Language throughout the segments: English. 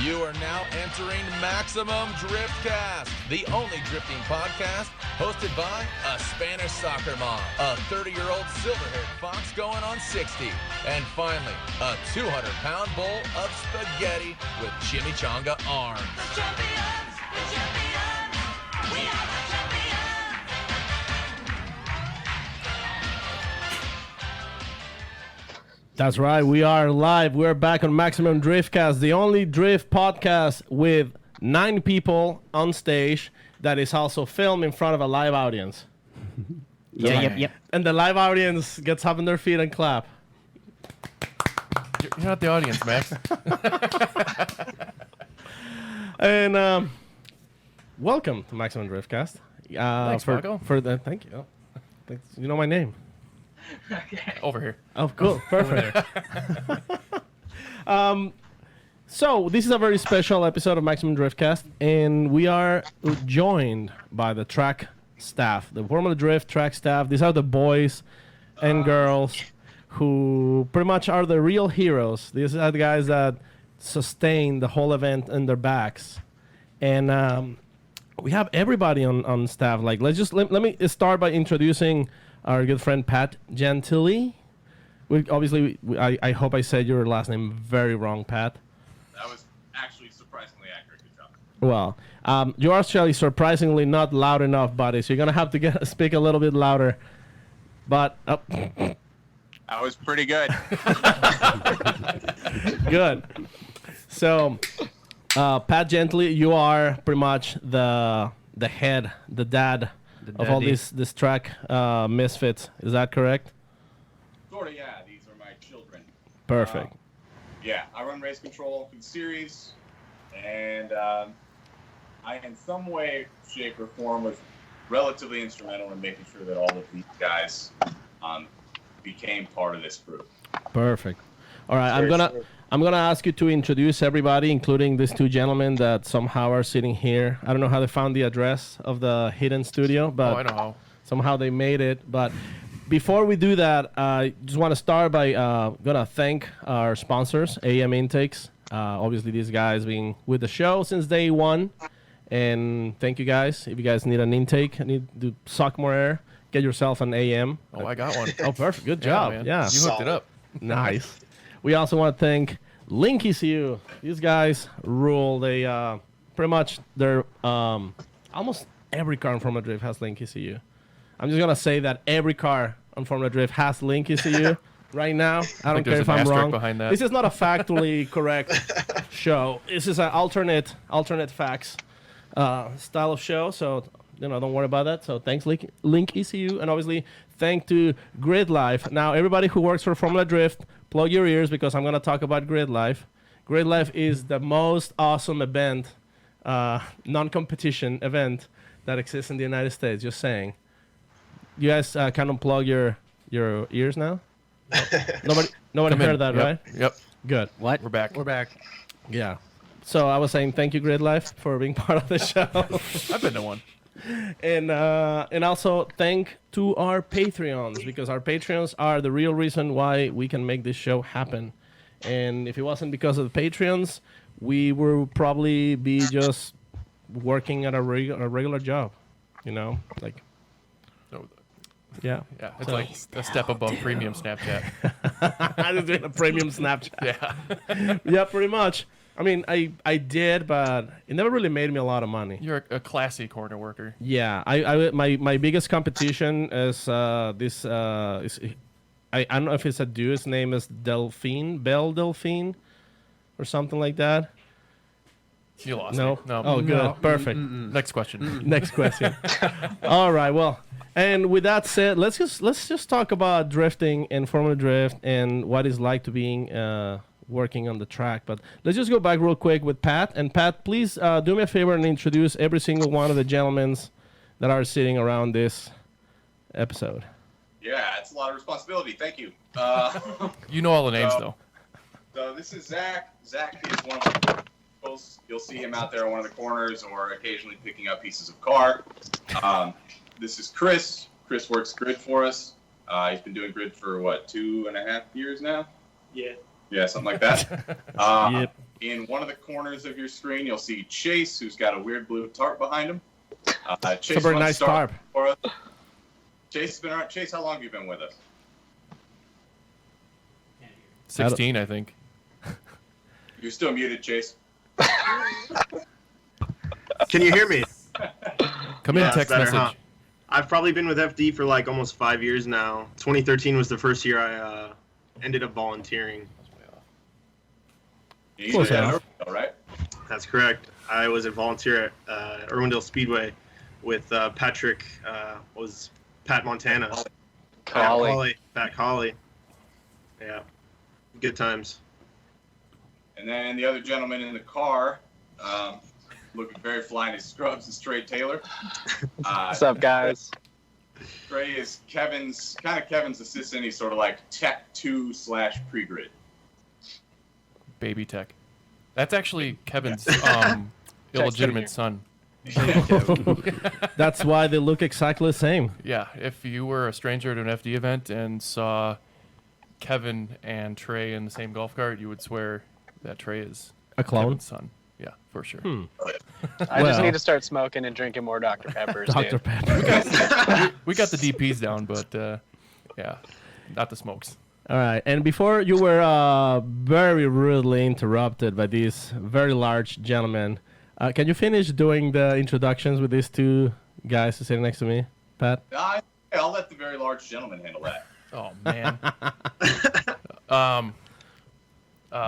You are now entering Maximum Driftcast, the only drifting podcast hosted by a Spanish soccer mom, a 30-year-old silver-haired fox going on 60, and finally, a 200-pound bowl of spaghetti with chimichanga arms. The champions, we are the champions. That's right, we are live. We're back on Maximum Driftcast, the only drift podcast with 9 people on stage that is also filmed in front of a live audience. Yep. And the live audience gets up on their feet and clap. You're not the audience, Max. And welcome to Maximum Driftcast. Thanks, Marco. Thank you. Thanks. You know my name. Over here. Oh, cool. Perfect. So this is a very special episode of Maximum Driftcast, and we are joined by the Track Staf, the Formula Drift Track Staf. These are the boys and girls who pretty much are the real heroes. These are the guys that sustain the whole event in their backs. And we have everybody on staff. Like, let me start by introducing our good friend Pat Gentilli. I hope I said your last name very wrong, Pat. That was actually surprisingly accurate. Good job. Well, you're actually surprisingly not loud enough, buddy. So you're gonna have to speak a little bit louder. But That was pretty good. good. So, Pat Gentilli, you are pretty much the head, the dad of all this track misfits. Is that correct? Sort of, yeah. These are my children. Perfect. Yeah, I run race control for the series, and I, in some way, shape, or form, was relatively instrumental in making sure that all of these guys became part of this group. Perfect. All right, Very I'm gonna ask you to introduce everybody, including these 2 gentlemen that somehow are sitting here. I don't know how they found the address of the hidden studio, but I know how. somehow they made it. But before we do that, I just want to start by gonna thank our sponsors, AM Intakes. Obviously, these guys being with the show since day 1, and thank you guys. If you guys need an intake, need to suck more air, get yourself an AM. Oh, I got one. Oh, perfect. Good job. man. Yeah. You hooked it up. Nice. We also want to thank Link ECU. These guys rule. They pretty much they're almost every car on Formula Drift has Link ECU. I'm just gonna say that every car on Formula Drift has Link ECU right now. I don't care there's if an I'm asterisk wrong. behind that. This is not a factually correct show. This is an alternate facts style of show. So don't worry about that. So thanks Link ECU, and obviously thank to Grid Life. Now everybody who works for Formula Drift, plug your ears because I'm gonna talk about Grid Life. Grid Life is the most awesome event, non-competition event that exists in the United States. Just saying. You guys can unplug your ears now. Nobody heard that, Yep. right? Yep. Good. What? We're back. Yeah. So I was saying thank you, Grid Life, for being part of the show. I've been to one. And also thank to our Patreons, because our Patreons are the real reason why we can make this show happen. And if it wasn't because of the Patreons, we would probably be just working at a regular job, like, No, yeah. yeah, it's like a step above premium Snapchat. I was doing a premium Snapchat. Yeah. Yeah, pretty much. I mean, I did, but it never really made me a lot of money. You're a classy corner worker. Yeah, my biggest competition is this. I don't know if it's a dude. His name is Belle Delphine, or something like that. You lost No. me. No. Oh, good. No. Perfect. Next question. Next question. All right. Well, and with that said, let's just talk about drifting and Formula Drift and what it's like to being working on the track. But let's just go back real quick with Pat. And Pat, please do me a favor and introduce every single one of the gentlemen that are sitting around this episode. Yeah, it's a lot of responsibility. Thank you. You know all the names, though. So this is Zach. Zach is one of my vehicles. You'll see him out there on one of the corners or occasionally picking up pieces of car. This is Chris. Chris works grid for us. He's been doing grid for, 2.5 years now? Yeah. Yeah, something like that. Yep. In one of the corners of your screen, you'll see Chase, who's got a weird blue tarp behind him. Chase, It's a very wants to nice start tarp. for us. Chase has been around. Chase, how long have you been with us? 16, I think. You're still muted, Chase. Can you hear me? Come in, Yeah, text better, message. huh? I've probably been with FD for like almost 5 years now. 2013 was the first year I ended up volunteering. You Close usually enough. have Irwindale, right? That's correct. I was a volunteer at Irwindale Speedway with Patrick, was Pat Montana. Pat Colley. Yeah. Good times. And then the other gentleman in the car, looking very fly in his scrubs, is Trey Taylor. What's up, guys? Trey is Kevin's assistant. He's sort of like Tech 2 / pre-grid. Baby tech. That's actually Kevin's Junior. illegitimate son. That's why they look exactly the same. Yeah, if you were a stranger at an FD event and saw Kevin and Trey in the same golf cart, you would swear that Trey is A clone? Kevin's son. Yeah, for sure. I just Well. need to start smoking and drinking more Dr. Peppers, Dr. dude. Pepper. We got the DPs down, but yeah, not the smokes. All right, and before you were very rudely interrupted by these very large gentlemen, can you finish doing the introductions with these two guys sitting next to me, Pat? I'll let the very large gentleman handle that. Oh man.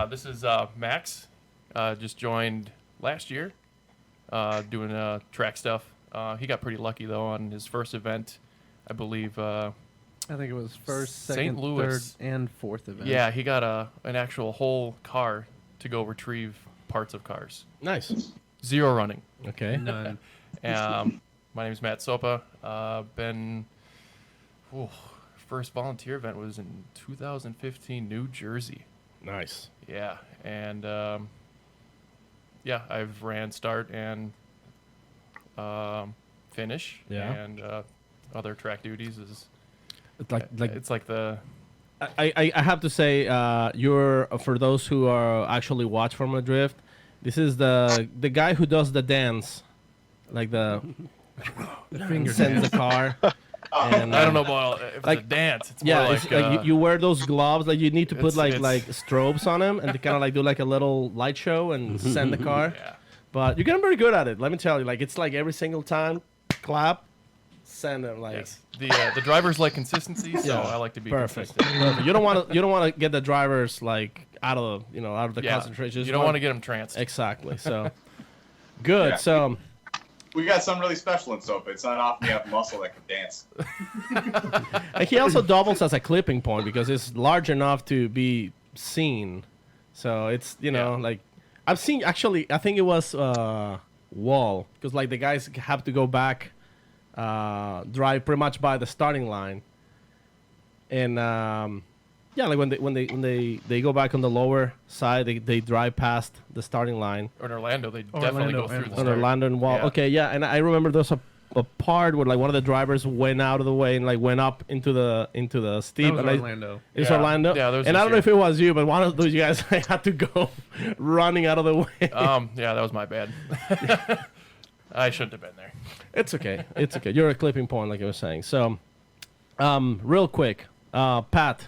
This is Max. Just joined last year, doing track stuff. He got pretty lucky though on his first event, I believe. I think it was first, St. second, Louis. third, and fourth event. Yeah, he got an actual whole car to go retrieve parts of cars. Nice. 0 running. Okay. None. My name is Matt Sopa. First volunteer event was in 2015, New Jersey. Nice. Yeah, and I've ran start and finish. Yeah. And other track duties is It's like the I have to say, you're for those who are actually watch Formula Drift. This is the guy who does the dance, like the Finger sends the car. And, I don't know about if like- it's a dance. It's Yeah, more it's like, like you wear those gloves. Like you need to put it's- like strobes on them, and they kind of like do like a little light show and send the car. yeah. But you're getting very good at it. Let me tell you. Like it's like every single time, clap, send them. Like Yes. The drivers like consistency, so Yeah. I like to be perfect. consistent. Perfect. You don't want to get the drivers like out of the Yeah. concentration. You don't want to get them tranced. exactly. So good. Yeah. So We got something really special in Sopa. It's not often you have muscle that can dance. and he also doubles as a clipping point because it's large enough to be seen. So it's like I've seen actually. I think it was Wall because like the guys have to go back, drive pretty much by the starting line, and like when they go back on the lower side, they drive past the starting line. Or in Orlando, they Orlando definitely go and through the On start. Orlando and Wall. Yeah. Okay, yeah, and I remember there's a part where like one of the drivers went out of the way and like went up into the steep. That was and Orlando. It's Yeah. Orlando. Yeah, there's and I this don't know year. if it was you, but one of those guys had to go running out of the way. Yeah, that was my bad. I shouldn't have been there. It's okay. It's okay. You're a clipping point, like I was saying. So, real quick, Pat,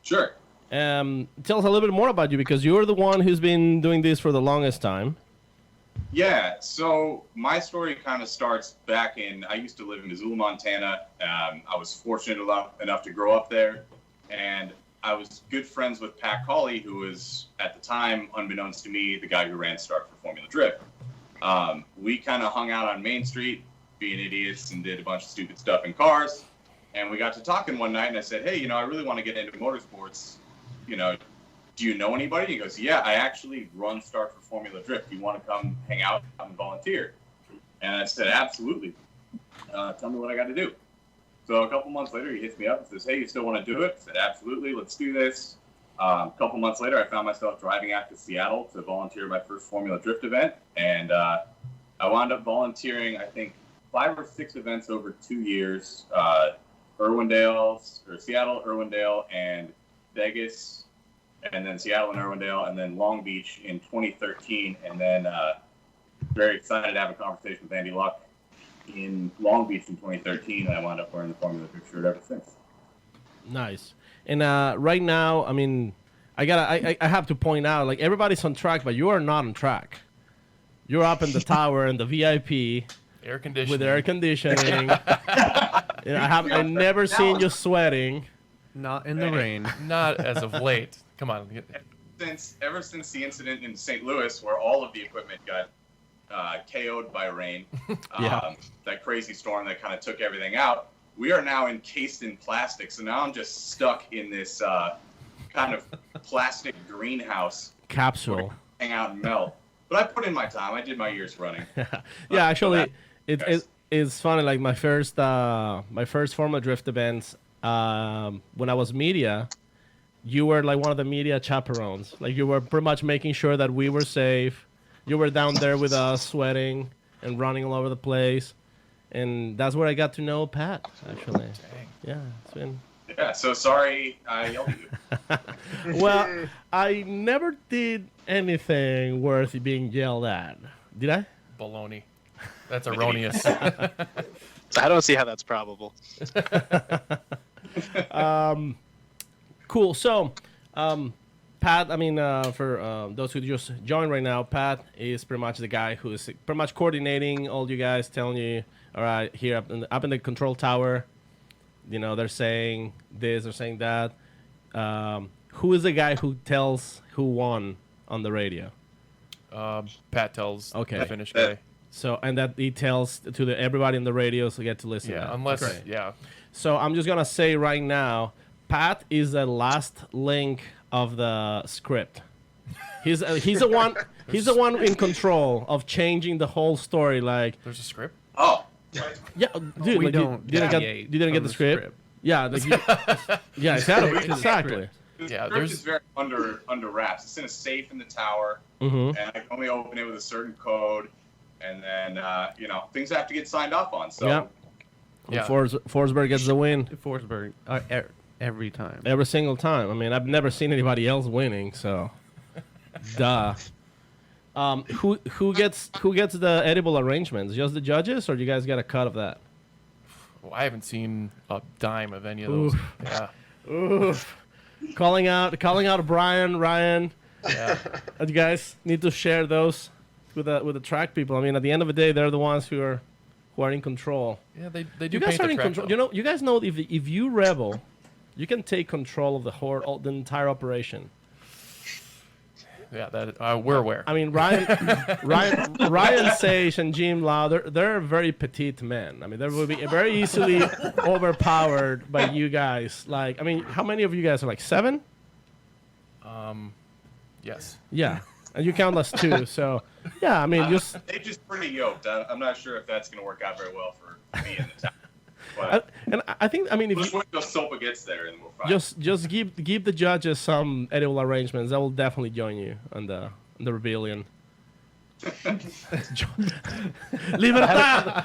Sure. tell us a little bit more about you because you're the one who's been doing this for the longest time. Yeah, so my story kind of starts back I used to live in Missoula, Montana. I was fortunate enough to grow up there, and I was good friends with Pat Colley, who was, at the time, unbeknownst to me, the guy who ran Start for Formula Drift. We kind of hung out on Main Street, being idiots, and did a bunch of stupid stuff in cars. And we got to talking one night, and I said, hey, I really want to get into motorsports. Do you know anybody? He goes, yeah, I actually run Start for Formula Drift. Do you want to come hang out and volunteer? And I said, absolutely. Tell me what I got to do. So a couple months later, he hits me up and says, hey, you still want to do it? I said, absolutely. Let's do this. A couple months later, I found myself driving out to Seattle to volunteer my first Formula Drift event. And I wound up volunteering, I think, 5 or 6 events over 2 years. Seattle, Irwindale, and Vegas, and then Seattle and Irwindale, and then Long Beach in 2013, and then very excited to have a conversation with Andy Luck in Long Beach in 2013, and I wound up wearing the Formula 3 shirt ever since. Nice. And right now, I mean, I have to point out, like, everybody's on track, but you are not on track. You're up in the tower in the VIP Air conditioning. with air conditioning. I've never seen you sweating. Not in the rain. Not as of late. Come on. Ever since the incident in St. Louis, where all of the equipment got KO'd by rain, Yeah. that crazy storm that kind of took everything out, we are now encased in plastic. So now I'm just stuck in this kind of plastic greenhouse Capsule. hang out and melt. But I put in my time. I did my years running. Yeah, actually, Yes. it's funny. Like my first Formula Drift events, when I was media, you were like one of the media chaperones. Like you were pretty much making sure that we were safe. You were down there with us, sweating and running all over the place, and that's where I got to know Pat. Actually, yeah, it's been. Yeah, so sorry I yelled at you. Well, I never did anything worth being yelled at. Did I? Baloney. That's erroneous. I don't see how that's probable. Cool. So, Pat, I mean, for those who just joined right now, Pat is pretty much the guy who is pretty much coordinating all you guys, telling you, all right, here up in the control tower, you know, they're saying this, they're saying that. Who is the guy who tells who won on the radio? Pat tells Okay. the Finnish guy. So, and that he tells to everybody in the radio, so get to listen. Yeah, to that. unless, Great. yeah. So I'm just gonna say right now, Pat is the last link of the script. He's the one in control of changing the whole story. Like, There's a script? Oh, yeah, dude, We like, don't you didn't deviate get from the script. Yeah, like yeah, exactly. the Yeah, script there's- is very under wraps. It's in a safe in the tower, Mm-hmm. and I can only open it with a certain code, and then you know, things have to get signed off on. So Yeah. Yeah. Forsberg gets the win Forsberg, every time. every single time. I mean, I've never seen anybody else winning, so duh. Who gets the edible arrangements? Just the judges, or do you guys get a cut of that? Well, I haven't seen a dime of any of those. Oof. Yeah. Oof. calling out Brian, Ryan. Yeah. You guys need to share those with the track people. I mean, at the end of the day, they're the ones who are in control. Yeah, they do You guys paint are the in track, control. though. You guys know if you rebel, you can take control of the entire operation. Yeah, that we're aware. I mean, Ryan Sage and Jim Lau, they're very petite men. I mean, they will be very easily overpowered by you guys. Like, I mean, how many of you guys are like 7? Yes. Yeah, and you count us 2. So, yeah, I mean, just they just pretty yoked. I'm not sure if that's going to work out very well for me in the town. But and I think, I mean, if just you, wait till Sopa gets there, and we'll find. just give the judges some edible arrangements, I will definitely join you on the rebellion. Libertad.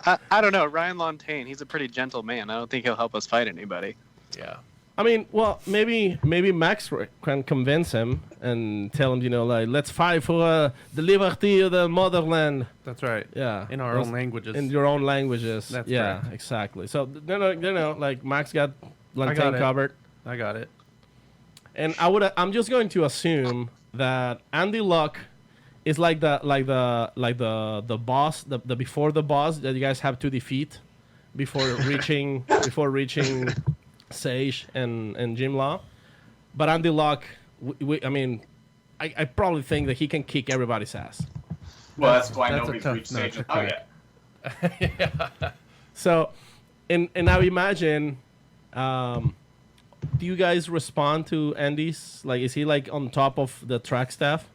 I don't know. Ryan Lontaine, he's a pretty gentle man. I don't think he'll help us fight anybody. Yeah. I mean, well, maybe Max can convince him and tell him, you know, like, let's fight for the liberty of the motherland. That's right. Yeah, In our own languages. In your own languages. That's yeah, correct. exactly. So like Max got got Lantain it. covered, I got it. and I'm just going to assume that Andy Luck is like the boss, the before the boss that you guys have to defeat before reaching Sage and Jim Law. But Andy Luck, I mean, I probably think that he can kick everybody's ass. Well, that's why That's a nobody's tough reached nut stage. to Oh crack. yeah. So, and now imagine, do you guys respond to Andy's? Like, is he like on top of the track staff?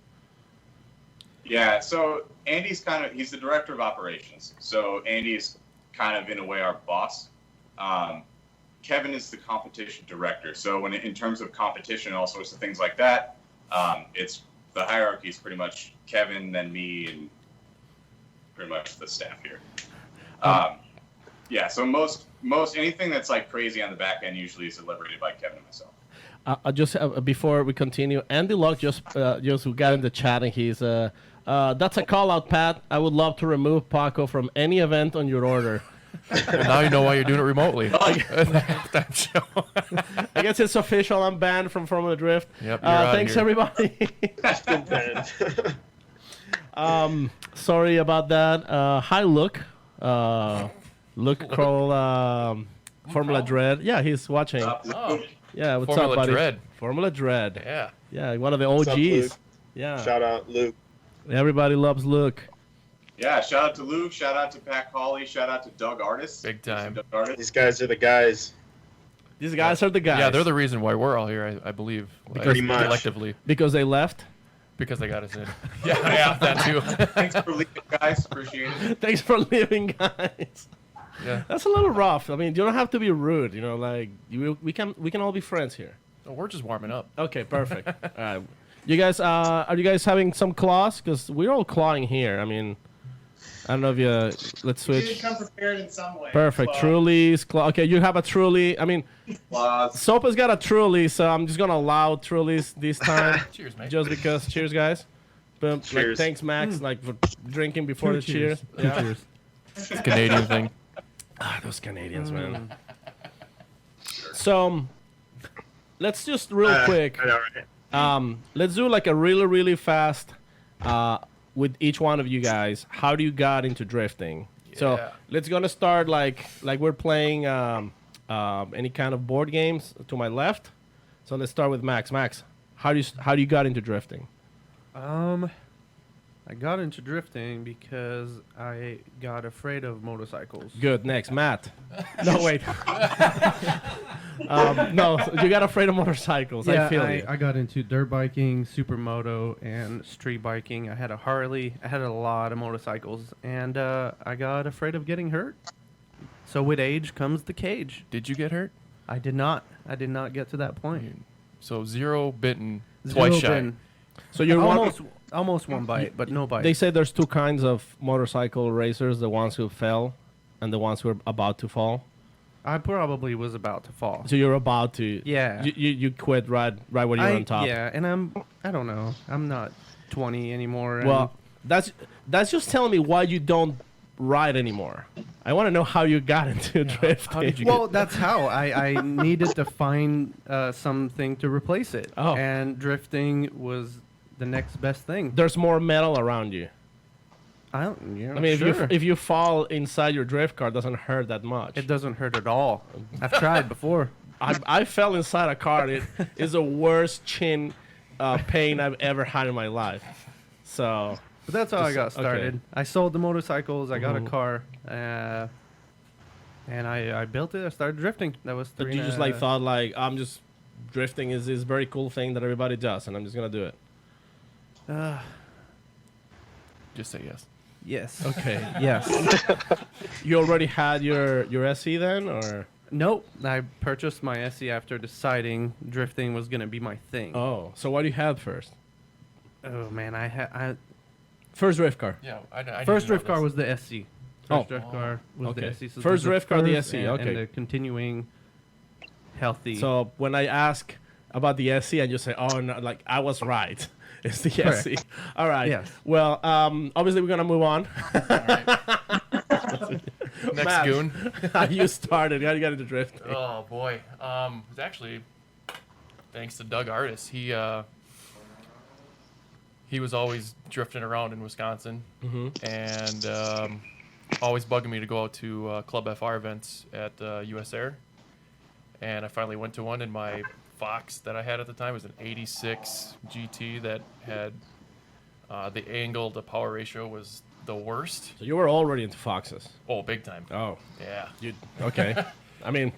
Yeah, so Andy's he's the director of operations. So Andy's kind of, in a way, our boss. Kevin is the competition director. So in terms of competition and all sorts of things like that, it's the hierarchy is pretty much Kevin, then me, and pretty much the staff here. Yeah, so most anything that's like crazy on the back end usually is deliberated by Kevin and myself. Just before we continue, Andy Luck just got in the chat and he's that's a call out, Pat. I would love to remove Paco from any event on your order. Well, now you know why you're doing it remotely. I guess it's official. I'm banned from Formula Drift. Yep, you're outta thanks here. everybody. Sorry about that. Hi, Luke. Luke Kroll, Formula Dread. Yeah, he's watching. Oh, Yeah, what's Formula up, buddy? Dread. Formula Dread. Yeah. Yeah, one of the What's up, Luke? OGs. Yeah. Shout out, Luke. Everybody loves Luke. Yeah, shout out to Luke, shout out to Pat Cauley, shout out to Doug Artis. Big time. Doug Artis. These guys are the guys. These guys are the guys. Yeah, they're the reason why we're all here, I believe. Pretty much. Collectively. because they left. Because they got us in. Yeah, that too. Thanks for leaving, guys. Appreciate it. Thanks for leaving, guys. Yeah. That's a little rough. I mean, you don't have to be rude. You know, like we can all be friends here. Oh, we're just warming up. Okay, perfect. All right, you guys, are you guys having some claws? Because we're all clawing here. I mean, I don't know if you. Let's You did switch. come prepared in some way. Perfect. Well, Truly's claw. Okay, you have a Truly. I mean, claws. Sopa's got a Truly, so I'm just gonna allow Truly's this time. Cheers, mate. Just because. Cheers, guys. Boom. Like, Cheers. thanks, Max. Like for drinking before the cheers. Yeah. Cheers. It's a Canadian thing. Ah, those Canadians, man. So, let's just real quick. I know, right? Let's do like a really, really fast with each one of you guys. How do you got into drifting? So Yeah. let's gonna start like we're playing any kind of board games to my left. So let's start with Max. Max, how do you got into drifting? I got into drifting because I got afraid of motorcycles. Good. Next, Matt. No, wait. No, you got afraid of motorcycles. Yeah, I feel you. I got into dirt biking, supermoto, and street biking. I had a Harley. I had a lot of motorcycles, and I got afraid of getting hurt. So with age comes the cage. Did you get hurt? I did not. I did not get to that point. So zero bitten, twice Zero shy. been. So you're Almost one bite, but no bite. They say there's two kinds of motorcycle racers: the ones who fell, and the ones who are about to fall. I probably was about to fall. So you're about to. Yeah. You quit right when you're on top. Yeah, and I don't know. I'm not 20 anymore. Well, that's just telling me why you don't ride anymore. I want to know how you got into drifting. How did you well, that's how I needed to find something to replace it. Oh. And drifting was the next best thing. There's more metal around you. I don't. Yeah, I mean, sure. if you fall inside your drift car, it doesn't hurt that much. It doesn't hurt at all. I've tried before. I fell inside a car. It is the worst chin pain I've ever had in my life. So. But that's how I got okay. started. I sold the motorcycles. I got a car, and I built it. I started drifting. That was But you just thought I'm just drifting is this very cool thing that everybody does, and I'm just gonna do it. Just say yes. Yes. Okay. Yes. You already had your SE then, or? Nope. I purchased my SE after deciding drifting was gonna be my thing. Oh, so what do you have first? Oh man, I First drift car. Yeah, I first drift car was the SC. Oh. First drift car was Okay. the SC. So First there's drift car, the first SC, and- okay. And the continuing healthy. So when I ask about the SE, and you say, "Oh, no, like I was right." It's the Correct. SE. All right. Yes. Well, obviously we're gonna move on. Next Matt, goon. How you started? How you got into drifting? Oh boy. It was actually thanks to Doug Artis. He was always drifting around in Wisconsin, and always bugging me to go out to Club FR events at US Air. And I finally went to one, and my Fox that I had at the time was an 86 GT that had the angle to power ratio was the worst. So you were already into Foxes. Oh, big time. Oh, Yeah. okay. I mean,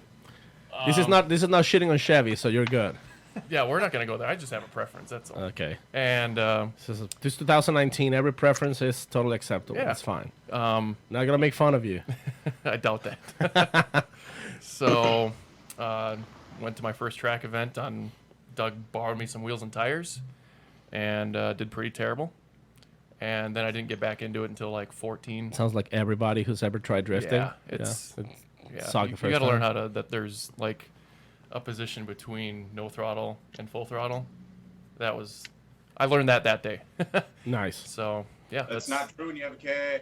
this is not shitting on Chevy, so you're good. Yeah, we're not gonna go there. I just have a preference. That's all. Okay. And This is 2019. Every preference is totally acceptable. Yeah. It's fine. Not gonna make fun of you. I doubt that. So, went to my first track event on. Doug borrowed me some wheels and tires, and did pretty terrible. And then I didn't get back into it until like 14. Sounds like everybody who's ever tried drifting. Yeah, it's- Yeah, suck you the first got to learn time. how to. That there's like a position between no throttle and full throttle. I learned that day. Nice. So yeah, That's not true when you have a K.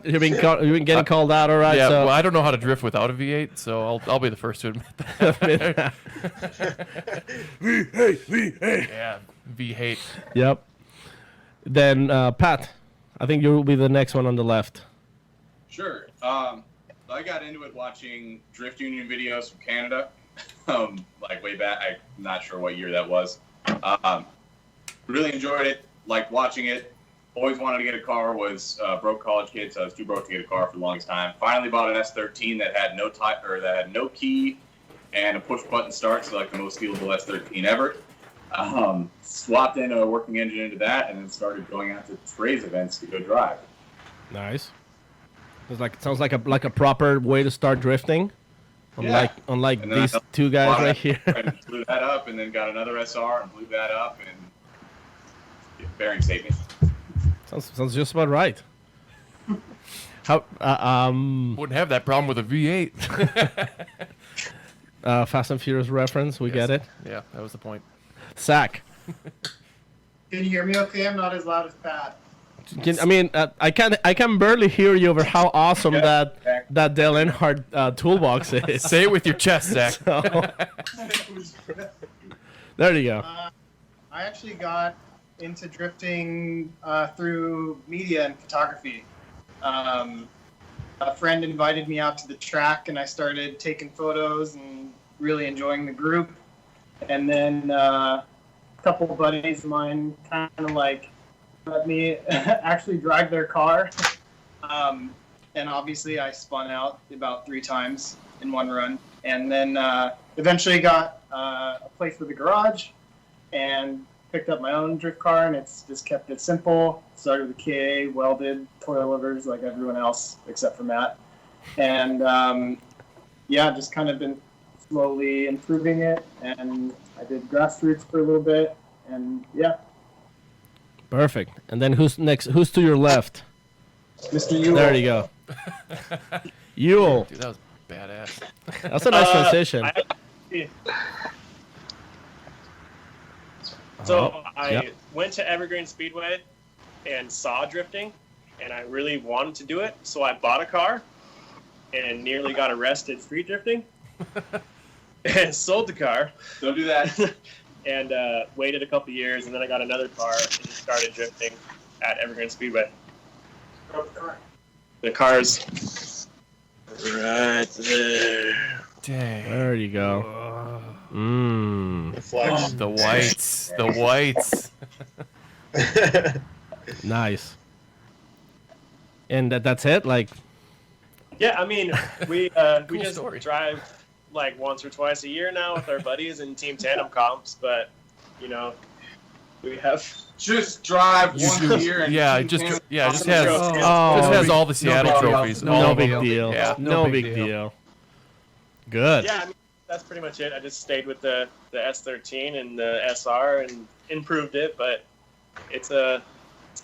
You've been getting called out, all right? Yeah, so well, I don't know how to drift without a V8, so I'll be the first to admit that. V8. Yeah, V8. Yep. Then Pat, I think you will be the next one on the left. Sure. I got into it watching Drift Union videos from Canada, like way back. I'm not sure what year that was. Really enjoyed it. Liked watching it. Always wanted to get a car. Was broke college kid, so I was too broke to get a car for the longest time. Finally bought an S13 that had no key and a push button start, so like the most stealable S13 ever. Swapped in a working engine into that, and then started going out to Trais events to go drive. Nice. Sounds like a proper way to start drifting. Unlike And then these I two guys bought right it, here. and blew that up, and then got another SR and blew that up, and bearing savings. Sounds just about right. How Wouldn't have that problem with a V8. Fast and Furious reference, we Yes. get it. Yeah, that was the point. Sack. Can you hear me okay? I'm not as loud as Pat. I can barely hear you over how awesome Yeah. that Dale Earnhardt toolbox is. Say it with your chest, Zach. So, there you go. I actually got into drifting through media and photography. A friend invited me out to the track, and I started taking photos and really enjoying the group. And then a couple of buddies of mine kind of like let me actually drive their car. And obviously I spun out about 3 times in one run. And then eventually got a place with a garage and picked up my own drift car, and it's just kept it simple. Started with a KA, welded, coilovers like everyone else except for Matt. And just kind of been slowly improving it. And I did grassroots for a little bit, and yeah. Perfect. And then who's next? Who's to your left? Mr. Ewell. There you go. Ewell. Dude, that was badass. That's a nice transition. So I Yep. went to Evergreen Speedway and saw drifting, and I really wanted to do it. So I bought a car and nearly got arrested street drifting and sold the car. Don't do that. And waited a couple years, and then I got another car and just started drifting at Evergreen Speedway. The car's right there. Dang. There you go. The whites. The whites. Nice. And that's it? Like, Yeah, I mean, we Cool just story. drive like once or twice a year now with our buddies in team tandem comps, but we have Just drive once a year. And Yeah, keep just him- has Oh, just has all the Seattle big deal. trophies. no all of big them. deal. Yeah. No big big deal. deal. Good. yeah. I mean, that's pretty much it. I just stayed with the S13 and the SR and improved it, but it's a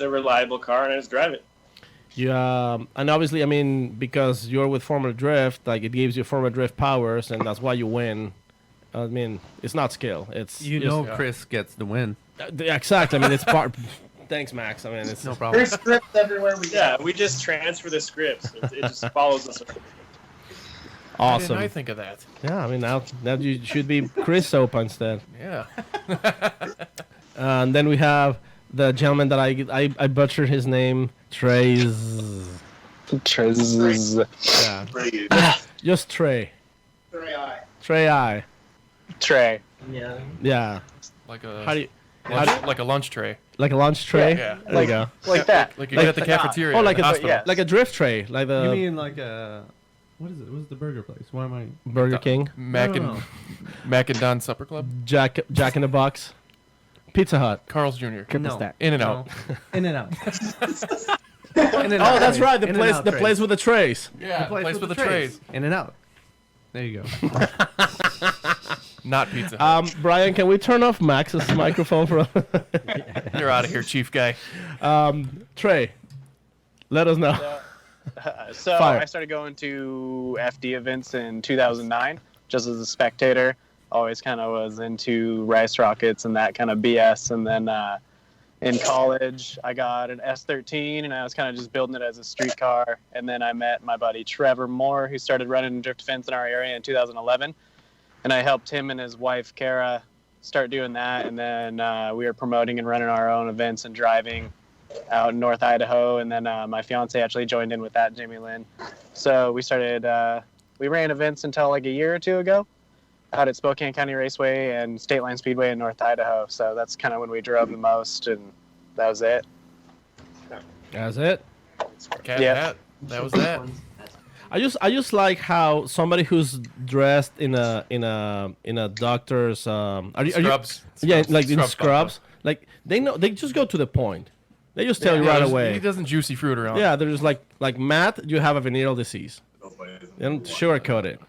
reliable car, and I just drive it. Yeah, and obviously, I mean, because you're with Formula Drift, like it gives you Formula Drift powers, and that's why you win. I mean, it's not skill. It's You just- know yeah. Chris gets the win. Exactly. I mean, it's part. Thanks, Max. I mean, it's No problem. There's scripts everywhere we go. Yeah, we just transfer the scripts. It just follows us. Why awesome. didn't I think of that? Yeah, I mean, now you should be Chris Sopa instead. Yeah. And then we have the gentleman that I butchered his name, Trais. Yeah, Pretty good. just Trey. Very high. Trey I. Trey. Yeah. Yeah. Like a How do you like a lunch tray. like a lunch tray? Yeah. There you go. Like that. Like you get at the Like that. cafeteria. Oh, at like the a hospital. yeah. like a drift tray, like the You mean like a what is it? What's the burger place? Why am I? Burger King, Mac No, and no. Mac and Don Supper Club. Jack in the Box, Pizza Hut. Carl's Jr. No. In and out. No. In and out. Oh, that's right. The place with the trays. Yeah. The place with the trays. In and out. There you go. Not Pizza Hut. Brian, can we turn off Max's microphone for? You're out of here, chief guy. Trey, let us know. So Fire. I started going to FD events in 2009. just as a spectator. Always kind of was into rice rockets and that kind of BS. And then in college, I got an S13, and I was kind of just building it as a street car. And then I met my buddy Trevor Moore, who started running drift fence in our area in 2011. And I helped him and his wife, Kara, start doing that. And then we were promoting and running our own events and driving out in North Idaho. And then my fiance actually joined in with that, Jamie Lynn. So we started, we ran events until like a year or two ago out at Spokane County Raceway and State Line Speedway in North Idaho. So that's kind of when we drove the most, and that was it. That's it. Yeah. That was that. I just like how somebody who's dressed in a doctor's Scrubs. Yeah, like in Scrubs. scrubs. Like they just go to the point. They just tell you right away. He doesn't juicy fruit around. Yeah, they're just like Matt, you have a venereal disease. And sugarcoat it.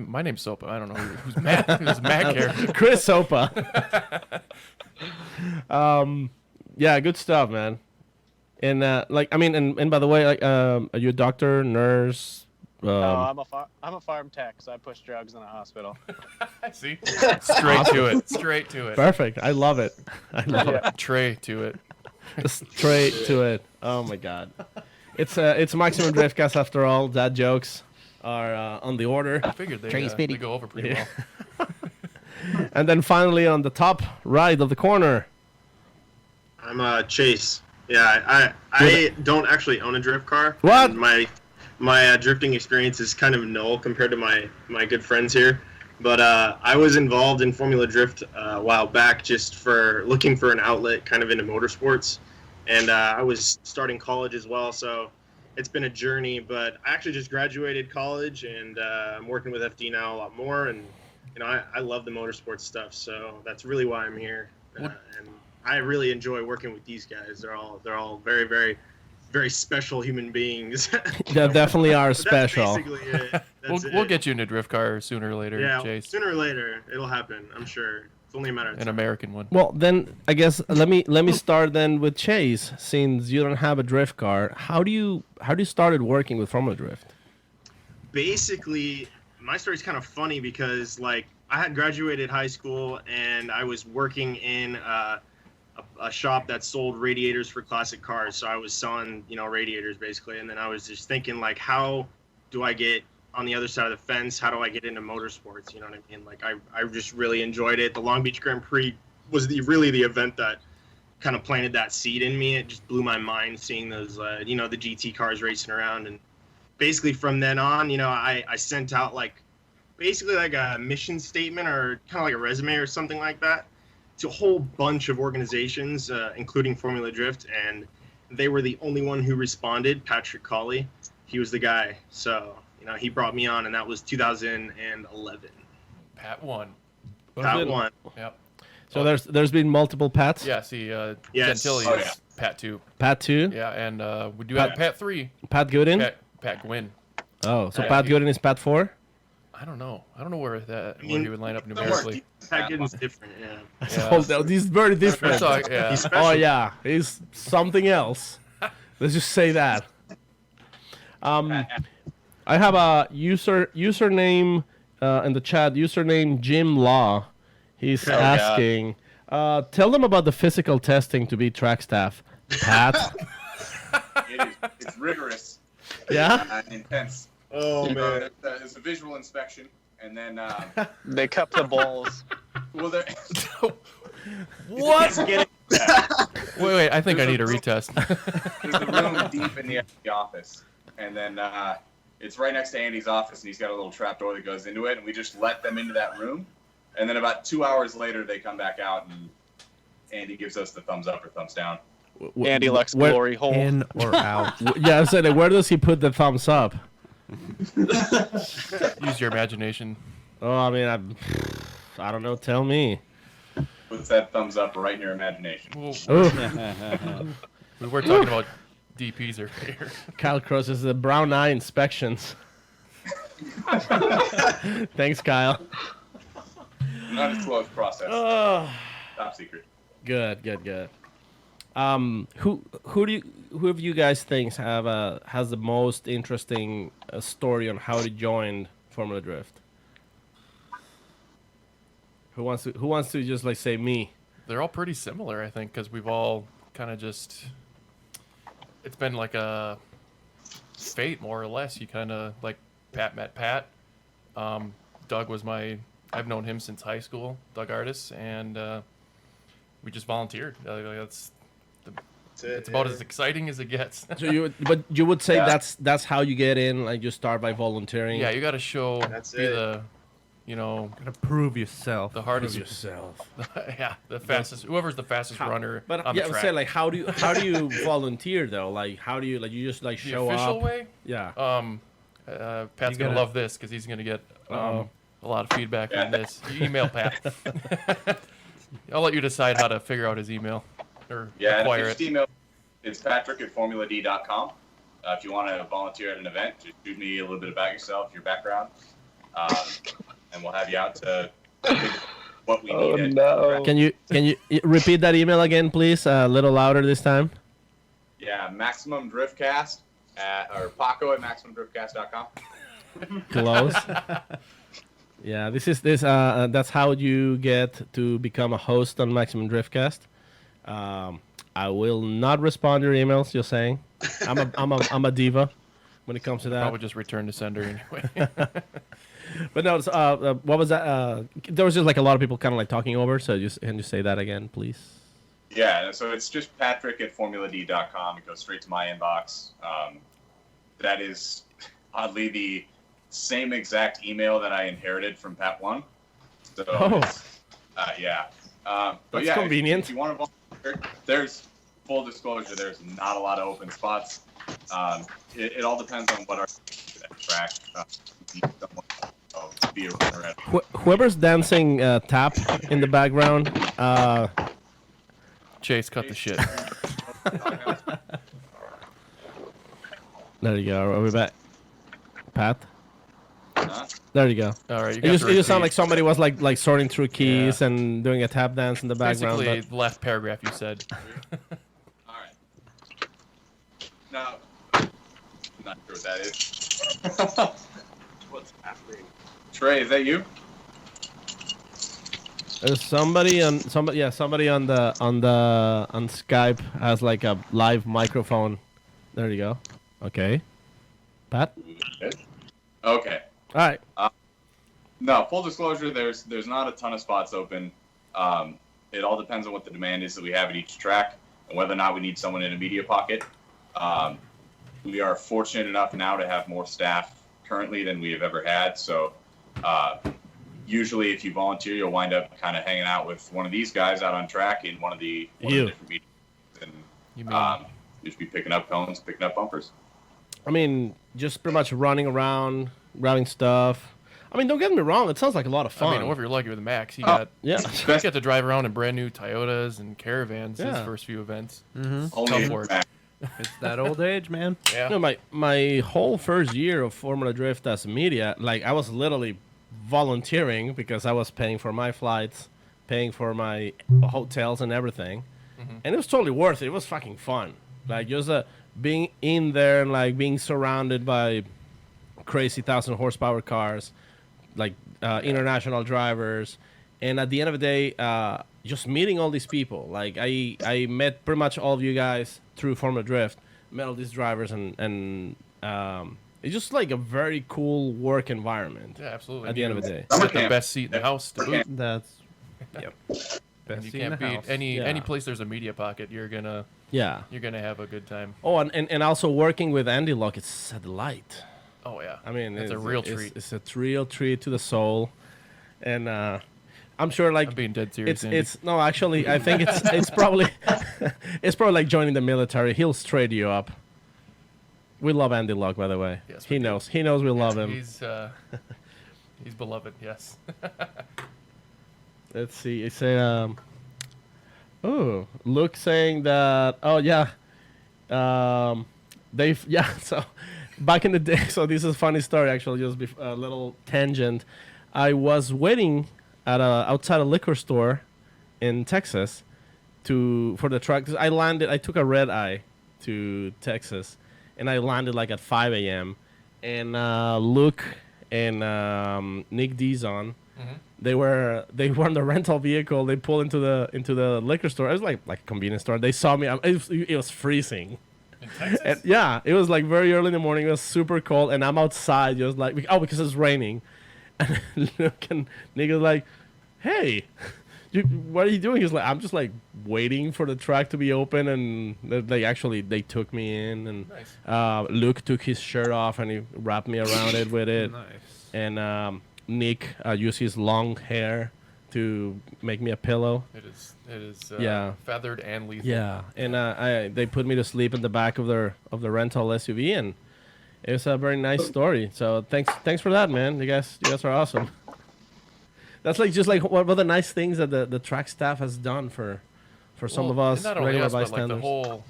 My name's Sopa. I don't know who's Matt. Who's Matt here? Chris Sopa. Yeah, good stuff, man. And and by the way, like, are you a doctor, nurse? I'm a farm tech, so I push drugs in a hospital. See, straight to it. Straight to it. Perfect. I love it. I love it. Tray to it. Straight to it. Oh my god. It's Maximum Driftcast after all. Dad jokes are on the order. I figured they go over pretty well. And then finally on the top right of the corner. I'm Chase. Yeah, I don't actually own a drift car. What? And my drifting experience is kind of null compared to my good friends here. But I was involved in Formula Drift a while back just for looking for an outlet kind of into motorsports. And I was starting college as well, so it's been a journey. But I actually just graduated college, and I'm working with FD now a lot more. And I love the motorsports stuff, so that's really why I'm here. And I really enjoy working with these guys. They're all very, very, very special human beings. They definitely are But special. That's basically it. We'll get you into a drift car sooner or later, Yeah, Chase. sooner or later it'll happen. I'm sure. It's only a matter of An time. American one. Well, then I guess let me start then with Chase, since you don't have a drift car. How do you started working with Formula Drift? Basically, my story's kind of funny because like I had graduated high school and I was working in a shop that sold radiators for classic cars. So I was selling, radiators basically, and then I was just thinking like, how do I get on the other side of the fence? How do I get into motorsports? You know what I mean? Like I just really enjoyed it. The Long Beach Grand Prix was really the event that kind of planted that seed in me. It just blew my mind seeing those, the GT cars racing around. And basically from then on, I sent out basically like a mission statement or kind of like a resume or something like that to a whole bunch of organizations, including Formula Drift. And they were the only one who responded, Patrick Colley. He was the guy. So, he brought me on, and that was 2011. Pat won. Pat won. Yep. So there's been multiple Pats. Yeah. See, Yes. Gentilli is Pat 2. Pat 2. Yeah, and we do have Pat 3. Pat Gooden. Pat Gwynn. Oh, so Pat Gooden is Pat 4. I don't know where where he would line up numerically. Pat Gooden's different. Yeah. So he's very different. Yeah. He's special. Oh yeah, he's something else. Let's just say that. I have a username in the chat. Username Jim Law. He's asking, tell them about the physical testing to be track staff. Pat. It's rigorous. Yeah. Intense. Oh man. It's a visual inspection, and then They cup the bowls. well, there. What? Getting Wait. I think I need a retest. There's a room deep in the office, and then it's right next to Andy's office, and he's got a little trap door that goes into it, and we just let them into that room, and then about 2 hours later they come back out, and Andy gives us the thumbs up or thumbs down. Andy Lux glory hole. In or out? Yeah, I said, where does he put the thumbs up? Use your imagination. Oh, I mean, I don't know. Tell me. Puts that thumbs up right in your imagination. Oh, We were talking about DPs earlier. Kyle crosses the brown eye inspections. Thanks, Kyle. Not a closed process. Oh, Top secret. good. Who of you guys thinks has the most interesting story on how to join Formula Drift? Who wants to just like say me? They're all pretty similar, I think, because we've all kind of just. It's been like a fate, more or less. You kind of like Pat met Pat. Doug was I've known him since high school, Doug Artis, and we just volunteered. It's about as exciting as it gets. So you would say that's how you get in, like you start by volunteering. Yeah, you got to show. That's be it. the, you know, Gotta prove yourself. the hardest. yourself. Yeah, the fastest. Whoever's the fastest runner But on yeah, the I would track. say like how do you volunteer though? Like how do you you just like the show official up? way. Yeah. Pat's gonna gotta- love this because he's gonna get a lot of feedback on this. You email Pat. I'll let you decide how to figure out his email or Yeah, and acquire just it. email. It's patrick@formulad.com. If you want to volunteer at an event, just shoot me a little bit about yourself, your background, and we'll have you out to what we need. Can you repeat that email again, please? A little louder this time. Yeah, Maximum Driftcast or Paco@MaximumDriftcast.com. Close. Yeah, that's how you get to become a host on Maximum Driftcast. I will not respond to your emails. You're saying I'm a diva when it comes to that. Probably just return to sender anyway. But no, what was that? There was just like a lot of people kind of like talking over. So can you say that again, please? Yeah, so it's just patrick@formulad.com. It goes straight to my inbox. That is oddly the same exact email that I inherited from Pat One. So yeah. But That's yeah, convenient. If you want to volunteer, there's full disclosure. There's not a lot of open spots. It all depends on what our track. Need someone to be a runner at. Whoever's dancing tap in the background. Chase, cut the shit. There you go. Are we back? Pat. Huh? There you go. All right, It just sounded like somebody was like sorting through keys and doing a tap dance in the background. Basically, the last paragraph you said. All right. No, I'm not sure what that is. What's happening? Trey, is that you? There's somebody on Skype has like a live microphone. There you go. Okay. Pat. Okay. All right. No, full disclosure, there's not a ton of spots open. It all depends on what the demand is that we have at each track and whether or not we need someone in a media pocket. We are fortunate enough now to have more staff currently than we have ever had. So usually if you volunteer, you'll wind up kind of hanging out with one of these guys out on track in one of the different media and just be picking up cones, picking up bumpers. I mean, just pretty much running around, grabbing stuff. I mean, don't get me wrong. It sounds like a lot of fun. I mean, if you're lucky with Max, he got yeah. he got to drive around in brand new Toyotas and Caravans his Yeah. first few events. Only Tough in work. track. It's that old age, man. Yeah. You know, my whole first year of Formula Drift as media, like I was literally volunteering because I was paying for my flights, paying for my hotels and everything, and it was totally worth it. It was fucking fun. Like just being in there and like being surrounded by crazy 1,000 horsepower cars, like international drivers, and at the end of the day, just meeting all these people. Like I met pretty much all of you guys through Formula Drift, met all these drivers, and it's just like a very cool work environment. Yeah, absolutely. At the end of the day, You get the best seat in the house to boot. That's yep. And Best you seat in can't the beat house. any Yeah. place there's a media pocket. You're gonna yeah. have a good time. Oh, and also working with Andy Luck, it's a delight. Oh yeah. I mean, it's a real treat. It's a real treat to the soul, and I'm sure like I'm being dead serious. it's no, actually, I think it's probably it's probably like joining the military. He'll straight you up. We love Andy Luck, by the way. Yes, he we do. knows. He knows we love him. He's beloved. Yes. Let's see. It's a oh, Luke saying that. Oh yeah, they've yeah. So back in the day. So this is a funny story actually. Just a little tangent. I was waiting at outside a liquor store in Texas for the truck. 'Cause I took a red eye to Texas, and I landed like at 5 a.m. And Luke and Nick Dizon, they were in the rental vehicle. They pulled into the liquor store. It was like a convenience store. They saw me. It was freezing. In Texas? And yeah, it was like very early in the morning. It was super cold, and I'm outside. Just like because it's raining, and look, and Nick was like, "Hey, what are you doing?" He's like, "I'm just like waiting for the track to be open," and they took me in, and Nice. Luke took his shirt off and he wrapped me around it with it, Nice. and Nick used his long hair to make me a pillow. It is Yeah. feathered and lethal. Yeah, and they put me to sleep in the back of the rental SUV, and it was a very nice story. So thanks for that, man. You guys are awesome. That's like just like one of the nice things that the track staff has done for some of us not only regular us, but like the bystanders. whole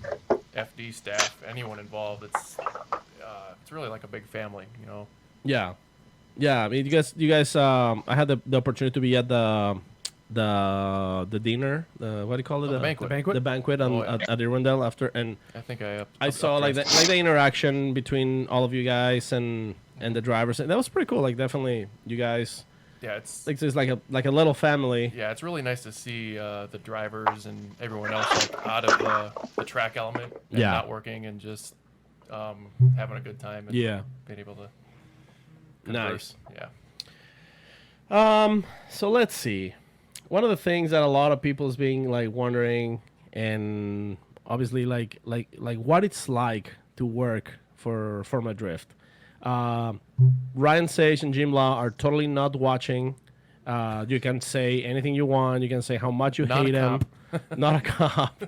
FD staff, anyone involved. It's really like a big family, you know. Yeah. I mean, you guys. I had the opportunity to be at the dinner. What do you call it? The banquet. The banquet Oh, yeah. at Irwindale after, and I think I saw like the interaction between all of you guys and the drivers. And that was pretty cool. Like definitely, you guys. Yeah, it's Like a little family. yeah, it's really nice to see the drivers and everyone else like out of the track element and Yeah. not working and just having a good time and Yeah. being able to Nice. converse. Yeah. So let's see. One of the things that a lot of people is being like wondering, and obviously like what it's like to work for Formula Drift. Ryan Sage and Jim Law are totally not watching. You can say anything you want. You can say how much you Not hate a him. cop. Not a cop.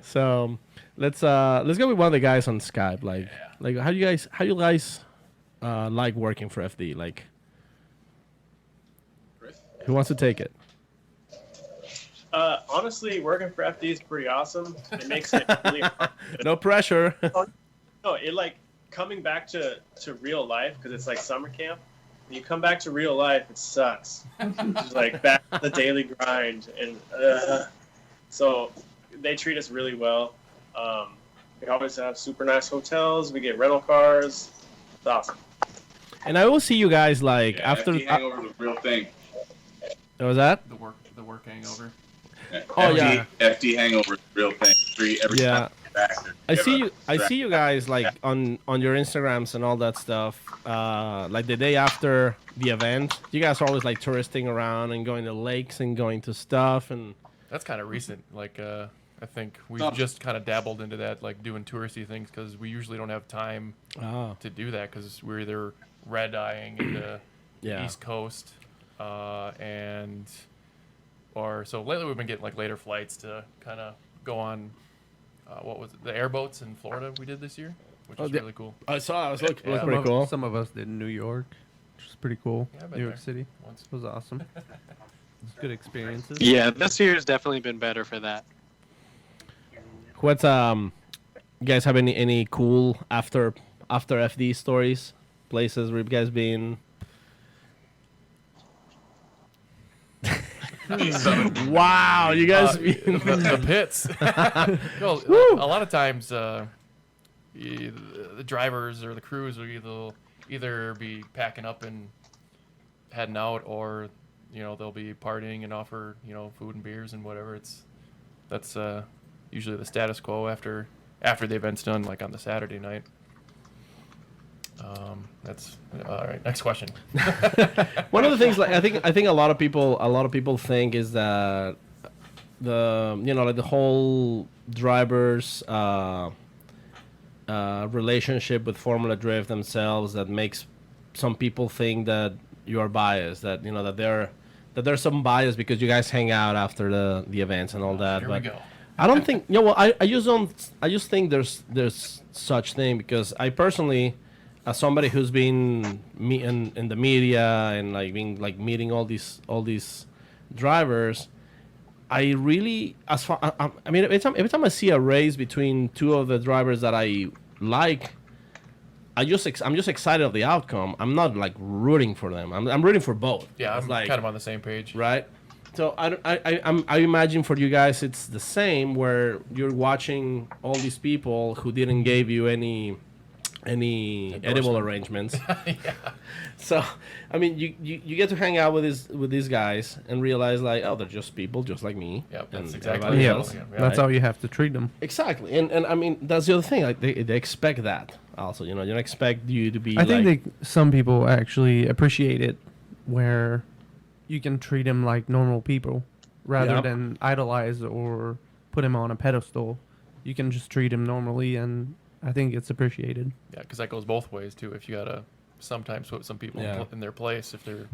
So let's go with one of the guys on Skype. Like how you guys like working for FD? Like, Chris? who wants to take it? Honestly, working for FD is pretty awesome. It makes it really hard. No pressure. No, it like coming back to real life because it's like summer camp. When you come back to real life, it sucks. It's like back to the daily grind, and so they treat us really well. We always have super nice hotels. We get rental cars. It's awesome. And I will see you guys like Yeah, after. FD hangover is a real thing. What was that? The work hangover. Oh, FD, yeah. FD hangover is a real thing. Every Yeah. time you get back, I there's see never you. I track. see you guys like on your Instagrams and all that stuff. Like the day after the event, you guys are always like touristing around and going to lakes and going to stuff and. That's kind of recent. Like I think we've Oh. just kind of dabbled into that, like doing touristy things because we usually don't have time Oh. to do that because we're either red eyeing into Yeah. the East Coast or so lately we've been getting like later flights to kind of go on what was it, the airboats in Florida we did this year, which Oh, is yeah. really cool. I saw. It was look Yeah. pretty cool. Some of us did New York, which is pretty cool. Yeah, I've been New York there City once. was awesome. It's good experiences. Yeah, this year's definitely been better for that. What's you guys have any cool after FD stories, places where you guys been? Wow, you guys been The pits. No, a lot of times the drivers or the crews will either be packing up and heading out, or they'll be partying and offer food and beers and whatever. That's usually the status quo after the event's done, like on the Saturday night. That's all right. Next question. One of the things, like I think a lot of people think is that like the whole drivers relationship with Formula Drift themselves that makes some people think that you are biased, that that there's some bias because you guys hang out after the events and all that. Here but we go. I don't think I just think there's such thing because I personally, as somebody who's been in the media and like being like meeting all these drivers, I really I mean every time I see a race between two of the drivers that I like, I'm just excited of the outcome. I'm not like rooting for them. I'm rooting for both. Yeah, It's I'm like, kind of on the same page. right. So I imagine for you guys it's the same, where you're watching all these people who didn't give you any any edible arrangements. Yeah. So, I mean, you get to hang out with these guys and realize like, oh, they're just people, just like me. Yep, that's and exactly everybody Yeah, else. that's how you have to treat them. Exactly, and I mean that's the other thing. Like they expect that also. You know, they don't expect you to be. I think like, some people actually appreciate it, where you can treat them like normal people, rather Yep. than idolize or put him on a pedestal. You can just treat him normally, and I think it's appreciated. Yeah, because that goes both ways too. If you gotta sometimes put some people Yeah. in their place if they're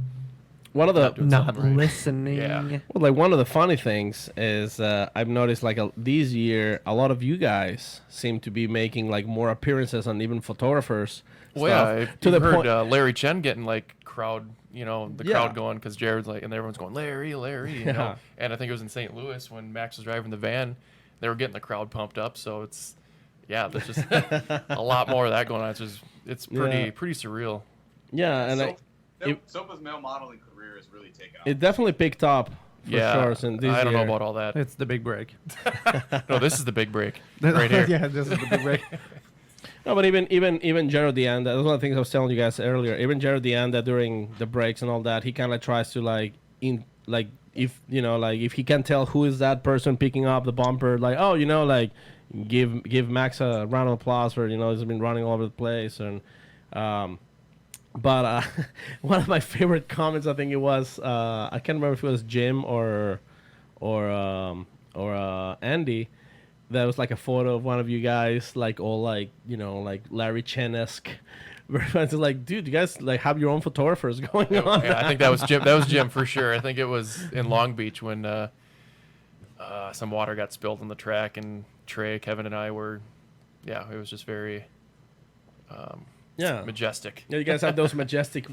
one of the not doing Not something right. listening. Yeah. well, like one of the funny things is I've noticed like this year a lot of you guys seem to be making like more appearances on even photographers. Well, stuff, yeah, I've to the heard point. Larry Chen getting like crowd, the Yeah. crowd going because Jared's like, and everyone's going Larry, you Yeah. know. And I think it was in St. Louis when Max was driving the van, they were getting the crowd pumped up. So it's, there's just a lot more of that going on. It's pretty Yeah. pretty surreal. Yeah, and Sopa's male modeling career has really taken off. it definitely picked up for Yeah, sure. Since this I don't know year. about all that. It's the big break. No, this is the big break right here. Yeah, this is the big break. No, but even Jared Deanda, that's one of the things I was telling you guys earlier. Even Jared Deanda during the breaks and all that, he kind of tries to if he can tell who is that person picking up the bumper, give Max a round of applause for he's been running all over the place and but one of my favorite comments, I think it was I can't remember if it was Jim or Andy. That was like a photo of one of you guys, like all like Larry Chen-esque. It's like, dude, you guys like have your own photographers going on. Yeah, I think that was Jim. That was Jim for sure. I think it was in Long Beach when some water got spilled on the track, and Trey, Kevin, and I were, it was just very majestic. Yeah, you guys have those majestic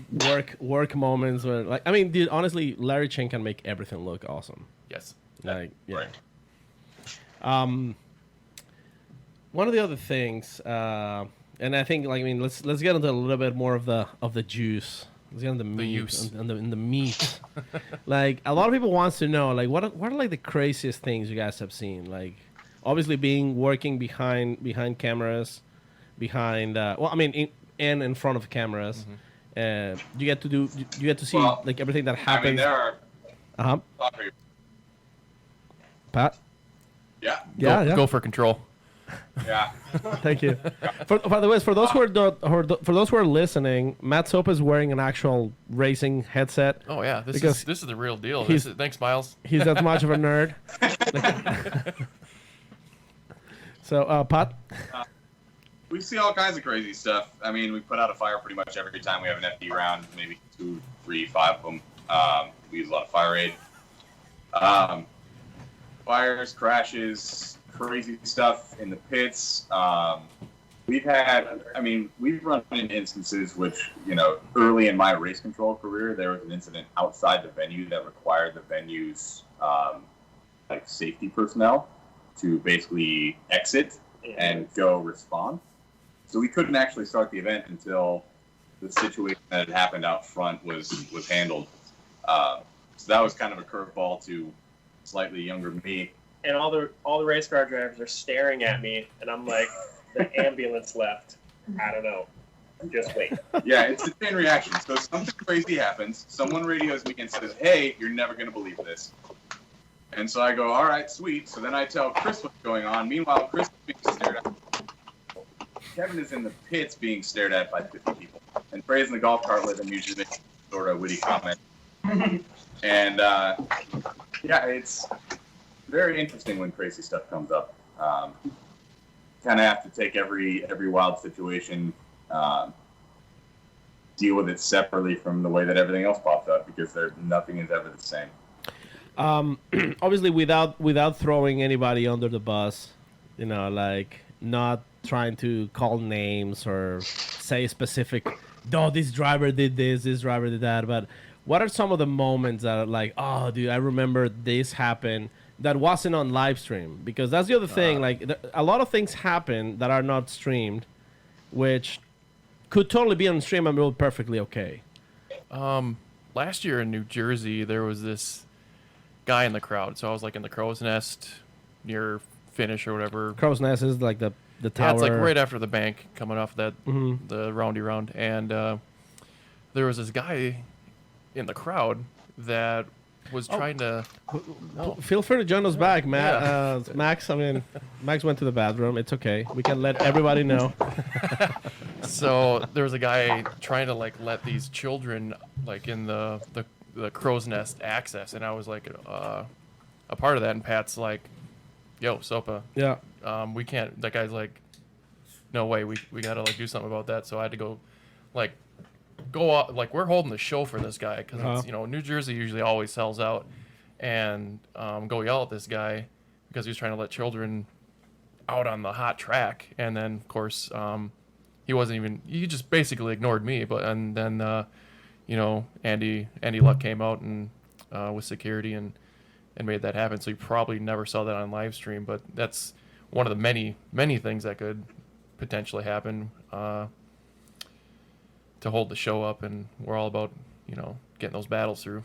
work moments where, like, I mean, dude, honestly, Larry Chen can make everything look awesome. Yes. Like, yeah. Right. One of the other things, and I think, like, I mean, let's get into a little bit more of the juice. Let's get into the meat use. and the meat. Like, a lot of people wants to know, like, what are like the craziest things you guys have seen? Like, obviously, working behind cameras, in front of cameras. You get to see like everything that happens. I mean, there are. Pat. Yeah. Yeah. Go for control. Yeah. Thank you. By the way, for those who are listening, Matt Soap is wearing an actual racing headset. Oh yeah, this Because is the real deal. he's- Thanks, Miles. He's that much of a nerd. So, Pat. We see all kinds of crazy stuff. I mean, we put out a fire pretty much every time we have an FD round, maybe 2, 3, 5 of them. We use a lot of fire aid. Fires, crashes, crazy stuff in the pits. We've run into instances which, early in my race control career, there was an incident outside the venue that required the venue's safety personnel to basically exit and go respond. So we couldn't actually start the event until the situation that had happened out front was handled. So that was kind of a curveball to slightly younger me. And all the race car drivers are staring at me, and I'm like, the ambulance left. I don't know. Just wait. Yeah, it's a chain reaction. So something crazy happens. Someone radios me and says, "Hey, you're never going to believe this." And so I go, "All right, sweet." So then I tell Chris what's going on. Meanwhile, Chris is being stared at. Kevin is in the pits being stared at by 50 people. And Trey's in the golf cart with him, usually making sort of witty comment. And, it's very interesting when crazy stuff comes up. Kind of have to take every wild situation, deal with it separately from the way that everything else pops up, because nothing is ever the same. Obviously, without throwing anybody under the bus, like not trying to call names or say specific, "No, this driver did this driver did that." But what are some of the moments that are like, "Oh, dude, I remember this happened," that wasn't on live stream? Because that's the other thing. A lot of things happen that are not streamed, which could totally be on stream and be perfectly okay. Last year in New Jersey, there was this guy in the crowd. So I was like in the crow's nest near finish or whatever. Crow's Nest is like the the tower. Yeah, it's like right after the bank coming off that Mhm. the roundy round, and there was this guy in the crowd that was trying to. Feel free to join us back, Matt. Yeah. Max. I mean, Max went to the bathroom. It's okay. We can let everybody know. So there was a guy trying to like let these children like in the crow's nest access, and I was like a part of that. And Pat's like, "Yo, Sopa, Yeah. we can't." That guy's like, "No way, we gotta like do something about that." So I had to go out, like we're holding the show for this guy because New Jersey usually always sells out, and go yell at this guy because he was trying to let children out on the hot track, and then of course he just basically ignored me, and then Andy Luck came out and with security and made that happen. So you probably never saw that on live stream, but that's one of the many things that could potentially happen to hold the show up, and we're all about getting those battles through.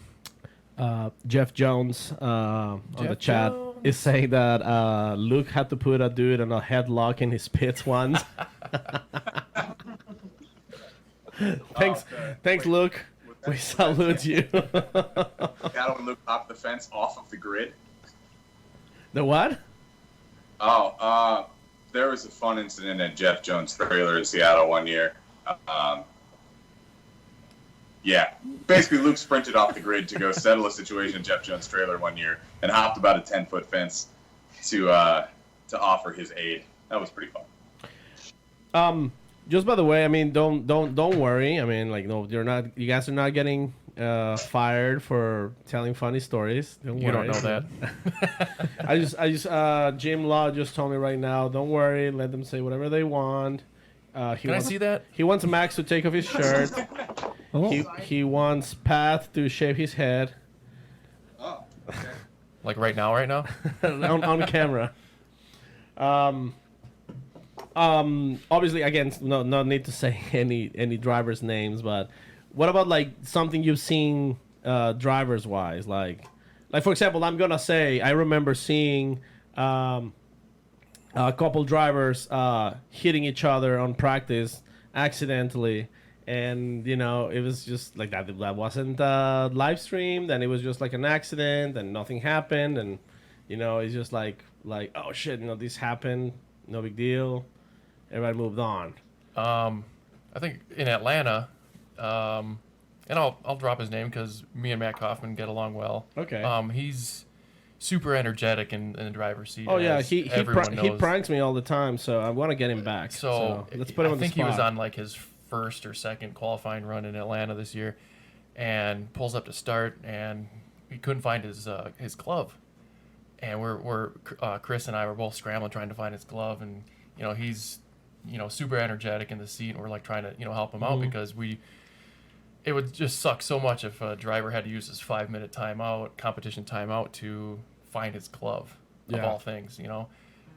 Jeff Jones on the chat is saying that Luke had to put a dude in a headlock in his pits once. Thanks, Luke. We salute you. Got when Luke hopped the fence off of the grid. The what? Oh, there was a fun incident at Jeff Jones' trailer in Seattle one year. Yeah, basically Luke sprinted off the grid to go settle a situation at Jeff Jones' trailer one year and hopped about a 10-foot fence to offer his aid. That was pretty fun. Just by the way, I mean, don't worry. I mean, like, no, you're not. You guys are not getting fired for telling funny stories. Don't worry. You don't know that. I just Jim Law just told me right now. Don't worry. Let them say whatever they want. Can I see that? He wants Max to take off his shirt. Oh. He wants Pat to shave his head. Oh, okay. Like right now? on camera. Obviously, again, no need to say any drivers' names, but what about like something you've seen drivers wise, like for example, I'm gonna say I remember seeing a couple drivers hitting each other on practice accidentally, and it was just like that wasn't live streamed, and it was just like an accident and nothing happened, and it's just like oh shit, this happened, no big deal. Everybody moved on. I think in Atlanta, and I'll drop his name because me and Matt Kaufman get along well. Okay. He's super energetic in the driver's seat. Oh yeah, as he everyone knows. pranks me all the time, so I want to get him back. So let's put him on the I think he was spot. on like his first or second qualifying run in Atlanta this year, and pulls up to start, and he couldn't find his glove, and we're Chris and I were both scrambling trying to find his glove, and he's super energetic in the seat, and we're like trying to help him out because it would just suck so much if a driver had to use his 5-minute competition timeout to find his glove of all things,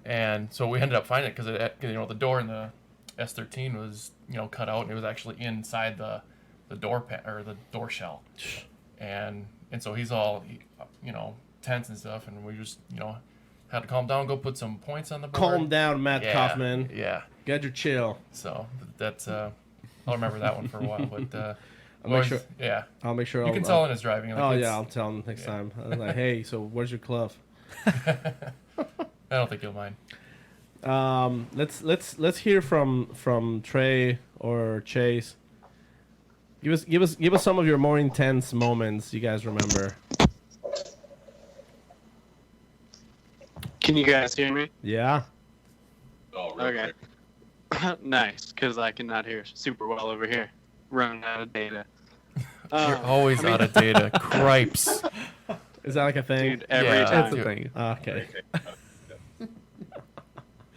and so we ended up finding it because the door in the S13 was cut out, and it was actually inside the door or the door shell, and so he's all tense and stuff, and we just had to calm down, go put some points on the board. Calm down, Matt Kaufman. Yeah. Get your chill. So that's I'll remember that one for a while, but I'll make sure. Yeah. I'll make sure. You can tell in his driving. Like I'll tell him next time. I was like, hey, so where's your glove? I don't think you'll mind. Let's hear from Trey or Chase. Give us some of your more intense moments you guys remember. Can you guys hear me? Yeah. Oh, Okay. Nice, because I cannot hear super well over here. Running out of data. You're always out of data. Cripes. Is that like a thing? Dude, every Yeah, time. That's the thing. Okay.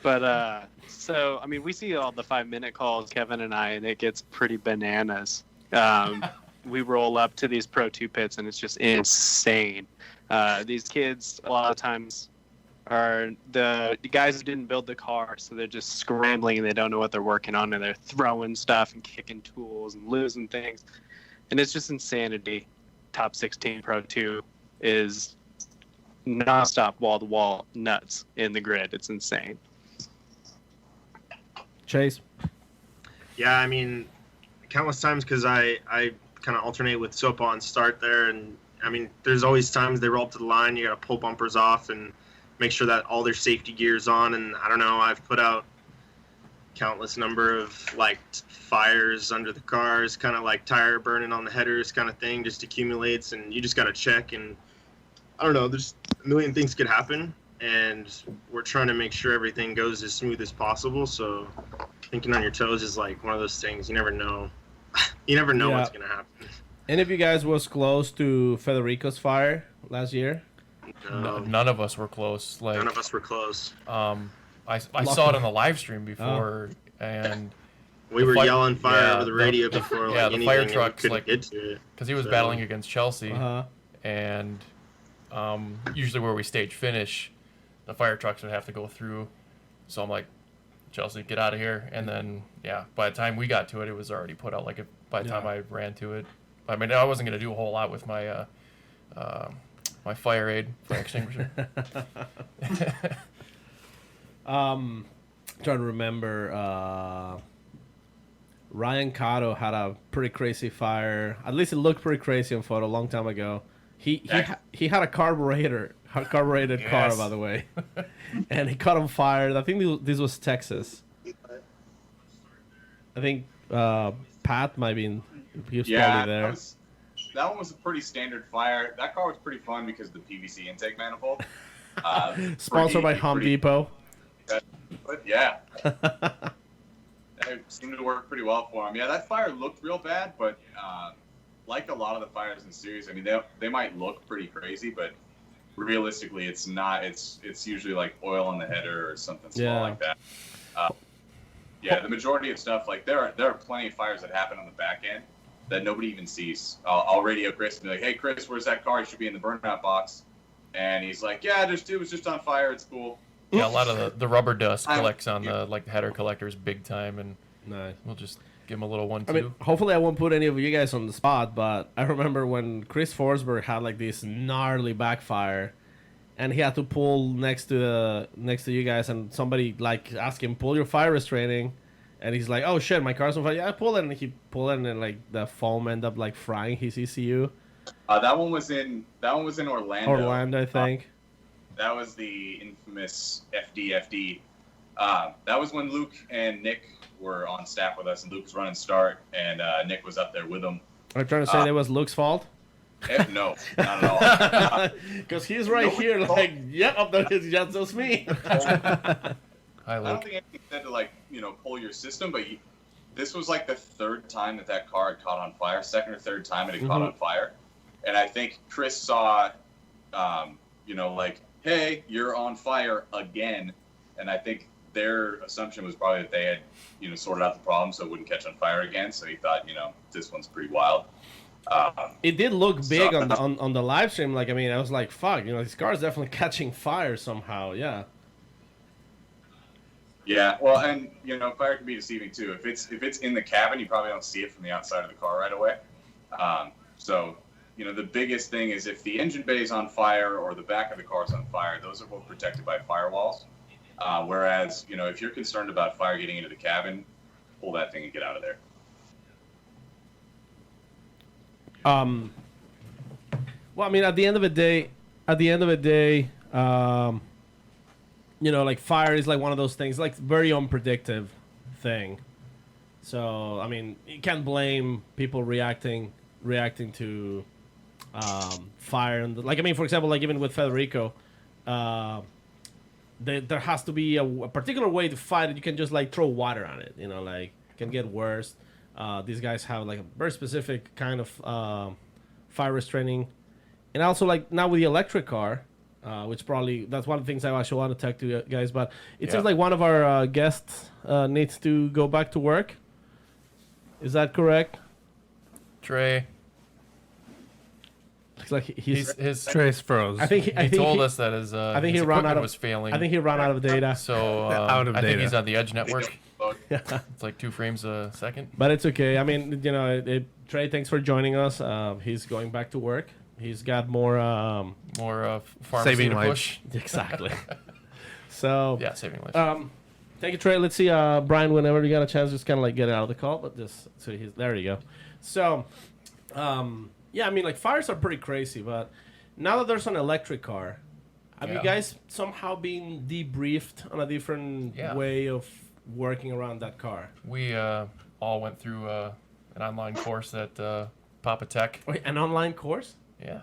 But so I mean, we see all the 5-minute calls, Kevin and I, and it gets pretty bananas. We roll up to these Pro 2 pits, and it's just insane. These kids a lot of times are the guys who didn't build the car, so they're just scrambling and they don't know what they're working on, and they're throwing stuff and kicking tools and losing things, and it's just insanity. Top 16 Pro 2 is nonstop, wall to wall nuts in the grid. It's insane. Chase? Yeah, I mean, countless times because I kind of alternate with soap on start there, and I mean, there's always times they roll up to the line, you got to pull bumpers off and make sure that all their safety gear's on, and I don't know, I've put out countless number of like fires under the cars, kind of like tire burning on the headers kind of thing, just accumulates, and you just got to check, and I don't know, there's a million things could happen, and we're trying to make sure everything goes as smooth as possible, so thinking on your toes is like one of those things, you never know. You never know what's going to happen. Any of you guys was close to Federico's fire last year? No, None of us were close. Like, none of us were close. I saw it on the live stream before, and we were yelling fire over the radio before. Yeah, like the fire anything, trucks, and we like, couldn't get to it. because he was battling against Chelsea, and usually where we stage finish, the fire trucks would have to go through. So I'm like, Chelsea, get out of here. And then, yeah, by the time we got to it, it was already put out. Like, by the time I ran to it, I mean, I wasn't going to do a whole lot with my my fire extinguisher. Trying to remember, Ryan Cotto had a pretty crazy fire. At least it looked pretty crazy on photo a long time ago. He had a carbureted car, by the way, and he caught on fire. I think this was Texas. I think Pat might be. He was probably there. That one was a pretty standard fire. That car was pretty fun because of the PVC intake manifold. Sponsored by Home Depot. But yeah, it seemed to work pretty well for him. Yeah, that fire looked real bad, but like a lot of the fires in series, I mean, they might look pretty crazy, but realistically, it's not. It's usually like oil on the header or something small like that. Yeah, the majority of stuff, like there are plenty of fires that happen on the back end that nobody even sees. I'll radio Chris and be like, "Hey, Chris, where's that car? He should be in the burnout box." And he's like, "Yeah, it was just on fire. It's cool." Yeah, a lot of the rubber dust collects on the header collectors big time, and we'll just give him a little 1-2. I mean, hopefully I won't put any of you guys on the spot, but I remember when Chris Forsberg had like this gnarly backfire, and he had to pull next to you guys, and somebody like asked him, "Pull your fire restraining," and he's like, "Oh shit, my car's on fire." Yeah, I pull it, and he pulled it, and like the foam ended up like frying his ECU. That one was in Orlando. Orlando, I think. That was the infamous FDFD. That was when Luke and Nick were on staff with us, and Luke was running start, and Nick was up there with him. Are you trying to say it was Luke's fault? No, not at all. Because he's right here, like, up there, that's just me. Hi, I Luke. don't think anything said to pull your system, but this was like the third time that car had caught on fire, second or third time it had caught on fire, and I think Chris saw, hey, you're on fire again, and I think their assumption was probably that they had, sorted out the problem so it wouldn't catch on fire again. So he thought, this one's pretty wild. It did look big on the live stream. Like, I mean, I was like, fuck, this car is definitely catching fire somehow. Yeah. Yeah. Well, and fire can be deceiving too. If it's in the cabin, you probably don't see it from the outside of the car right away. So the biggest thing is if the engine bay is on fire or the back of the car is on fire, those are both protected by firewalls. Whereas, if you're concerned about fire getting into the cabin, pull that thing and get out of there. Well, I mean, at the end of the day, like fire is like one of those things, like very unpredictable thing. So, I mean, you can't blame people reacting to fire. And like, I mean, for example, like even with Federico, there has to be a particular way to fight it. You can just like throw water on it, like it can get worse. These guys have like a very specific kind of fire restraining, and also like now with the electric car, which probably that's one of the things I actually want to talk to you guys. But it seems like one of our guests needs to go back to work. Is that correct? Trey. Looks like his Trace froze. I think he told us that his equipment was failing. I think he ran out of data. So out of I data. think he's on the Edge network. Yeah. It's like 2 frames a second. But it's okay. I mean, Trey, thanks for joining us. He's going back to work. He's got more pharmacy saving to lives. push. Exactly. So yeah, saving lives. Thank you, Trey. Let's see, Brian, whenever you got a chance, just kind of like get out of the call, but just so he's there. You go. So, yeah, I mean, like fires are pretty crazy, but now that there's an electric car, have you guys somehow been debriefed on a different way of working around that car? We all went through an online course at Papa Tech. Wait, an online course? Yeah.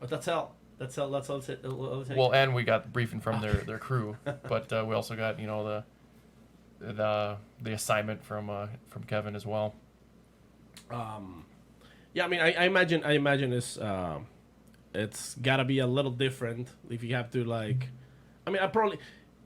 Oh, that's all. That's all. That's all. Well, and we got the briefing from their crew, but we also got the assignment from Kevin as well. Yeah, I mean, I imagine it's gotta be a little different if you have to like. I mean,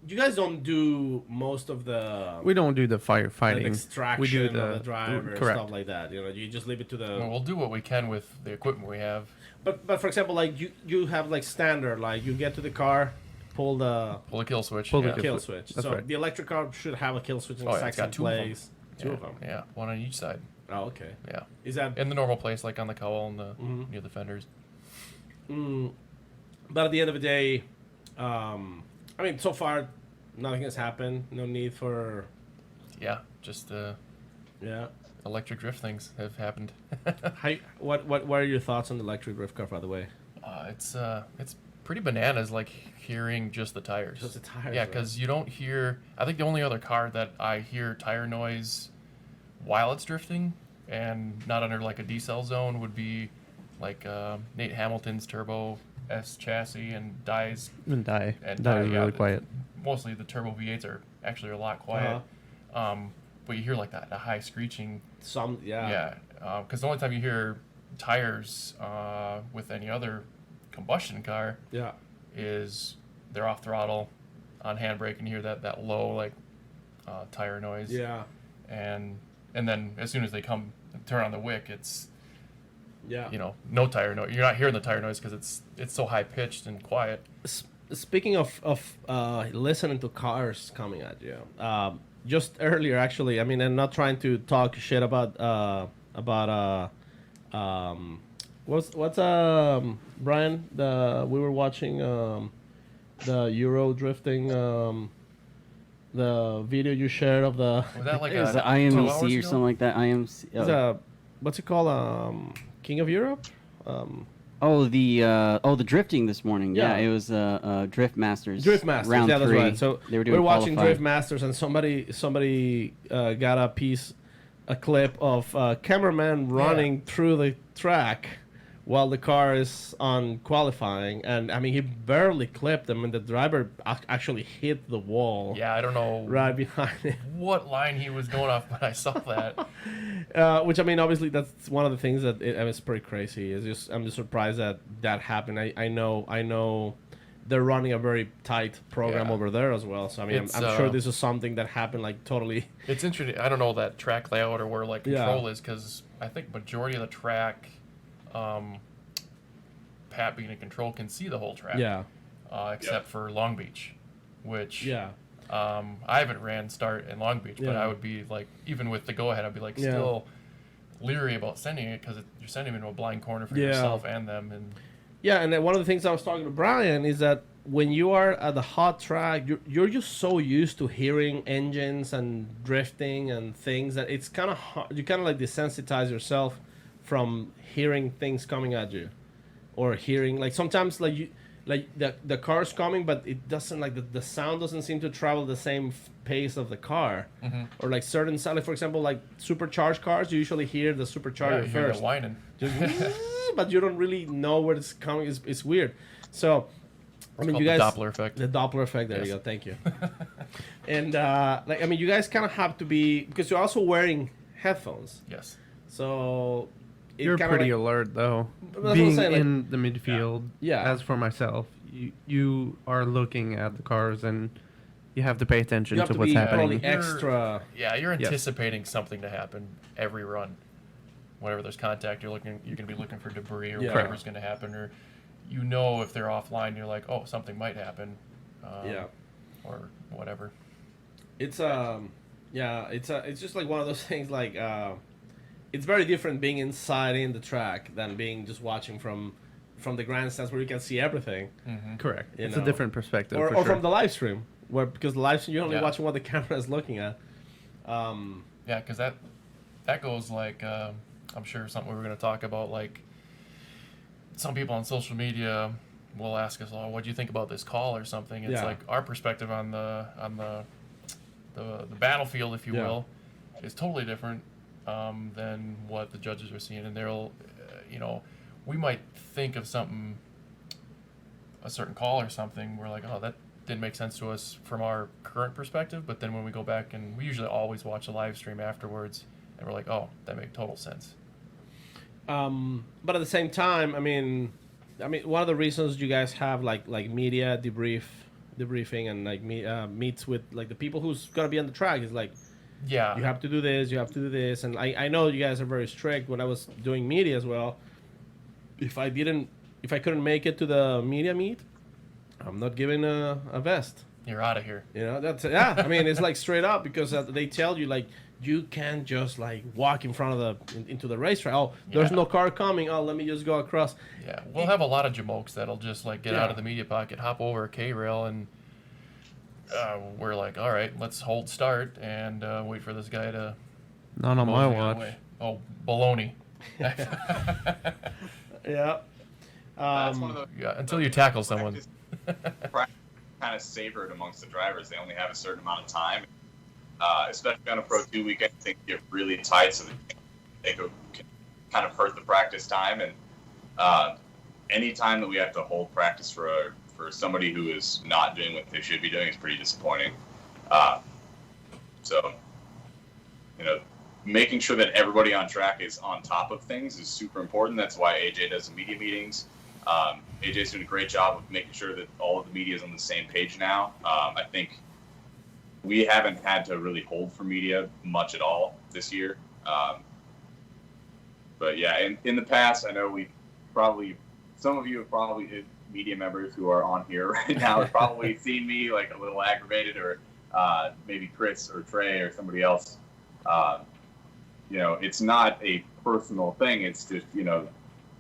you guys don't do most of the. We don't do the firefighting. Like extraction we do of the driver and correct. stuff like that. You know, you just leave it to the. Well, we'll do what we can with the equipment we have. But for example, like you have like standard, like you get to the car, pull the kill switch. Pull the kill switch. That's so right. the electric car should have a kill switch in it's exact got two place. Two yeah, of them. Yeah, one on each side. Oh, okay. Yeah. Is that in the normal place, like on the cowl and near the fenders? But at the end of the day, I mean, so far, nothing has happened. No need for. Yeah, just electric drift things have happened. What are your thoughts on the electric drift car, by the way? It's pretty bananas, like hearing just the tires. Just the tires. Yeah, because you don't hear. I think the only other car that I hear tire noise while it's drifting and not under like a decel zone would be like Nate Hamilton's Turbo S chassis and Dye's. And Dye is yeah, really quiet. Mostly the Turbo V8s are actually a lot quiet. But you hear like that a high screeching. Yeah. Because the only time you hear tires with any other combustion car is they're off throttle on handbrake and you hear that low like tire noise. Yeah. And then as soon as they come and turn on the wick, it's no tire noise. You're not hearing the tire noise because it's so high pitched and quiet. Speaking of listening to cars coming at you, just earlier actually. I mean, I'm not trying to talk shit about what's Brian? We were watching the Euro drifting. The video you shared of the. Was that like is it IMC or something like that? IMC. What's it called? King of Europe. The drifting this morning. Yeah. It was Drift Masters. Drift Masters. Round yeah, that's 3. right. So they were doing we're watching qualifying. Drift Masters, and somebody got a clip of a cameraman running through the track while the car is on qualifying, and I mean he barely clipped him, and the driver actually hit the wall. Yeah, I don't know right behind him. What line he was going off, but I saw that. Which I mean, obviously that's one of the things that it's pretty crazy. I'm just surprised that happened. I know they're running a very tight program over there as well. So I mean, I'm sure this is something that happened like totally. It's interesting. I don't know that track layout or where like control is because I think majority of the track. Pat being in control can see the whole track. Yeah. Except for Long Beach, which I haven't ran start in Long Beach, but I would be like, even with the go ahead, I'd be like still leery about sending it because you're sending them into a blind corner for yourself and them. And and then one of the things I was talking to Brian is that when you are at the hot track, you're just so used to hearing engines and drifting and things that it's kind of hard. You kind of like desensitize yourself from hearing things coming at you, or hearing like sometimes like the car's coming, but it doesn't like the sound doesn't seem to travel the same pace of the car, or like certain sound. Like for example, like supercharged cars, you usually hear the supercharger you hear first, it whining, but you don't really know where it's coming. It's weird. So I mean, you guys, the Doppler effect. The Doppler effect. There you go. Thank you. And like I mean, you guys kind of have to be because you're also wearing headphones. Yes. So. You're pretty alert though. Being saying, in the midfield, as for myself, you are looking at the cars and you have to pay attention to what's happening. Extra. You're anticipating something to happen every run. Whenever there's contact, you're going to be looking for debris or whatever's going to happen, or you know if they're offline, you're like, oh, something might happen, or whatever. It's it's just like one of those things like. It's very different being inside in the track than being just watching from the grandstands where you can see everything. Correct. You It's know? a different perspective. Or from the live stream where because the live stream you're only Yeah. watching what the camera is looking at. Yeah, because that goes like I'm sure something we were going to talk about. Like some people on social media will ask us, "Oh, what do you think about this call or something?" It's Yeah. like our perspective on the battlefield, if you Yeah. will, is totally different than what the judges are seeing, and they'll, we might think of something, a certain call or something, we're like, oh, that didn't make sense to us from our current perspective, but then when we go back, and we usually always watch the live stream afterwards, and we're like, oh, that makes total sense. But at the same time, I mean, one of the reasons you guys have like media debriefing and like meets with like the people who's gonna be on the track is like, Yeah. you have to do this, you have to do this, and I know you guys are very strict. When I was doing media as well, if I couldn't make it to the media meet, I'm not giving a vest. You're out of here. That's I mean, it's like straight up because they tell you like you can't just like walk in front of into the racetrack. Oh, there's Yeah. no car coming. Oh, let me just go across. Yeah, we'll have a lot of jamokes that'll just like get Yeah. out of the media pocket, hop over a K-rail, and we're like, all right, let's hold start and wait for this guy to. Not on my mosey watch. away. Oh, baloney. Yeah. That's one of the Yeah, until you tackle someone. kind of savored amongst the drivers. They only have a certain amount of time, especially on a Pro 2 weekend. Things get really tight, so they can kind of hurt the practice time. And any time that we have to hold practice for somebody who is not doing what they should be doing is pretty disappointing. So, making sure that everybody on track is on top of things is super important. That's why AJ does the media meetings. AJ's doing a great job of making sure that all of the media is on the same page now. I think we haven't had to really hold for media much at all this year. But yeah, in the past, I know some of you have probably, media members who are on here right now have probably seen me like a little aggravated, or maybe Chris or Trey or somebody else. It's not a personal thing. It's just,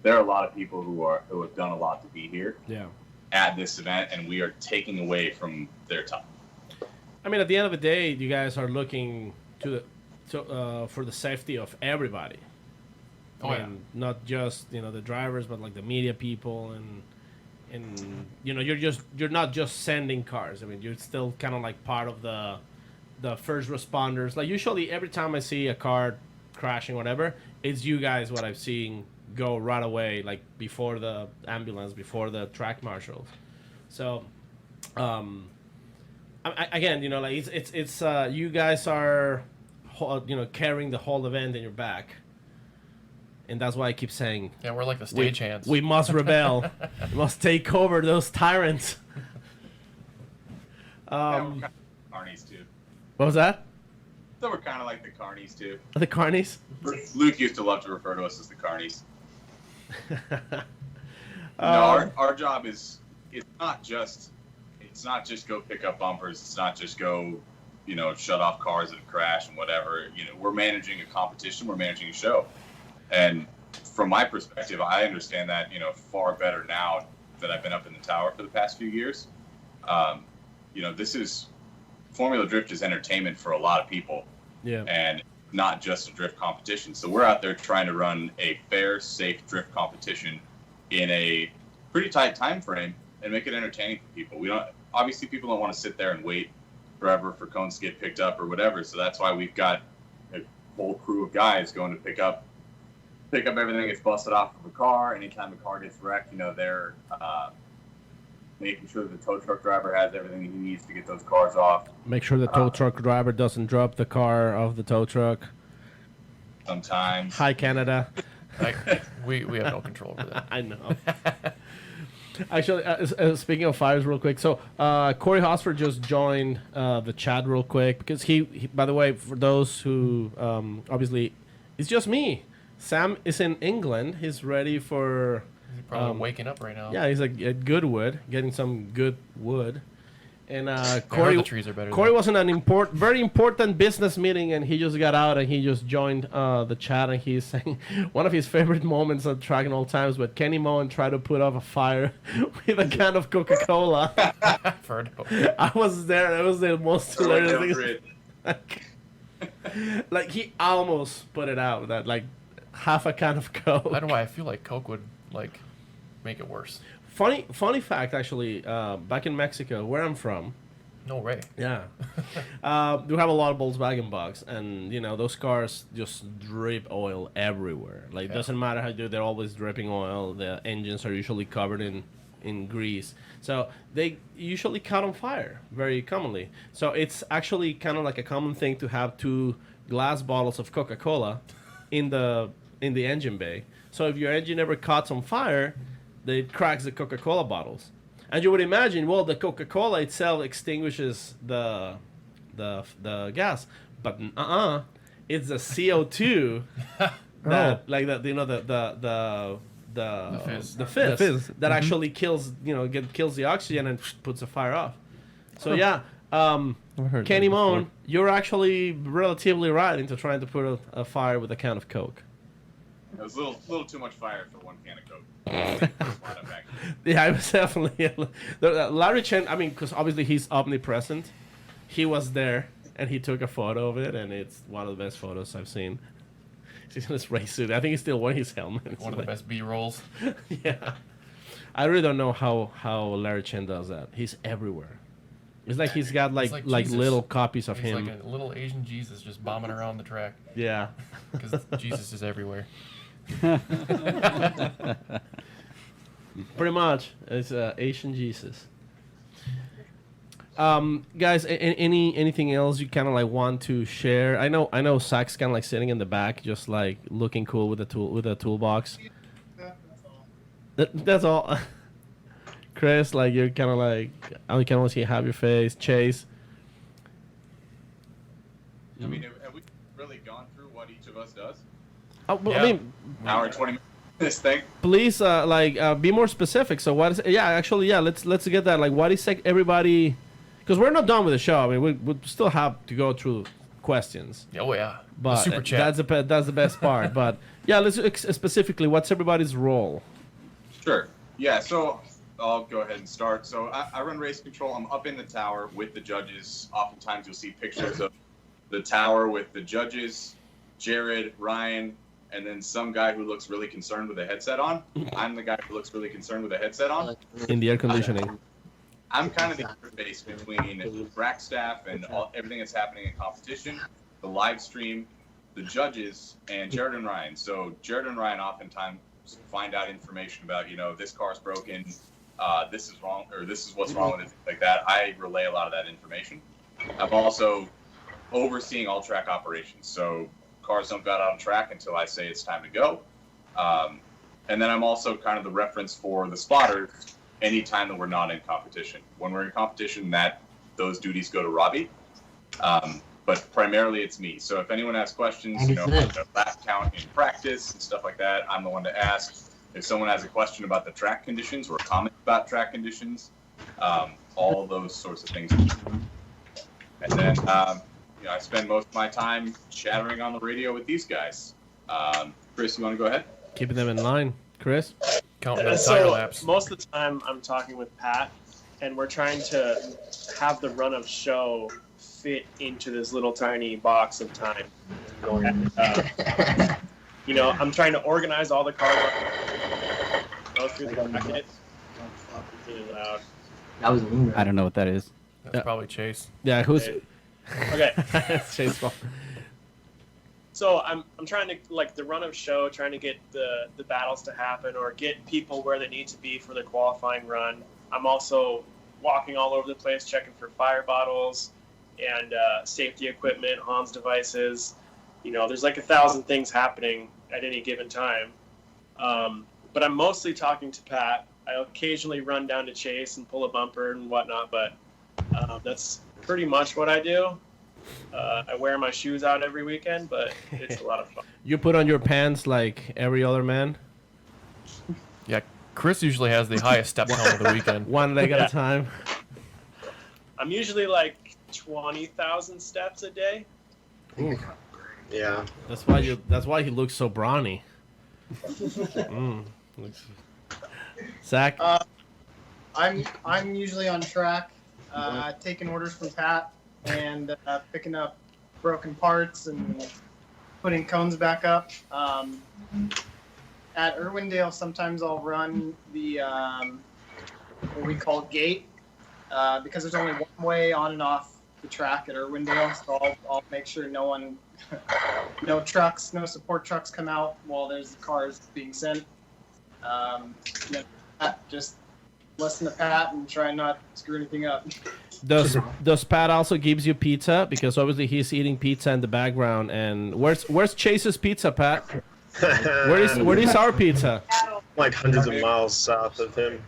there are a lot of people who have done a lot to be here at this event, and we are taking away from their time. I mean, at the end of the day, you guys are looking for the safety of everybody. Oh, yeah. Not just the drivers, but like the media people, and you're not just sending cars. I mean, you're still kind of like part of the first responders. Like usually, every time I see a car crashing, whatever, it's you guys what I've seen go right away, like before the ambulance, before the track marshals. So, again, like it's you guys are, carrying the whole event in your back. And that's why I keep saying, Yeah, we're like the stagehands. we must rebel. We must take over those tyrants. Yeah, we're kind of carnies too. What was that? So we're kind of like the carnies too. The carnies? Luke used to love to refer to us as the carnies. Our job is it's not just go pick up bumpers. It's not just go, shut off cars that have crashed and whatever. We're managing a competition. We're managing a show. And from my perspective, I understand that, far better now that I've been up in the tower for the past few years. This is Formula Drift is entertainment for a lot of people. Yeah. And not just a drift competition. So we're out there trying to run a fair, safe drift competition in a pretty tight time frame and make it entertaining for people. Obviously people don't want to sit there and wait forever for cones to get picked up or whatever. So that's why we've got a whole crew of guys going to pick up everything that gets busted off of a car. Anytime a car gets wrecked, they're making sure that the tow truck driver has everything he needs to get those cars off. Make sure the tow truck driver doesn't drop the car of the tow truck. Sometimes. Hi, Canada. We have no control over that. I know. Actually, speaking of fires real quick, so Corey Hosford just joined the chat real quick because he, by the way, for those who obviously, it's just me. Sam is in England. He's ready for... He's probably waking up right now. Yeah, he's like at Goodwood, getting some good wood. And I Corey, heard the trees are better. Corey there. was in an very important business meeting, and he just got out and he just joined the chat, and he's saying one of his favorite moments on track in all times with Kenny Moen tried to put off a fire with a can of Coca-Cola. I was there, and it was the most hilarious thing. Like he almost put it out, that like half a can of Coke. I don't know why I feel like Coke would like make it worse. Funny fact, actually, back in Mexico, where I'm from. No way. Yeah. We have a lot of Volkswagen bugs, and you know those cars just drip oil everywhere. Like, it doesn't matter how you do it, they're always dripping oil. The engines are usually covered in grease, so they usually caught on fire very commonly. So it's actually kind of like a common thing to have 2 glass bottles of Coca-Cola in the engine bay. So if your engine ever caught on fire, it cracks the Coca-Cola bottles. And you would imagine, well, the Coca-Cola itself extinguishes the gas, but it's the CO2 that like that, you know, the fizz that actually kills, you know, kills the oxygen and puts the fire off. So yeah, Kenny Moen, you're actually relatively right into trying to put a fire with a can of Coke. It was a little too much fire for one can of Coke. Yeah, I was definitely Larry Chen. I mean, because obviously he's omnipresent. He was there and he took a photo of it, and it's one of the best photos I've seen. He's in his race suit. I think he's still wearing his helmet. One of the best B-rolls. Yeah, I really don't know how Larry Chen does that. He's everywhere. It's like he's got like little copies of him. He's like a little Asian Jesus just bombing around the track. Yeah, because Jesus is everywhere. Pretty much, it's Asian Jesus. Guys, anything else you kind of like want to share? I know Zach's kind of like sitting in the back, just like looking cool with the toolbox. That's all. Chris, like you're kind of like I can only see half your face. Chase. I mean, have we really gone through what each of us does? I mean, hour and 20 minutes. This thing. Please, be more specific. So what is? Yeah, actually, yeah. Let's get that. Like, what is like everybody? Because we're not done with the show. I mean, we still have to go through questions. Oh yeah. But the super chat. that's the best part. But yeah, let's specifically. What's everybody's role? Sure. Yeah. So I'll go ahead and start. So I run race control. I'm up in the tower with the judges. Oftentimes you'll see pictures of the tower with the judges, Jared, Ryan, and then some guy who looks really concerned with a headset on. I'm the guy who looks really concerned with a headset on. In the air conditioning. I'm kind of the interface between Track Staf and everything that's happening in competition, the live stream, the judges, and Jared and Ryan. So Jared and Ryan oftentimes find out information about, you know, this car's broken, this is wrong, or this is what's wrong with it, like that. I relay a lot of that information. I'm also overseeing all track operations. So cars don't go out on track until I say it's time to go. And then I'm also kind of the reference for the spotters anytime that we're not in competition. When we're in competition, those duties go to Robbie. But primarily it's me. So if anyone has questions, you know, about the lap count in practice and stuff like that, I'm the one to ask. If someone has a question about the track conditions or a comment about track conditions, all those sorts of things. And then, you know, I spend most of my time chattering on the radio with these guys. Chris, you want to go ahead? Keeping them in line. Chris? Counting the tire laps. Most of the time I'm talking with Pat, and we're trying to have the run of show fit into this little tiny box of time. And, you know, I'm trying to organize all the cars, go through the bracket. Really loud. That was me. I don't know what that is. That's probably Chase. Yeah, who's... Okay. It's Chase fault. So I'm trying to, like, the run of show, trying to get the battles to happen or get people where they need to be for the qualifying run. I'm also walking all over the place, checking for fire bottles and safety equipment, Hans devices. You know, there's like 1,000 things happening at any given time. But I'm mostly talking to Pat. I occasionally run down to Chase and pull a bumper and whatnot, but that's pretty much what I do. I wear my shoes out every weekend, but it's a lot of fun. You put on your pants like every other man? Yeah, Chris usually has the highest step count of the weekend. One leg at a time. I'm usually like 20,000 steps a day. Yeah. That's why he looks so brawny. Zach? I'm usually on track, taking orders from Pat and picking up broken parts and putting cones back up. At Irwindale, sometimes I'll run the what we call gate because there's only one way on and off the track at Irwindale, so I'll make sure no trucks, no support trucks come out while there's cars being sent. Just listen to Pat and try not to screw anything up. Does Pat also gives you pizza? Because obviously he's eating pizza in the background. And where's Chase's pizza, Pat? Where is our pizza? Like hundreds of miles south of him.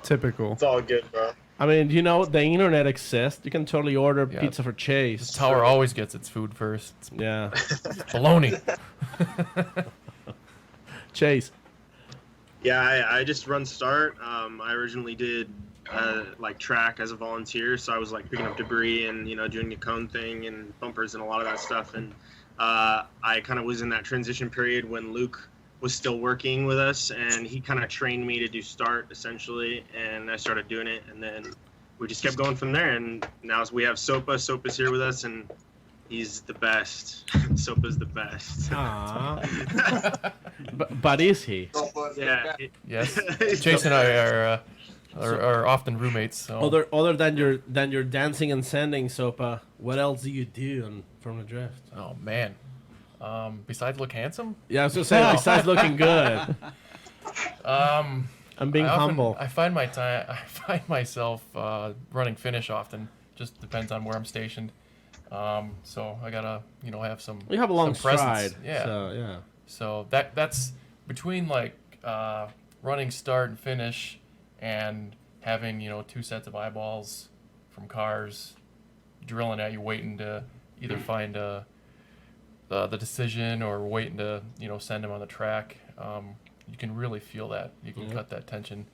Typical. It's all good, bro. I mean, the internet exists. You can totally order pizza for Chase. This tower always gets its food first. It's Yeah. baloney. Chase. Yeah, I just run start. I originally did like track as a volunteer, so I was like picking up debris and doing the cone thing and bumpers and a lot of that stuff. And I kind of was in that transition period when Luke was still working with us, and he kind of trained me to do start essentially, and I started doing it, and then we just kept going from there. And now we have Sopa. Sopa's here with us, and he's the best. Sopa's the best. Aww. but is he? Yeah. Yes. Chase and I are often roommates. So. Other than your dancing and sanding, Sopa, what else do you do from the drift? Oh man. Besides look handsome? Yeah, I was gonna say besides looking good. I'm being humble. I find myself running finish often. Just depends on where I'm stationed. So I gotta have some. You have a long some presence. stride. Yeah. So, yeah. So that's between like running start and finish, and having 2 sets of eyeballs from cars drilling at you, waiting to either find the decision or waiting to send him on the track. You can really feel that. You can cut that tension.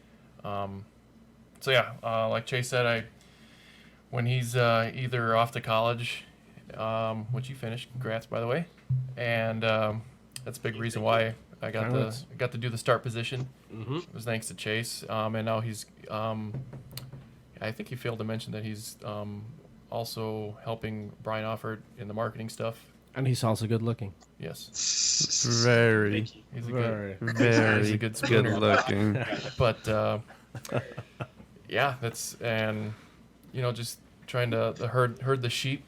So yeah, like Chase said, when he's either off to college, which he finished, congrats by the way, and that's a big reason why I got to do the start position. It was thanks to Chase, and now he's. I think he failed to mention that he's also helping Brian Offord in the marketing stuff. And he's also good looking. Yes. Very. He's a very good looking. But yeah, that's just trying to herd the sheep.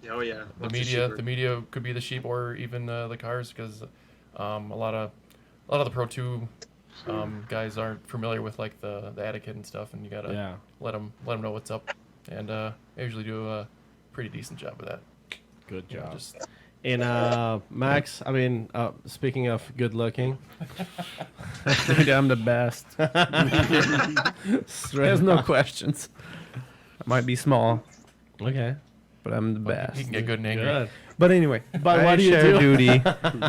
Oh yeah. The media could be the sheep, or even the cars, because a lot of the Pro 2 guys aren't familiar with like the etiquette and stuff, and you gotta let them know what's up, and I usually do a pretty decent job of that. Good job. And Max, I mean, speaking of good looking, Dude, I'm the best. There's no questions. I might be small, okay. but I'm the best. He can get good and angry. Good. But anyway, But I what do you share do? duty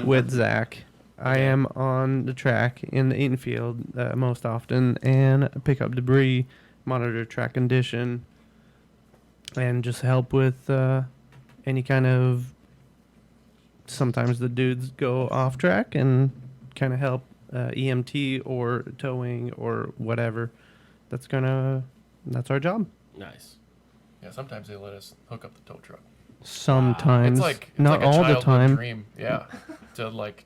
with Zach. I am on the track in the infield most often, and pick up debris, monitor track condition, and just help with any kind of. Sometimes the dudes go off track and kind of help EMT or towing or whatever. That's our job. Nice. Yeah, sometimes they let us hook up the tow truck. Sometimes, It's like not a all the childhood time. dream. Yeah, to like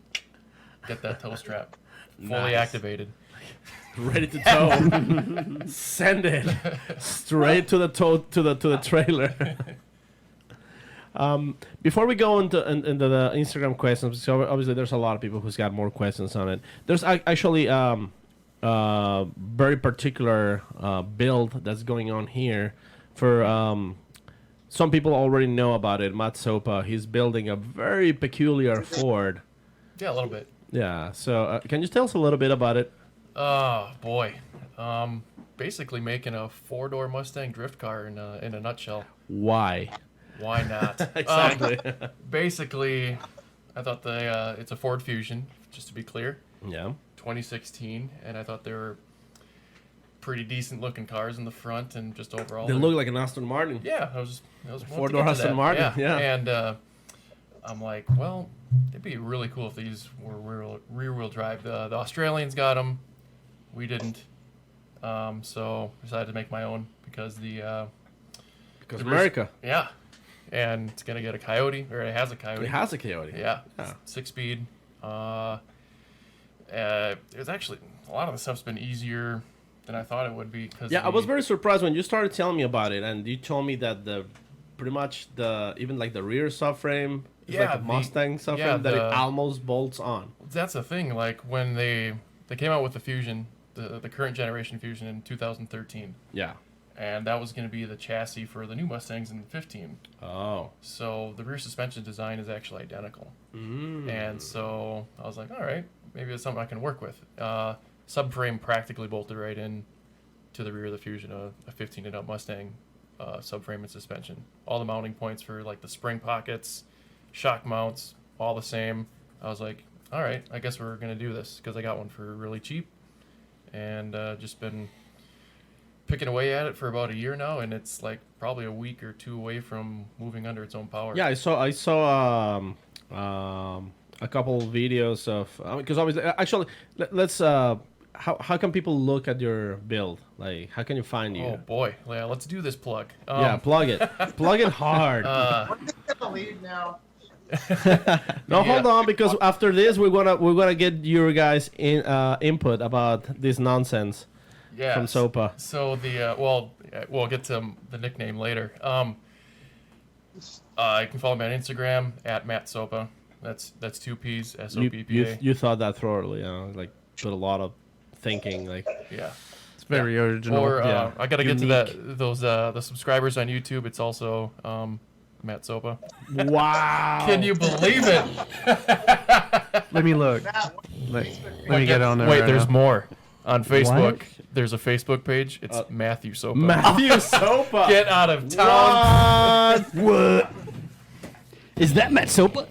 get that tow strap fully activated. Ready to tow. Send it straight to the trailer. Before we go into the Instagram questions, so obviously there's a lot of people who's got more questions on it. There's actually very particular build that's going on here. For some people already know about it. Matt Sopa, he's building a very peculiar Ford. Yeah, a little bit. Yeah. So can you tell us a little bit about it? Oh boy, basically making a 4-door Mustang drift car in a nutshell. Why? Why not? Exactly. Basically, I thought it's a Ford Fusion, just to be clear. Yeah. 2016, and I thought they were pretty decent looking cars in the front and just overall. They look like an Aston Martin. Yeah, I was Four-door Aston Martin. Yeah. And I'm like, well, it'd be really cool if these were rear-wheel drive. The Australians got them. We didn't. So I decided to make my own because because America. Yeah. And it's going to get a Coyote, or it has a Coyote. It has a Coyote. Yeah. 6-speed. It's actually, a lot of the stuff's been easier than I thought it would be. I was very surprised when you started telling me about it, and you told me that even like the rear subframe is like a Mustang subframe that it almost bolts on. That's the thing. Like when they came out with the Fusion, the current generation Fusion in 2013. Yeah. And that was going to be the chassis for the new Mustangs in 15. Oh. So the rear suspension design is actually identical. And so I was like, all right, maybe it's something I can work with. Subframe practically bolted right in to the rear of the Fusion, a 15-inch Mustang subframe and suspension. All the mounting points for like the spring pockets, shock mounts, all the same. I was like, all right, I guess we're going to do this because I got one for really cheap and just been picking away at it for about a year now, and it's like probably a week or two away from moving under its own power. Yeah, I saw a couple of videos of because obviously actually let's how can people look at your build? Like how can you find you? Oh boy, yeah, let's do this plug. Plug it, plug it hard. We're just gonna leave now. No, hold on, because after this we're gonna get your guys input about this nonsense. Yeah, from SOPA. So we'll get to the nickname later. You can follow me on Instagram at Matt SOPA. That's 2 P's, SOPPA. You thought that thoroughly, like put a lot of thinking, like it's very original. Or I gotta get to the subscribers on YouTube. It's also Matt SOPA. Wow! Can you believe it? Let me look. Let me get on there. Wait, right there's now. more. On Facebook, What? There's a Facebook page. It's Matthew SOPA. Matthew SOPA. Get out of town. What? Is that Matt Sopa?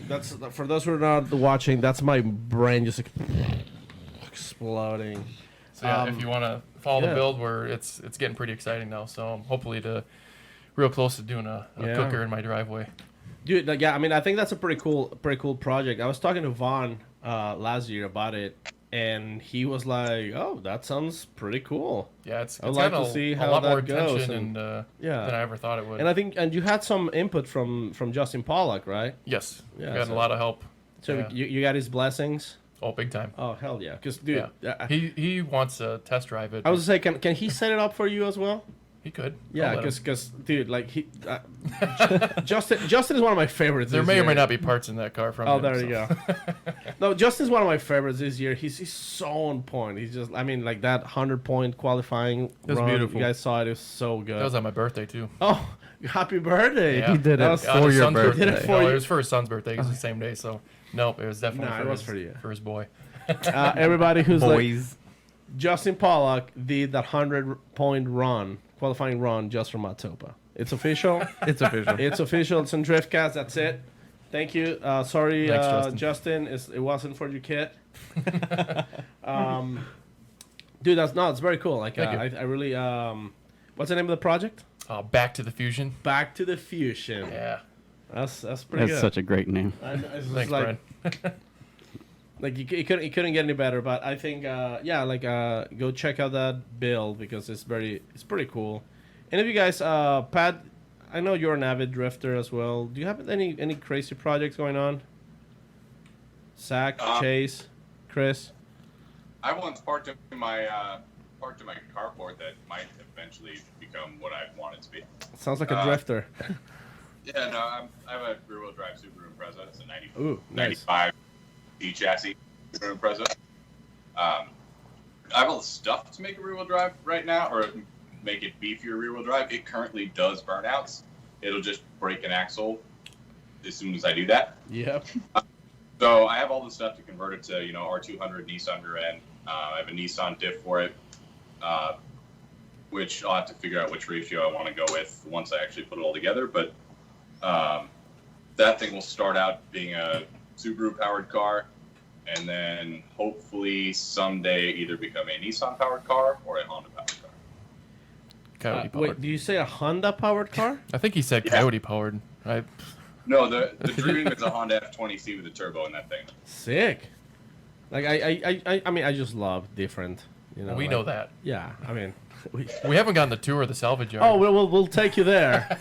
That's for those who are not watching. That's my brain just exploding. So yeah, if you want to follow the build, where it's getting pretty exciting now. So I'm hopefully real close to doing a cooker in my driveway. Dude, like, I mean, I think that's a pretty cool project. I was talking to Vaughn last year about it, and he was like, "Oh, that sounds pretty cool." Yeah, it's I'd like to see how a lot that more goes, attention than I ever thought it would. And you had some input from Justin Pollock, right? Yes, Yeah, got a lot of help. So you got his blessings. Oh, big time. Oh hell yeah! Because dude, he wants to test drive it. I was gonna say, can he set it up for you as well? He could. Yeah, because dude, like Justin is one of my favorites. There may or may not be parts in that car from him. Oh, there you go. No, Justin's one of my favorites this year. He's so on point. He's just, I mean, like that 100-point qualifying run. Beautiful. You guys saw it. It was so good. That was on my birthday too. Oh, happy birthday! Yeah. He did it for your birthday. Did it for No, you. it was for his son's birthday. It was the same day. So nope, it was definitely for you. For his boy. Everybody who's Boys. like, Justin Pollock did that 100-point qualifying run just from Matopa. It's official. It's official. It's official. It's on Driftcast. That's it. Thank you. Sorry, Thanks, Justin. It wasn't for your kid. Dude, it's very cool. Like, I really. What's the name of the project? Back to the Fusion. Back to the Fusion. Yeah. That's pretty good. That's such a great name. Thanks, like, Brian. Like it couldn't get any better. But I think go check out that build because it's pretty cool. And if you guys, Pat, I know you're an avid drifter as well. Do you have any crazy projects going on? Zach, Chase, Chris. I once parked in my carport that might eventually become what I want it to be. Sounds like a drifter. Yeah, no, I have a rear-wheel drive Subaru Impreza. It's a Ooh, nice. 95 D chassis Subaru Impreza. I have all the stuff to make a rear-wheel drive right now, or make it beefier rear-wheel drive. It currently does burnouts. It'll just break an axle as soon as I do that. Yep. So I have all the stuff to convert it to, R200 Nissan rear end. I have a Nissan diff for it, which I'll have to figure out which ratio I want to go with once I actually put it all together. But that thing will start out being a Subaru-powered car, and then hopefully someday either become a Nissan powered car or a Honda powered car. Coyote powered. Wait, do you say a Honda powered car? I think he said Coyote powered. No, the dream is a Honda F20C with a turbo in that thing. Sick. Like I mean, I just love different. You know, We like, know that. Yeah, I mean, We haven't gotten the tour of the salvage yard. oh, we'll take you there.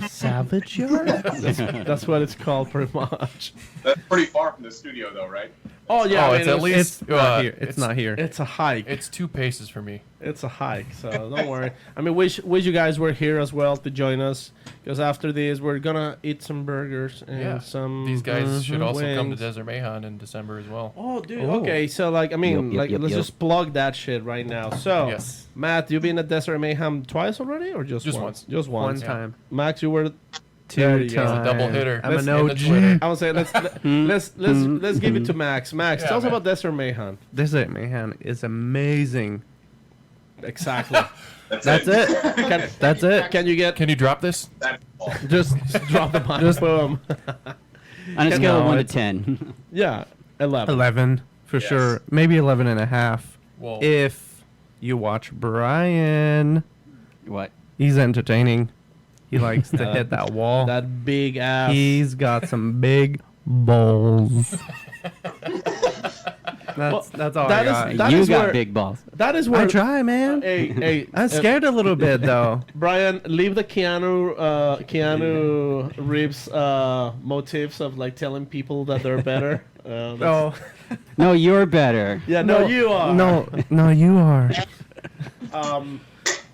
Salvage yard? That's what it's called, pretty much. That's pretty far from the studio, though, right? Oh yeah, Oh, I it's mean, at least It's not here. It's not here. It's a hike. It's 2 paces for me. It's a hike, so don't worry. I mean, wish you guys were here as well to join us, because after this we're gonna eat some burgers and Yeah. some. These guys should also come to wings. Desert Mayhem in December as well. Oh, dude. Oh. Okay, so like, I mean, Yep, like, yep, let's yep. just plug that shit right now. So, Yes. Matt, you've been at Desert Mayhem twice already, or just Just once? once. Just One once. time. Max, you were. Two There you go. times. It's a double hitter. I'm Let's an end the Twitter. OG. I would say let's give it to Max. Max, Yeah, tell us man. about Desert Mayhem. Desert Mayhem is amazing. Exactly. That's it. Can, That's it. can you get Can you drop this? That's all. just drop the mic? Just boom. On a scale of No, 1 to it's- 10. Yeah, 11. 11 for Yes. sure. Maybe 11 and a half. Whoa. If you watch Brian, What? he's entertaining. He likes to hit that wall. That big ass. He's got some big balls. That's all I that is- got. that You is got where- big balls. That is where. I try, man. Hey, I'm scared a little bit though. Brian, leave the Keanu Reeves motifs of like telling people that they're better. That's- Oh No, you're better. yeah, no, you are. no, you are.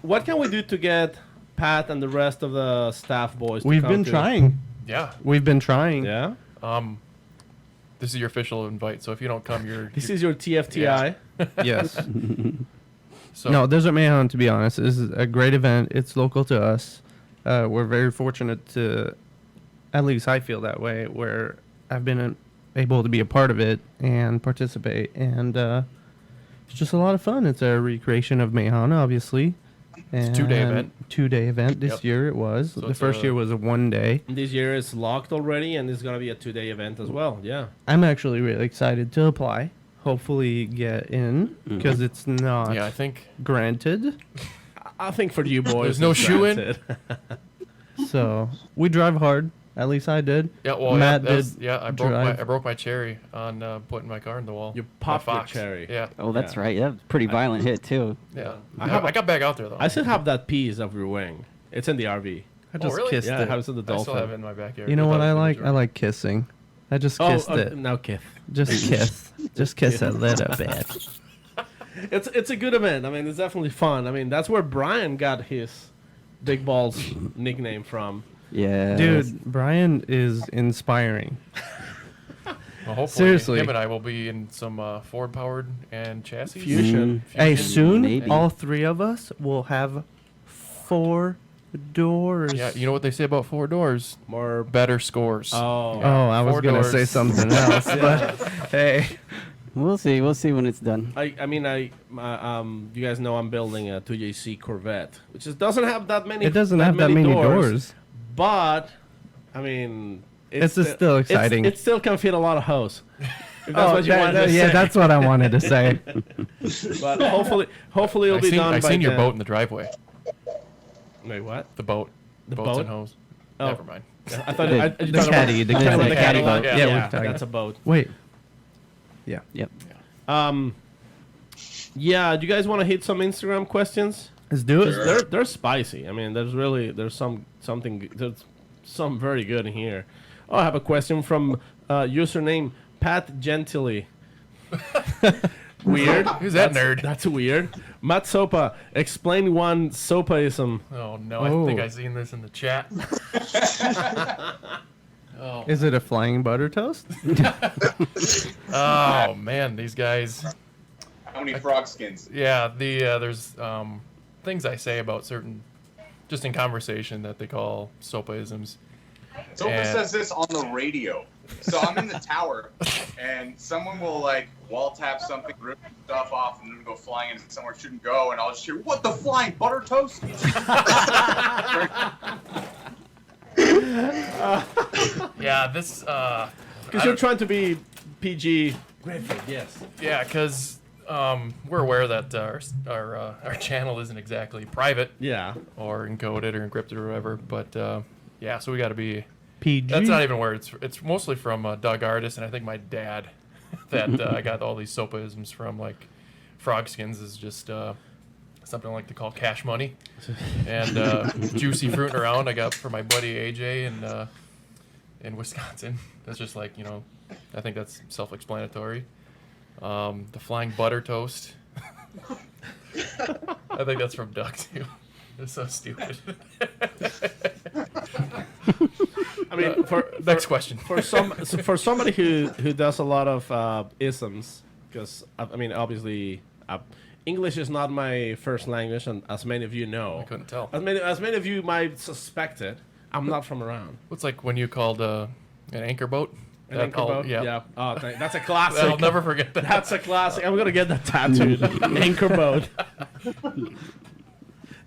What can we do to get Pat and the rest of the staff boys? To We've come been to- trying. Yeah. We've been trying. Yeah. This is your official invite, so if you don't come, This is your TFTI. Yes. so No, Desert Mayhem, to be honest, is a great event. It's local to us. We're very fortunate to, at least I feel that way, where I've been able to be a part of it and participate. And it's just a lot of fun. It's a recreation of Mayhem, obviously. It's a 2-day And event. 2-day event. This Yep. year it was. So The it's first a- year was a 1 day. This year is locked already, and it's gonna be a 2-day event as well. Yeah. I'm actually really excited to apply. Hopefully get in, because it's not yeah, I think granted. I think for you boys, There's no it's shoe in? granted. So we drive hard. At least I did. yeah. Well, Matt yeah, did I drive. broke my cherry on putting my car in the wall. You My popped your Fox. cherry. Yeah. Oh, that's Yeah. right. Yeah, pretty violent hit, too. Yeah. I I got back out there though. I still have that piece of your wing. It's in the RV. I just really? kissed Yeah, it. I have it in the I still have it dolphin. in my backyard. You know what thought I it was like? in I the like kissing. I just Oh, kissed it. now Kith. Just kiss. Just kiss a little bit. It's a good event. I mean, it's definitely fun. I mean, that's where Brian got his Big Balls nickname from. Yeah. Dude, Brian is inspiring. Well, hopefully, Seriously. him and I will be in some Ford powered and chassis. Fusion. Hey, soon Maybe. all three of us will have 4 doors. Yeah, you know what they say about 4 doors? More. Better scores. Oh. Oh, I was 4 gonna doors. say something else, but hey, We'll see. We'll see when it's done. I mean, you guys know I'm building a 2JC Corvette, which doesn't have that many. it doesn't have that many doors. But, I mean, It's just still exciting. It still can fit a lot of hose. If that's what you wanted to yeah, say. that's what I wanted to say. But hopefully it'll be done I by seen your then. boat in the driveway. Wait, what? The boat. The Boats boat? and hose. Oh. Never mind. I thought The- I, The caddy, the It's caddy. like a caddy boat. Yeah, Yeah, yeah, we're talking. that's a boat. Wait, Yep. Yeah. Do you guys want to hit some Instagram questions? let's do it. They're spicy. I mean, there's some very good in here. Oh, I have a question from username Pat Gentilli. Weird. Who's that nerd? That's weird. Matt Sopa, explain one Sopaism. Oh no, Oh. I think I seen this in the chat. Oh. Is it a flying butter toast? Oh man, these guys. How many frog skins? Yeah, there's things I say about certain, just in conversation, that they call sopaisms. Sopa And- says this on the radio. So I'm in the tower, and someone will like wall tap something, rip stuff off, and then go flying into somewhere it shouldn't go, and I'll just hear, "What the flying butter toast?" Yeah, this. Because you're trying to be PG Grateful, yes. Yeah, because we're aware that our channel isn't exactly private. Yeah. Or encoded or encrypted or whatever. But yeah, so we got to be PG. That's not even where it's mostly from Doug Artis and I think my dad that I got all these soapisms from, like frog skins is just something I like to call cash money, and juicy fruiting around I got for my buddy AJ in Wisconsin. That's just like, you know, I think that's self-explanatory. The flying butter toast. I think that's from Doug too. It's so stupid. I mean, next question. For somebody who does a lot of isms, because I mean, obviously, English is not my first language, and as many of you know, I couldn't tell. As many of you might suspect it, I'm not from around. What's like when you called an anchor boat? An anchor boat? Yeah. Oh, that's a classic. I'll never forget that. That's a classic. I'm gonna get that tattooed. Anchor boat.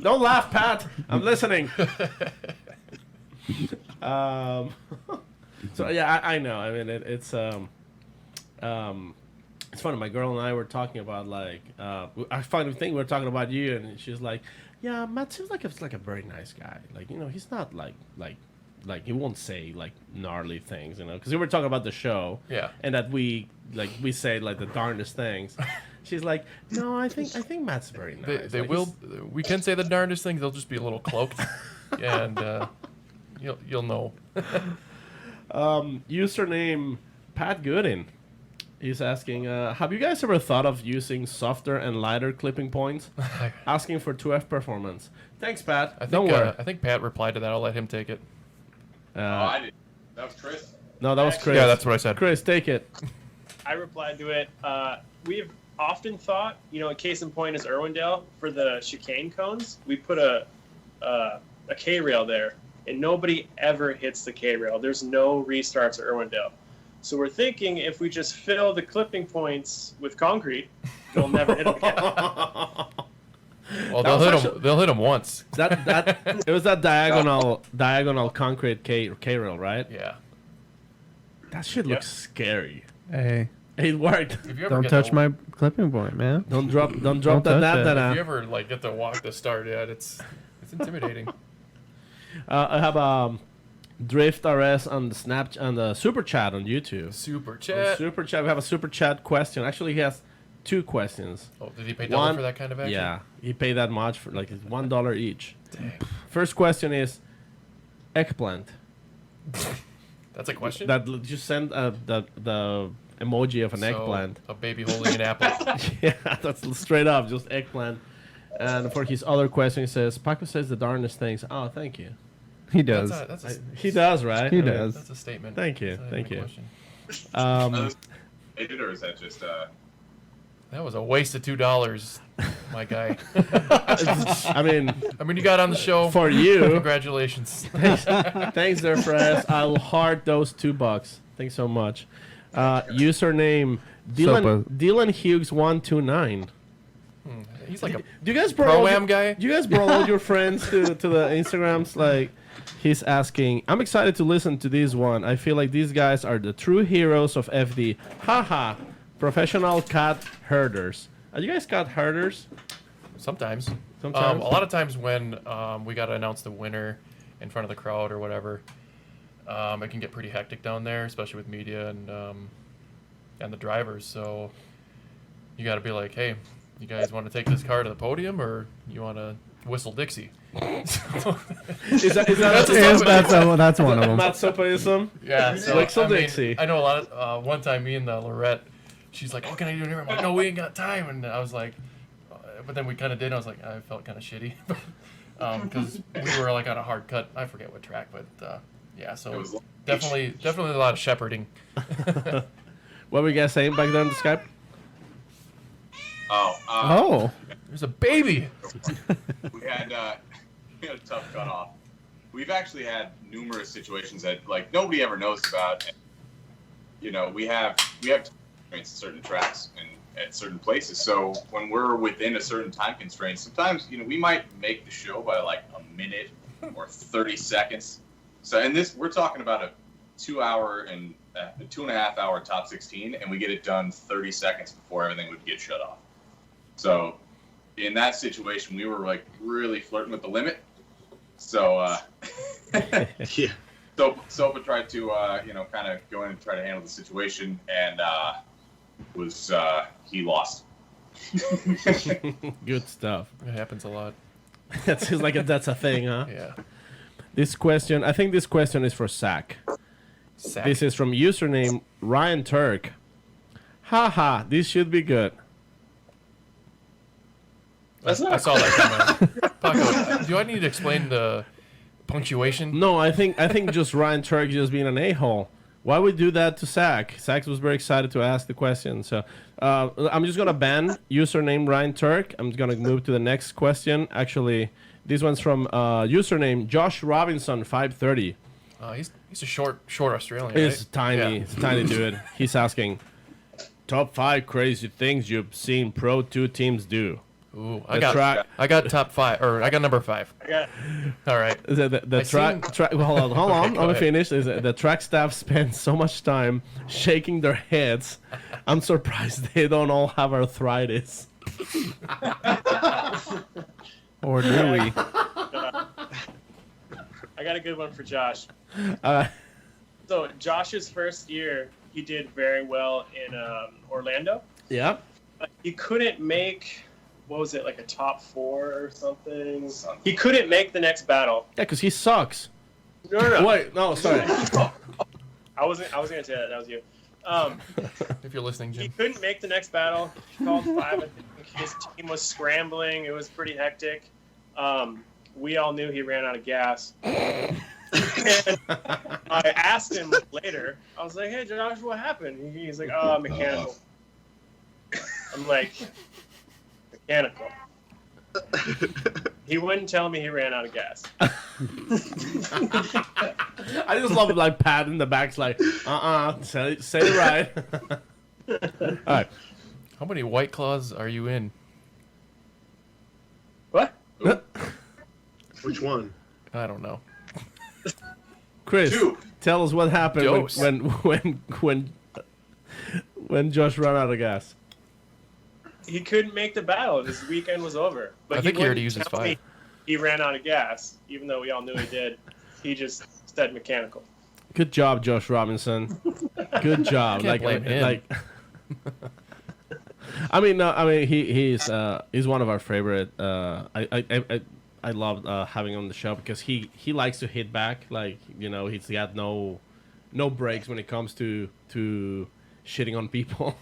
Don't laugh, Pat. I'm listening. So yeah, I know. I mean, it's funny. My girl and I were talking about like I find the thing we were talking about you, and she's like, "Yeah, Matt seems like it's like a very nice guy. Like, you know, he's not like he won't say like gnarly things, you know." Because we were talking about the show, yeah, and that we say like the darndest things. She's like, "No, I think Matt's very nice." They like, will. We can say the darndest things. They'll just be a little cloaked, and you'll know. Username Pat Goodin. He's asking, have you guys ever thought of using softer and lighter clipping points? Asking for 2F performance. Thanks, Pat. Don't worry. I think Pat replied to that. I'll let him take it. I did. That was Chris. No, that was Chris. Yeah, that's what I said. Chris, take it. I replied to it. We've often thought, you know, a case in point is Irwindale for the chicane cones. We put a K rail there, and nobody ever hits the K rail. There's no restarts at Irwindale. So we're thinking if we just fill the clipping points with concrete, they'll never hit them again. Well, they'll hit them once. It was that diagonal concrete K rail, right? Yeah. That shit looks scary. Hey, it worked. Don't touch my clipping point, man. Don't drop that. If you ever like get to walk the start, yeah, it's intimidating. I have Drift RS on the Snapchat and the Super Chat on YouTube. Super Chat. Super Chat. We have a Super Chat question. Actually, he has 2 questions. Oh, did he pay double for that kind of action? Yeah, he paid that much for like it's $1 each. Dang. First question is eggplant. That's a question. That just send the emoji of an eggplant. A baby holding an apple. Yeah, that's straight up just eggplant. And for his other question, he says, "Paco says the darndest things." Oh, thank you. He does. He does, right? He does. That's a statement. Thank you. That's Thank you. Dated, or is that just That was a waste of $2, my guy. I mean, you got on the show for you. Congratulations. Thanks there, Fres. I'll heart those $2. Thanks so much. Username Dylan Hughes 129. He's like a do you guys pro-am guy. Do you guys brought all your friends to the Instagrams? Like, he's asking, I'm excited to listen to this one. I feel like these guys are the true heroes of FD. Haha, professional cat herders. Are you guys cat herders? Sometimes. A Sometimes. lot of times when we got to announce the winner in front of the crowd or whatever, it can get pretty hectic down there, especially with media and the drivers. So you got to be like, hey, you guys want to take this car to the podium, or you want to whistle Dixie? That's one of them. Matt Sopaism? Yeah, so Whistle Dixie. I know a lot of, one time me and Lorette, she's like, what can I do here? I'm like, no, we ain't got time. And I was like, but then we kind of did. I was like, I felt kind of shitty. Because we were like on a hard cut. I forget what track, but yeah, so definitely a lot of shepherding. What were you guys saying back there on the Skype? Oh. There's a baby. We had a tough cutoff. We've actually had numerous situations that like nobody ever knows about. And, you know, we have constraints at certain tracks and at certain places. So when we're within a certain time constraint, sometimes we might make the show by like a minute or 30 seconds. So we're talking about a 2 hour and a 2.5 hour top 16, and we get it done 30 seconds before everything would get shut off. So in that situation, we were like really flirting with the limit. So Yeah. Sopa tried to kind of go in and try to handle the situation, and he lost. Good stuff. It happens a lot. That seems like that's a thing, huh? Yeah. I think this question is for Zach. This is from username Ryan Turk. Haha, this should be good. I saw that comment. Paco, do I need to explain the punctuation? No, I think just Ryan Turk just being an a-hole. Why would we do that to Zach? Zach was very excited to ask the question. So I'm just going to ban username Ryan Turk. I'm going to move to the next question. Actually, this one's from username Josh Robinson 530. He's a short Australian, He's right? tiny. Yeah. He's a tiny dude. He's asking, top 5 crazy things you've seen Pro 2 teams do. Ooh, I got top 5, or I got number 5. All right. The track. Hold on. Let me finish. The track staff spends so much time shaking their heads. I'm surprised they don't all have arthritis. Or do we? I got a good one for Josh. So Josh's first year, he did very well in Orlando. Yeah. He couldn't make, what was it, like a top 4 or something? He couldn't make the next battle. Yeah, because he sucks. No. Wait, no, sorry. I wasn't gonna say that. That was you. If you're listening, He Jim. couldn't make the next battle. He called 5. I think his team was scrambling. It was pretty hectic. We all knew he ran out of gas. And I asked him later. I was like, "Hey, Josh, what happened?" He's like, "Oh, mechanical." I'm like, "Mechanical." He wouldn't tell me he ran out of gas. I just love it, like Pat in the back's like, say it right. All right. How many White Claws are you in? What? Which one? I don't know. Chris, 2. tell us what happened Dose. when Josh ran out of gas. He couldn't make the battle. His weekend was over. But I think he already wouldn't used his tell me 5. He ran out of gas, even though we all knew he did. He just said mechanical. Good job, Josh Robinson. Good job. Can't blame him. He's one of our favorite. I love having him on the show because he likes to hit back. Like, he's got no breaks when it comes to shitting on people.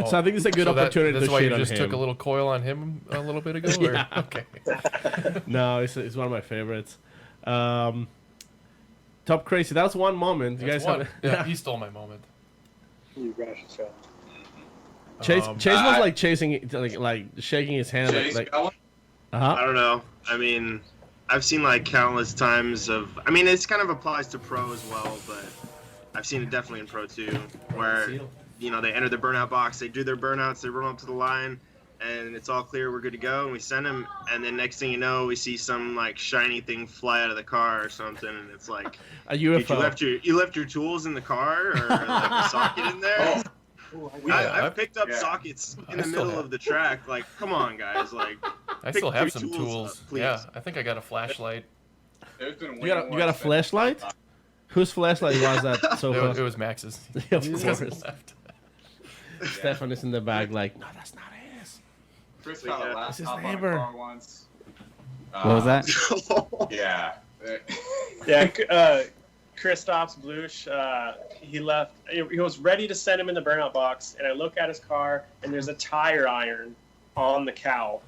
So I think it's a good opportunity that's to why shit you on just him. took a little coil on him a little bit ago? Yeah. Or? Okay. No, it's one of my favorites. Top crazy. That was one moment. You That's guys one. have Yeah, he stole my moment. Chase was like chasing, like shaking his hand, Chase, like. got one? I don't know. I mean, I've seen like countless times of. I mean, it's kind of applies to pro as well, but I've seen it definitely in pro too, where they enter the burnout box, they do their burnouts, they run up to the line, and it's all clear, we're good to go, and we send them, and then next thing you know, we see some like shiny thing fly out of the car or something, and it's like A UFO. you left your tools in the car or like a socket in there. I've picked up sockets in the middle of the track. Like, come on, guys! Like, I pick still have your some tools. up, please. Yeah, I think I got a flashlight. There's been You got a flashlight? Whose flashlight was that? So It was Max's. Of He course. hasn't left. Stefan is in the bag, like, no, that's not his. Chris got a This is laptop on a neighbor. car once. What was that? Yeah. Yeah, Christoph's Blush, he left. He was ready to send him in the burnout box, and I look at his car, and there's a tire iron on the cowl.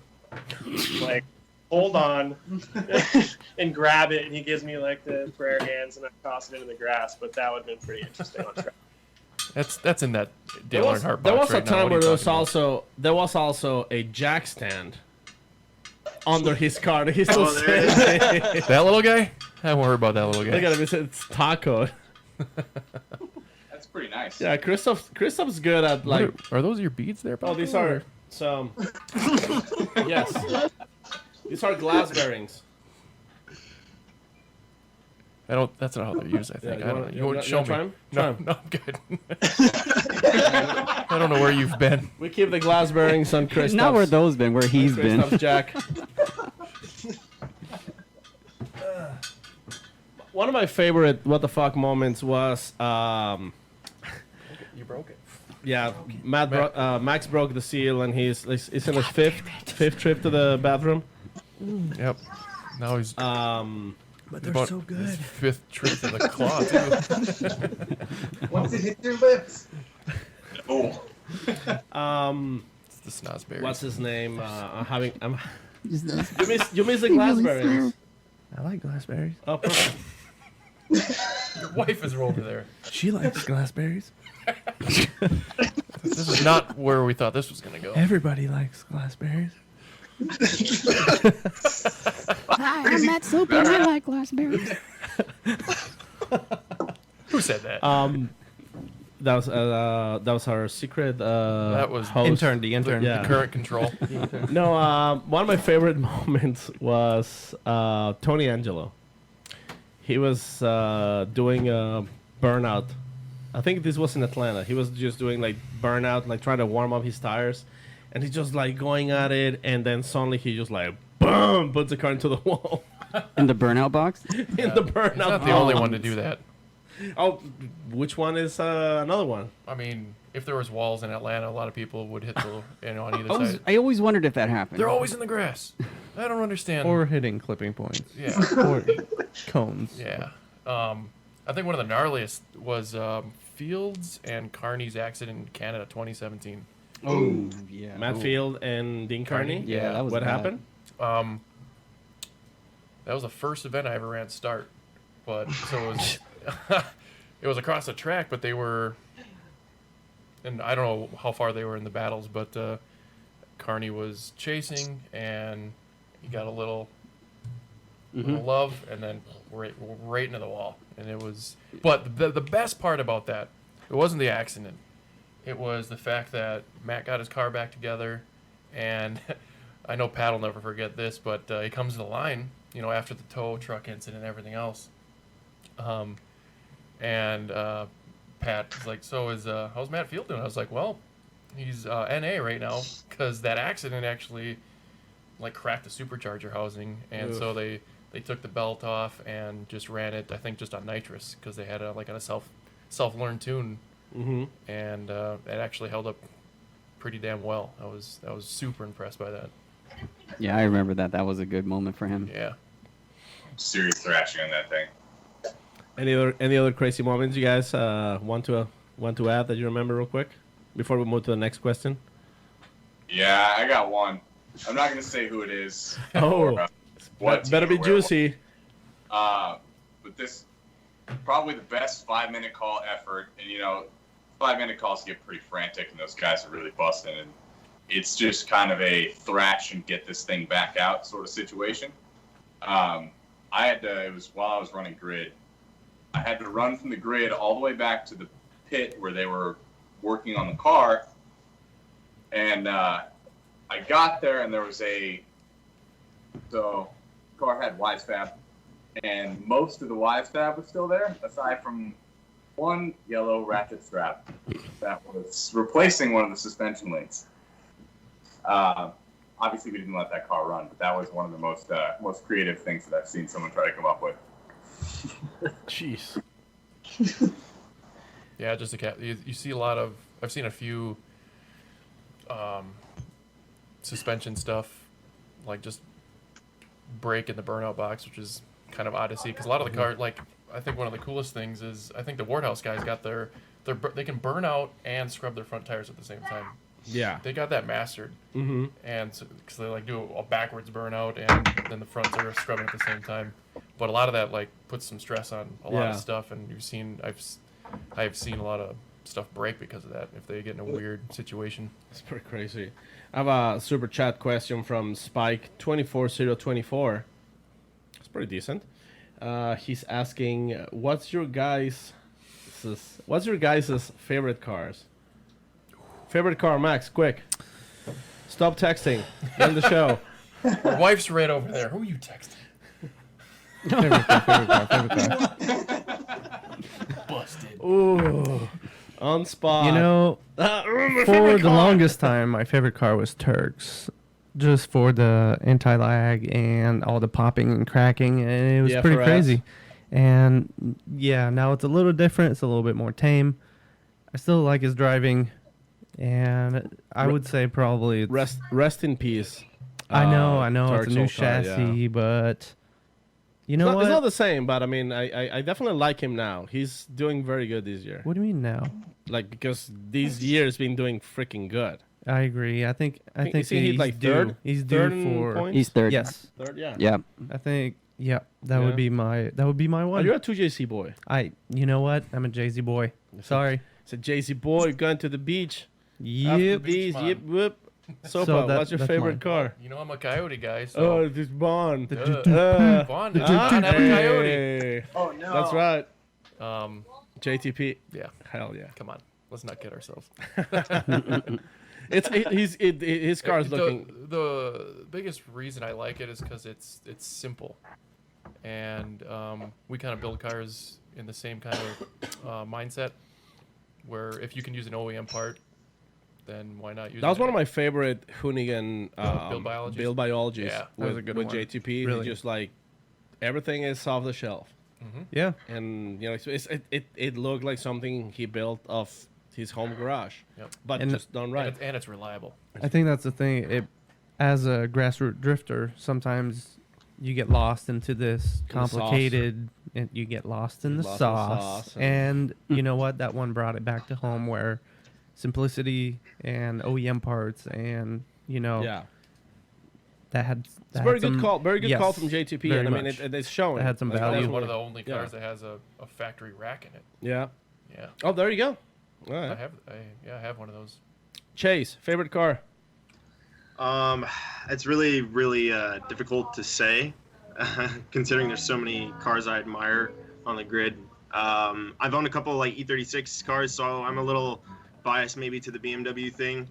Like, hold on, and grab it, and he gives me like the prayer hands, and I toss it into the grass. But that would have been pretty interesting on track. That's in that Dale Earnhardt box There was right a now. time What are where you there was talking also a jack stand under his car. He's still there saying, about? That little guy? I don't worry about that little look guy. at him. It's taco. That's pretty nice. Yeah, Christoph's good at like. Are those your beads there, Oh, Paco, these or- are some. Yes, these are glass bearings. That's not how they're used. I think. you I don't wanna- know. you You wanna- want show you me? wanna try 'em? No, I'm good. I don't know where you've been. We keep the glass bearings on Chris. Not where those been, where he's been. Jack. One of my favorite what the fuck moments was You broke it. yeah, Max broke the seal and he's in his fifth trip to the bathroom. Yep. Now he's But they're about so good. his 5th trip to the claw too. Once it hits your lips. Oh. It's the snozberries. What's his name? I'm Just- you miss the glass bearings. I like glassberries. Oh, perfect. Your wife is over there. She likes glassberries. This is not where we thought this was gonna go. Everybody likes glassberries. Hi, I'm Matt Soap and I like glassberries. Who said that? That was our secret. That was host. The intern. Yeah. The current control. No, one of my favorite moments was Tony Angelo. He was doing a burnout. I think this was in Atlanta. He was just doing like burnout, like trying to warm up his tires, and he's just like going at it, and then suddenly he just like boom puts the car into the wall. In the burnout box? In the burnout. He's not the only one to do that. Oh, which one is another one? I mean, if there was walls in Atlanta, a lot of people would hit the on either side. I always wondered if that happened. They're always in the grass. I don't understand. Or hitting clipping points. Yeah. Or cones. Yeah. I think one of the gnarliest was Fields and Carney's accident in Canada 2017. Oh, yeah. Matt Field and Dean Carney. Carney? Yeah, that was what bad. happened? That was the first event I ever ran start, but so it was it was across the track, but they were, and I don't know how far they were in the battles, but Carney was chasing and he got a little love, and then right into the wall, and it was. But the best part about that, it wasn't the accident, it was the fact that Matt got his car back together, and I know Pat will never forget this, but he comes to the line, after the tow truck incident and everything else. And Pat was like, so how's Matt Field doing? I was like, well, he's NA right now because that accident actually like cracked the supercharger housing, and so they took the belt off and just ran it, I think, just on nitrous because they had a self-learned tune, and it actually held up pretty damn well. I was super impressed by that. Yeah, I remember that. That was a good moment for him. Yeah. Serious thrashing on that thing. Any other crazy moments you guys want to add that you remember real quick before we move to the next question? Yeah, I got one. I'm not going to say who it is. Oh, or, what better be team or where. juicy. But this probably the best 5-minute call effort, and 5-minute calls get pretty frantic, and those guys are really busting, and it's just kind of a thrash and get this thing back out sort of situation. It was while I was running grid. I had to run from the grid all the way back to the pit where they were working on the car, and I got there, and there was the car had wise fab, and most of the wise fab was still there, aside from one yellow ratchet strap that was replacing one of the suspension links. Obviously, we didn't let that car run, but that was one of the most creative things that I've seen someone try to come up with. Jeez. Yeah, just a cat. You see a lot of. I've seen a few suspension stuff, like just break in the burnout box, which is kind of odd to see because a lot of the car, like I think one of the coolest things is I think the Wardhouse guys got they can burn out and scrub their front tires at the same time. Yeah. They got that mastered, Mm-hmm. and because they like do a backwards burnout and then the fronts are scrubbing at the same time. But a lot of that like puts some stress on a lot of stuff, and I've seen a lot of stuff break because of that if they get in a weird situation. It's pretty crazy. I have a super chat question from Spike24024. It's pretty decent. He's asking, what's your guys' favorite cars? Favorite car, Max, quick. Stop texting. End the show. My wife's right over there. Who are you texting? Favorite car. Busted. Ooh, on spot. You know, for the longest time, my favorite car was Turks. Just for the anti-lag and all the popping and cracking, and it was Yeah, pretty for us. crazy. And yeah, now it's a little different. It's a little bit more tame. I still like his driving, and I would say probably it's, rest in peace. I know, Turk's it's a new old car, chassis, yeah. but you know It's what? not the same, but I mean, I definitely like him now. He's doing very good this year. What do you mean now? Like, because these years been doing freaking good. I agree. I think Is he he's like due. third? He's Third due in for points? He's third. yes. Third, yeah. Yeah. I think that Yeah. would be my Oh, one. you're a 2JC boy. You know what? I'm a Jay-Z boy. Sorry. It's a JC boy going to the beach. After Yep. these, man. yip, whoop. Sopa, So what's your that's favorite mine. car? You know I'm a coyote guy, so Oh, this Bond. Vaughn, did you not have a coyote? Hey. Oh no. That's right. JTP. Yeah, Hell yeah. come on, let's not kid ourselves. His car's looking. The biggest reason I like it is because it's simple, and we kind of build cars in the same kind of mindset, where if you can use an OEM part, then why not use? That was it? one of my favorite Hoonigan Build biologies? Yeah, that was with, a good with one. JTP. Really. It's just like everything is off the shelf, Yeah. and you know, it looked like something he built off his home garage, Yep. but And- just done right. and it's reliable. I think that's the thing. As a grassroots drifter, sometimes you get lost into this In the sauce. complicated, and you get lost in the Lost in the sauce. sauce, And you know what? That one brought it back to home, where simplicity and OEM parts, and Yeah, that had it's a very good some- call. Very good call yes, from JTP, very and I mean, much. it's showing. It had some Like, value. It's definitely. one of the only Yeah. cars that has a factory rack in it. Yeah. Yeah, Oh, there you go. All right. I have one of those. Chase, favorite car? It's really, really difficult to say, considering there's so many cars I admire on the grid. I've owned a couple like E36 cars, so I'm a little biased maybe to the BMW thing.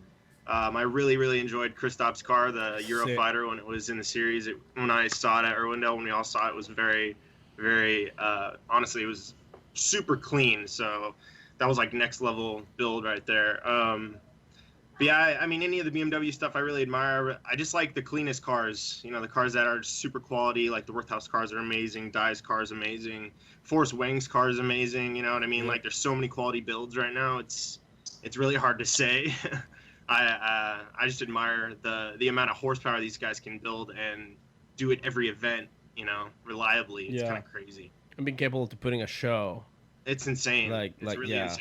I really, really enjoyed Kristaps' car, the Eurofighter, when it was in the series. When I saw it at Irwindale, when we all saw it, it was very, very, honestly, it was super clean. So that was like next level build right there. But yeah, I mean, any of the BMW stuff I really admire. I just like the cleanest cars. You know, the cars that are super quality, like the Worthhouse cars are amazing. Dye's car is amazing. Forrest Wang's car is amazing. You know what I mean? Like, there's so many quality builds right now. It's really hard to say. I just admire the amount of horsepower these guys can build and do it every event. You know, reliably. It's kind of crazy. And being capable of putting a show. It's insane. Like, it's really yeah.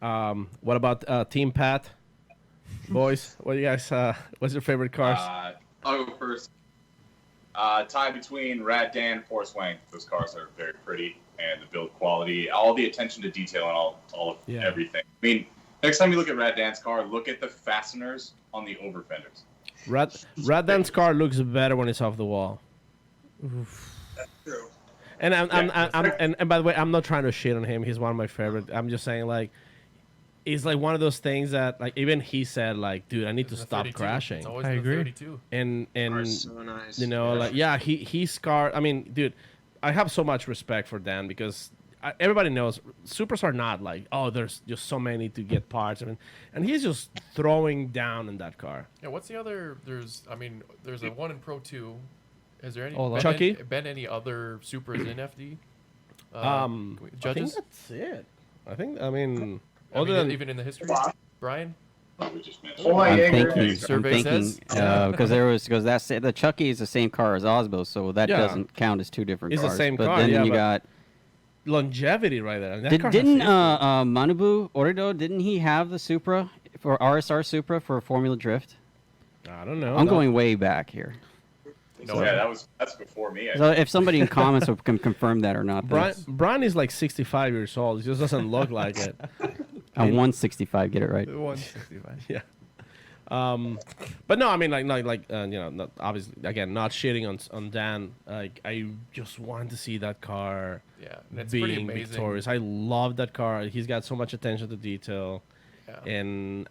insane. What about Team Pat? Boys, what do you guys? What's your favorite cars? I'll go first. Tie between Rad Dan and Forrest Wang. Those cars are very pretty, and the build quality, all the attention to detail, and all of everything. I mean, next time you look at Rad Dan's car, look at the fasteners on the over fenders. Rad Dan's car looks better when it's off the wall. That's true. And and by the way, I'm not trying to shit on him. He's one of my favorite. I'm just saying, like, it's like one of those things that, like, even he said, like, dude, I need to stop 32. crashing. It's always I the agree. 32. And So nice. you know, like, yeah, he's car. I mean, dude, I have so much respect for Dan because everybody knows supers are not like, oh, there's just so many to get parts. I mean, and he's just throwing down in that car. Yeah, what's the other? There's a one in Pro 2. Has there been any other supers in FD? Judges? I think that's it. I mean, even in the history, Brian. We just mentioned. Oh, I'm yeah, thinking Survey says? because that Chucky is the same car as Osbo, so that Yeah. doesn't count as two different It's the cars. same but car, then yeah, you but- got longevity right there. And that car has didn't history. Manabu Orido, didn't he have the Supra for RSR Supra for Formula Drift? I don't know. I'm going way back here. So, yeah, that's before me. So if somebody in comments can confirm that or not, Brian is like 65 years old. He just doesn't look like it. I'm 165. Get it right. 165. Yeah. But no, I mean, like you know, not, obviously, again, not shitting on Dan. Like, I just want to see that car Yeah, it's pretty being amazing. victorious. I love that car. He's got so much attention to detail. and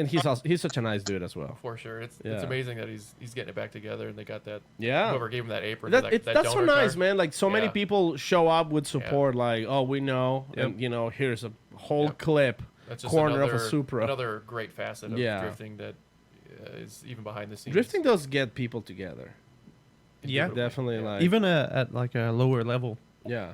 he's such a nice dude as well. For sure, it's Yeah. amazing that he's getting it back together, and they got that. Yeah. Whoever gave him that apron. That's so donor nice, car. man. Like so many Yeah. people show up with support, like, oh, we know, Yep. and here's a whole Yep. clip, That's just corner another, of a Supra. Another great facet of Yeah. drifting that is even behind the scenes. Drifting does get people together. Yeah. Definitely. Like Even at like a lower level, yeah.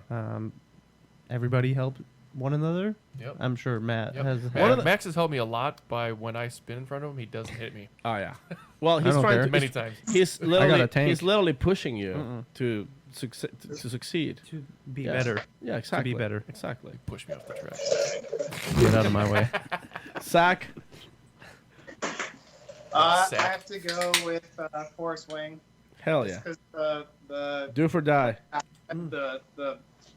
everybody helped one another. Yep. I'm sure Matt Yep. has. Max has helped me a lot by when I spin in front of him, he doesn't hit me. Oh yeah. Well, he's don't trying care. to Many times. He's I got a literally tank. he's literally pushing you to succeed. To be Yeah. better. Yeah, exactly. To be better. Exactly. Push me off the track. Get out of my way. Zach. I Sack. have to go with Force Wing. Hell yeah. Because the Do for die. the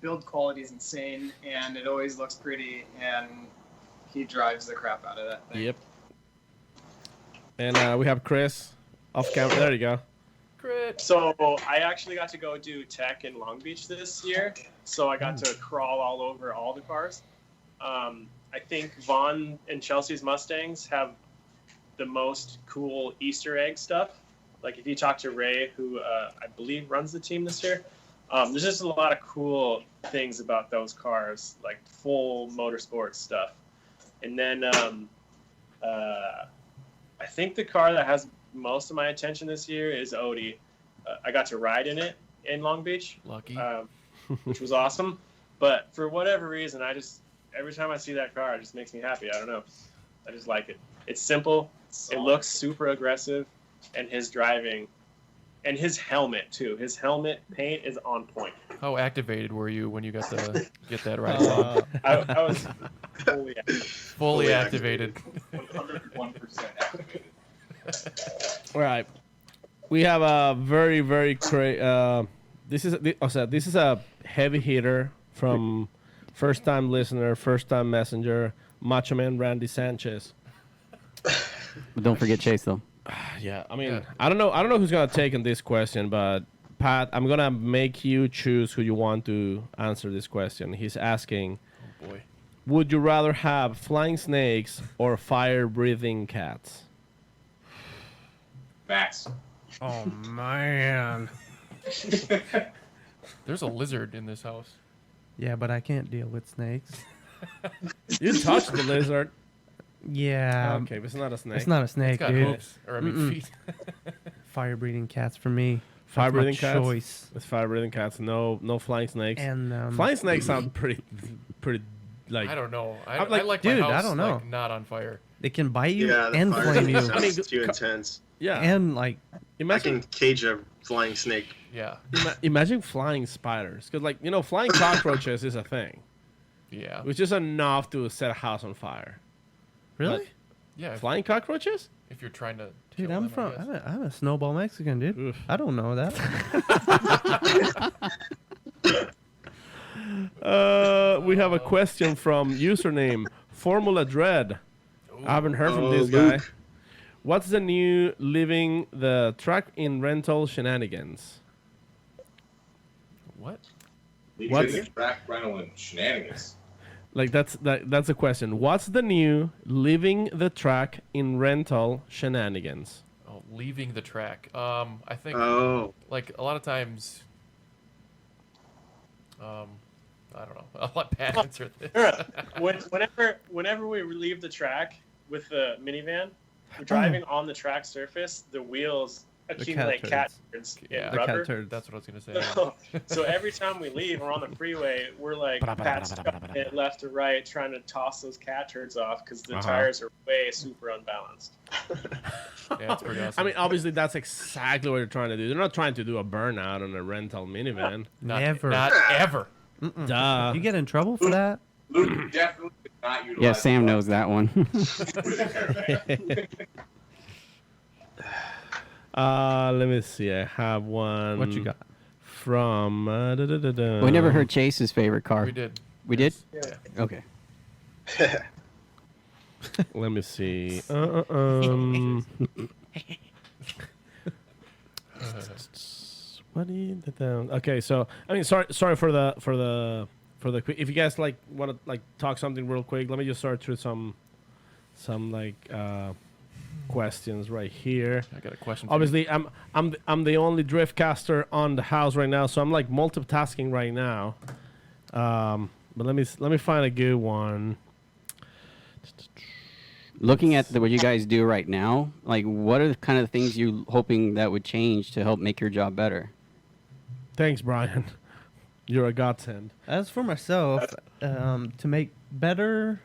build quality is insane, and it always looks pretty, and he drives the crap out of that thing. Yep. And we have Chris off camera. There you go. Crit. So I actually got to go do tech in Long Beach this year. So I got to crawl all over all the cars. I think Vaughn and Chelsea's Mustangs have the most cool Easter egg stuff. Like if you talk to Ray, who I believe runs the team this year, there's just a lot of cool things about those cars, like full motorsports stuff. And then I think the car that has most of my attention this year is Odie. I got to ride in it in Long Beach, Lucky. which was awesome. But for whatever reason, every time I see that car, it just makes me happy. I don't know. I just like it. It's simple. It looks super aggressive, and his driving, and his helmet too. His helmet paint is on point. How activated were you when you got to get that ride on? I was fully active. Fully activated. 101% activated. All right. We have a very, very this is a heavy hitter from first time listener, first time messenger, Macho Man Randy Sanchez. But don't forget Chase though. Yeah, I mean, Yeah. I don't know who's gonna take in this question, but Pat, I'm gonna make you choose who you want to answer this question. He's asking, Oh boy. would you rather have flying snakes or fire-breathing cats? Max. Oh man. There's a lizard in this house. Yeah, but I can't deal with snakes. You touched the lizard. Yeah. Okay, but it's not a snake. It's not a It's snake, got dude. hooves, or I mean feet. Fire breeding cats for me. That's Fire-breathing my cats? choice. It's fire-breathing cats. No flying snakes. And Flying snakes sound pretty like. I don't know. I I'm like, like dude, my I house don't know. like not on fire. they can bite you Yeah, the and fire flame you. sounds too intense. Yeah. And like, I Imagine can cage a flying snake. Yeah. imagine flying spiders, because flying cockroaches is a thing, Yeah. which is enough to set a house on fire. really? Yeah. If, Flying cockroaches? if you're trying to. Dude, kill I'm them, I from. guess. I'm a snowball Mexican, dude. Oof. I don't know that. We have a question from username Formula Dread. I haven't heard from Oh, this Luke. guy. What's the new living the track in rental shenanigans? What? What's- Leading track rental and shenanigans. Like that's a question. What's the new living the track in rental shenanigans? Oh, leaving the track. I think Oh, like a lot of times. I don't know. I'll let Pat answer this. Whenever we leave the track with the minivan, we're driving on the track surface. The wheels accumulate cat turds Yeah. in The cat rubber. turds. That's what I was gonna say. So every time we leave, we're on the freeway. We're like Pat's it left to right, trying to toss those cat turds off because the tires are way super unbalanced. Yeah, it's pretty awesome. I mean, obviously that's exactly what you're trying to do. They're not trying to do a burnout on a rental minivan. Never. Not ever. Duh. You get in trouble for that? Luke definitely did not utilize. Yeah, Sam the knows that one. Let me see. I have one. What you got? From We never heard Chase's favorite car. We did. We did? Yeah. Okay. Let me see. What is the down? Okay, so I mean, sorry for the quick. If you guys want to talk something real quick, let me just sort through some some like questions right here. I got a question. For Obviously, I'm the only driftcaster on the house right now, so I'm like multitasking right now. But let me find a good one. Looking at what you guys do right now, like what are the kind of things you hoping that would change to help make your job better? Thanks, Brian. You're a godsend. As for myself, to make better,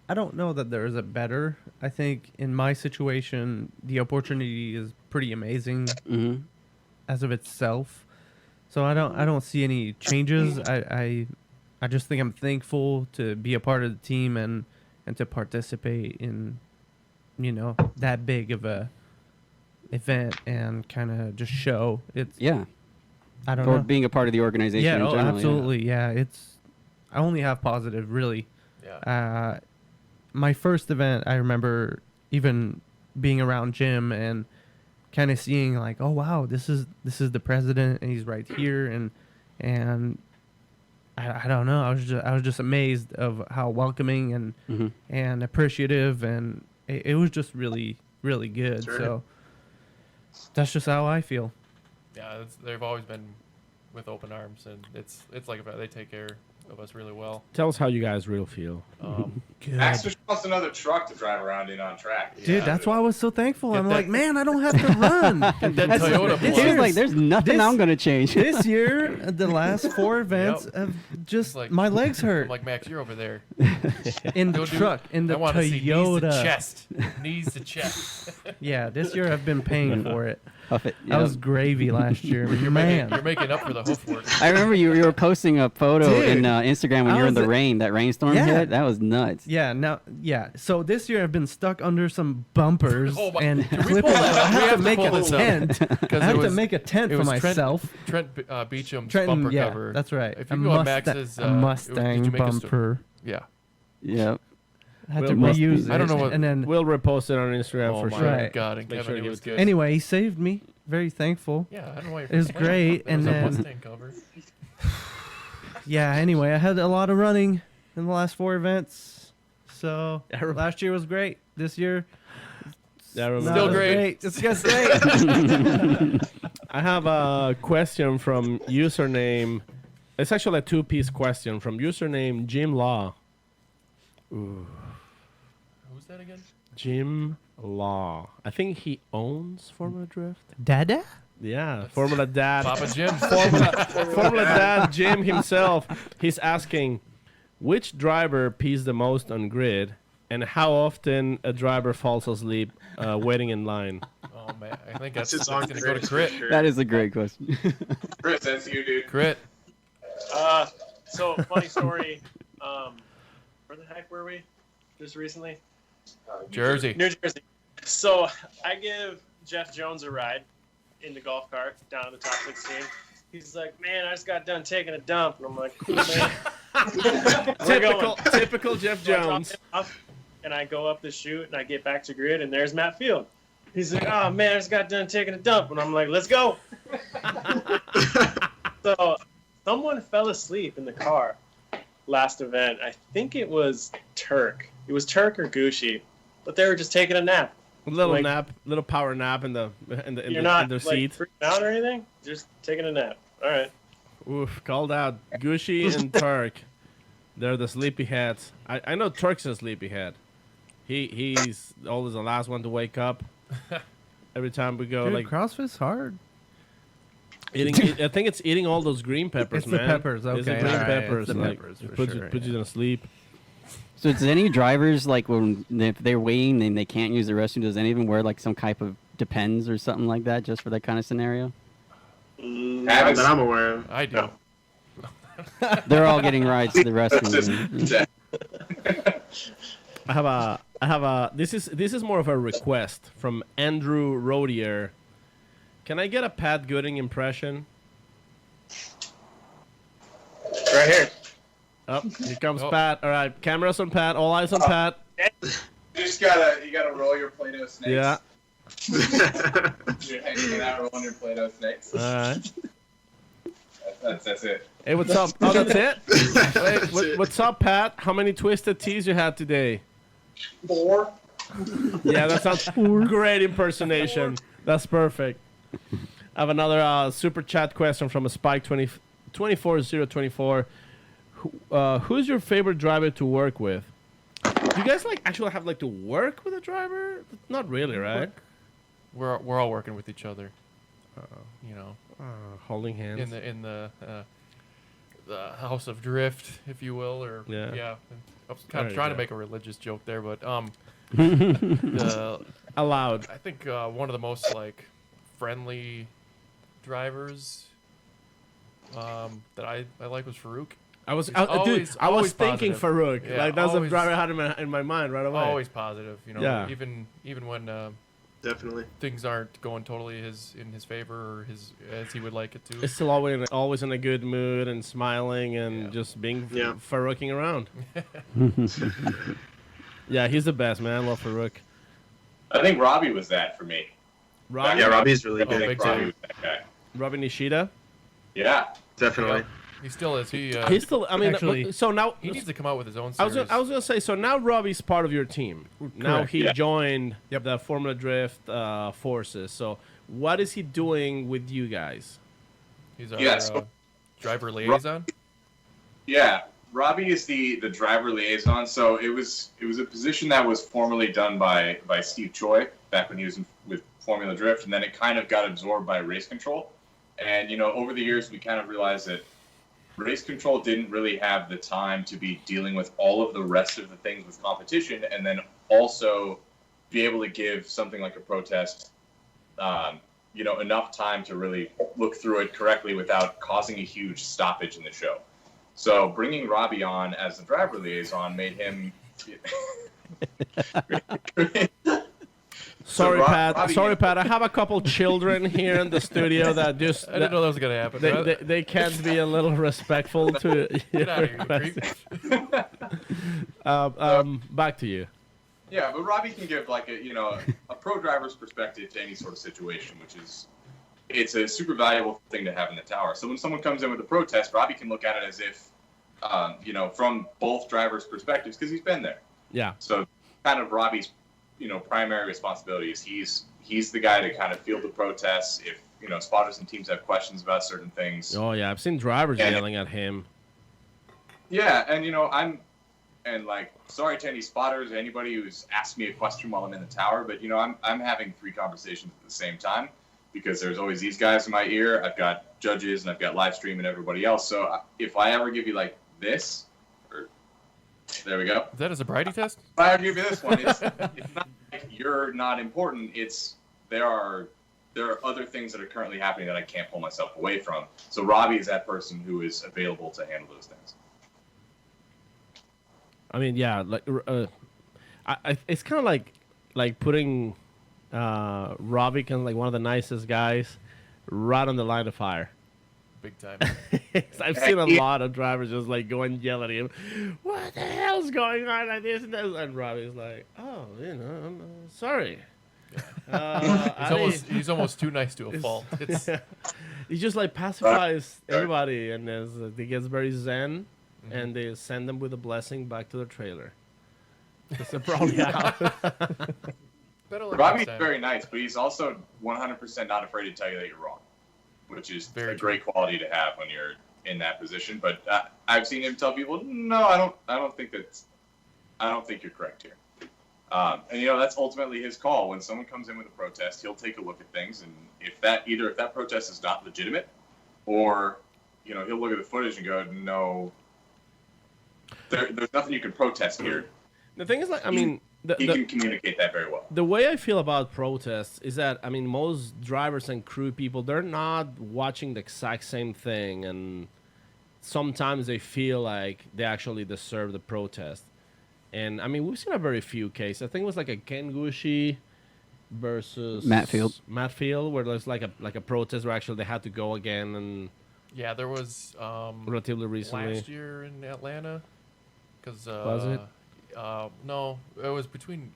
I don't know that there is a better. I think in my situation, the opportunity is pretty amazing as of itself. So I don't see any changes. I just think I'm thankful to be a part of the team and to participate in, that big of a event and kind of just show. It's I don't know. Being a part of the organization. Yeah, in general, absolutely. Yeah, I only have positive, really. Yeah. My first event, I remember even being around Jim and kind of seeing like, oh wow, this is the president and he's right here, and I don't know. I was just amazed of how welcoming and appreciative, and it was just really, really good. Sure. So that's just how I feel. Yeah, they've always been with open arms, and it's like they take care of us really well. Tell us how you guys really feel. Max just wants another truck to drive around in on track. Dude, that's why I was so thankful. Get I'm that- like, man, I don't have to run. That Toyota this He was year's- like, "There's nothing I'm gonna change." This year, the last 4 events have just Like- my legs hurt. I'm like, Max, you're over there. In the Go do- truck, in the I want to see knees to Toyota. chest. Knees to chest. Yeah, this year I've been paying for it. Huff it. That was gravy last year. You're Man. making up for the hoof work. I remember you were posting a photo Dude, in Instagram when I you were in was the rain. That rainstorm Yeah. hit. That was nuts. Yeah. So this year I've been stuck under some bumpers Oh my- and Can we clipping. pull that up? I We have have to to make pull a this up. tent. Because I have it to was- make a tent it for was myself. Trent Beacham's Trenton, bumper yeah, cover. that's right. If A you go on Mustang- Max's, a Mustang did you make a bumper. Yeah. Yep. I had to We'll- reuse it. I don't know what- And then We'll repost it on Instagram Oh for my sure. Right. God, and Make Kevin, sure to it give was it to good. anyway, he saved me. Very thankful. Yeah, I don't know why you're It was great, It was and a then- Mustang cover. Yeah, anyway, I had a lot of running in the last 4 events. So last year was great. This year, Yeah, I remember Still not as great. It's just great. I have a question from username. It's actually a 2-piece question from username Jim Law. Who's that again? Jim Law. I think he owns Formula Drift. Dada? Yeah, Formula Dad. Papa Jim. Formula Dad Jim himself. He's asking, which driver pees the most on grid, and how often a driver falls asleep waiting in line? Oh man, I think that's Just going on to go grid to for Crit. sure. That is a great question. Chris, that's you, dude. Crit. So funny story. Where the heck were we? Just recently? Jersey. New Jersey. So I give Jeff Jones a ride in the golf cart down at the top 16. He's like, man, I just got done taking a dump. And I'm like, cool, man. We're going. Typical Jeff So I drop Jones. him off, and I go up the chute, and I get back to grid, and there's Matt Field. He's like, oh, man, I just got done taking a dump. And I'm like, let's go. So someone fell asleep in the car last event. I think it was Turk. It was Turk or Gucci, but they were just taking a nap. Little Like- nap, little power nap in the You're not in their like seat. freaking out or anything. Just taking a nap. All right. Oof, called out. Gucci and Turk. They're the sleepyheads. I know Turk's a sleepyhead. He's always the last one to wake up. Every time we go, Dude, like CrossFit's hard. I think it's eating all those green peppers, It's the man. peppers, It's the okay, green alright, it's peppers. the Like, peppers it for puts, sure, puts you to sleep. So does any drivers, like when if they're waiting and they can't use the restroom, does any of them wear like some type of Depends or something like that just for that kind of scenario? Not that I'm aware of. I do. They're all getting rides to the restroom. I have a. This is more of a request from Andrew Rodier. Can I get a Pat Gooding impression? Right here. Oh, here comes Oh. Pat. All right, cameras on Pat. All eyes on Pat. You just gotta roll your Play-Doh snakes. Yeah. You're hanging out rolling your Play-Doh snakes. All right. That's it. Hey, what's up? Oh, that's it? Wait, what's up, Pat? How many Twisted Teas you had today? 4. Yeah, that sounds great impersonation. That's perfect. I have another super chat question from a Spike 24024. Who's your favorite driver to work with? Do you guys actually have to work with a driver? Not really, right? We're all working with each other. Holding hands in the House of Drift, if you will, or I was kind of trying to make a religious joke there, but allowed. I think one of the most friendly drivers that I like was Farouk. I was always thinking positive. Farouk. Yeah, That's the always- driver I had in my mind right away. Always positive, Yeah. Even when Definitely. things aren't going totally in his favor or as he would like it to. It's still always in a good mood and smiling and just being Farouking around. Yeah, he's the best, man. I love Farouk. I think Robbie was that for me. Robbie? Yeah, Robbie's really I think big. Robbie was that guy. Robbie Nishida? Yeah. Definitely. He still is. He's still. I mean, Actually, so now he needs to come out with his own I series. was gonna say. So now Robbie's part of your team. Now Correct. he joined the Formula Drift forces. So what is he doing with you guys? He's our driver liaison. Yeah, Robbie is the driver liaison. So it was a position that was formerly done by Steve Choi back when he was with Formula Drift, and then it kind of got absorbed by Race Control. And over the years we kind of realized that Race Control didn't really have the time to be dealing with all of the rest of the things with competition, and then also be able to give something like a protest, enough time to really look through it correctly without causing a huge stoppage in the show. So bringing Robbie on as the driver liaison made him. Sorry, So Pat. Robbie- Sorry, Pat. I have a couple children here in the studio that just. I didn't know that was gonna happen. They can't be a little respectful to. Get out of here, you creep. Back to you. Yeah, but Robbie can give a pro driver's perspective to any sort of situation, which is it's a super valuable thing to have in the tower. So when someone comes in with a protest, Robbie can look at it as if from both drivers' perspectives because he's been there. Yeah. So kind of Robbie's primary responsibility is he's the guy to kind of field the protests if spotters and teams have questions about certain things. Oh yeah, I've seen drivers yelling at him. Yeah, and sorry to any spotters, anybody who's asked me a question while I'm in the tower, but I'm having 3 conversations at the same time because there's always these guys in my ear. I've got judges and I've got live stream and everybody else. So if I ever give you this, there we go. Is that a sobriety test? If I ever give you this one, it's not like you're not important. It's there are other things that are currently happening that I can't pull myself away from. So Robbie is that person who is available to handle those things. I mean, yeah, it's kind of like putting Robbie, kind of like one of the nicest guys, right on the line of fire. Big time. I've seen a lot of drivers just go and yell at him. What the hell's going on like this and that? And Robbie's like, oh, I'm sorry. He's almost too nice to a fault. He just pacifies everybody, and he gets very zen, and they send them with a blessing back to the trailer. That's probably how. Robbie's very nice, but he's also 100% not afraid to tell you that you're wrong, which is a great quality to have when you're in that position. But I've seen him tell people, no, I don't think you're correct here. And that's ultimately his call. When someone comes in with a protest, he'll take a look at things, and if that protest is not legitimate, or he'll look at the footage and go, no, there's nothing you can protest here. The thing is, he can communicate that very well. The way I feel about protests is that, most drivers and crew people, they're not watching the exact same thing, and sometimes they feel like they actually deserve the protest. And, we've seen a very few cases. I think it was a Ken Gushi versus Matt Field, where there's like a protest where actually they had to go again. And yeah, there was relatively recently last year in Atlanta. Because was it? No, it was between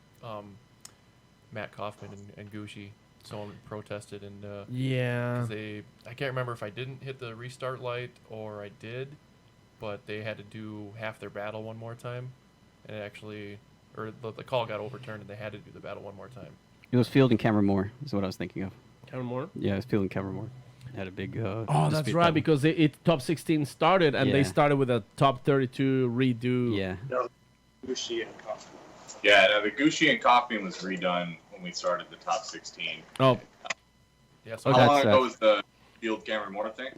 Matt Kaufman and Gucci. Someone protested, and yeah, I can't remember if I didn't hit the restart light or I did, but they had to do half their battle one more time, and it actually or the call got overturned and they had to do the battle one more time. It was Field and Cameron Moore is what I was thinking of. Cameron Moore? Yeah, it was Field and Cameron Moore. Had a big. Oh, that's dispute right, battle. because it top 16 started, and they Yeah. started with a top 32 redo. Yeah. Gucci and Coffee. Yeah, no, the Gucci and Coffee was redone when we started the top 16. Oh, Yeah, so How That's, long ago was the Field Cameron Moore thing?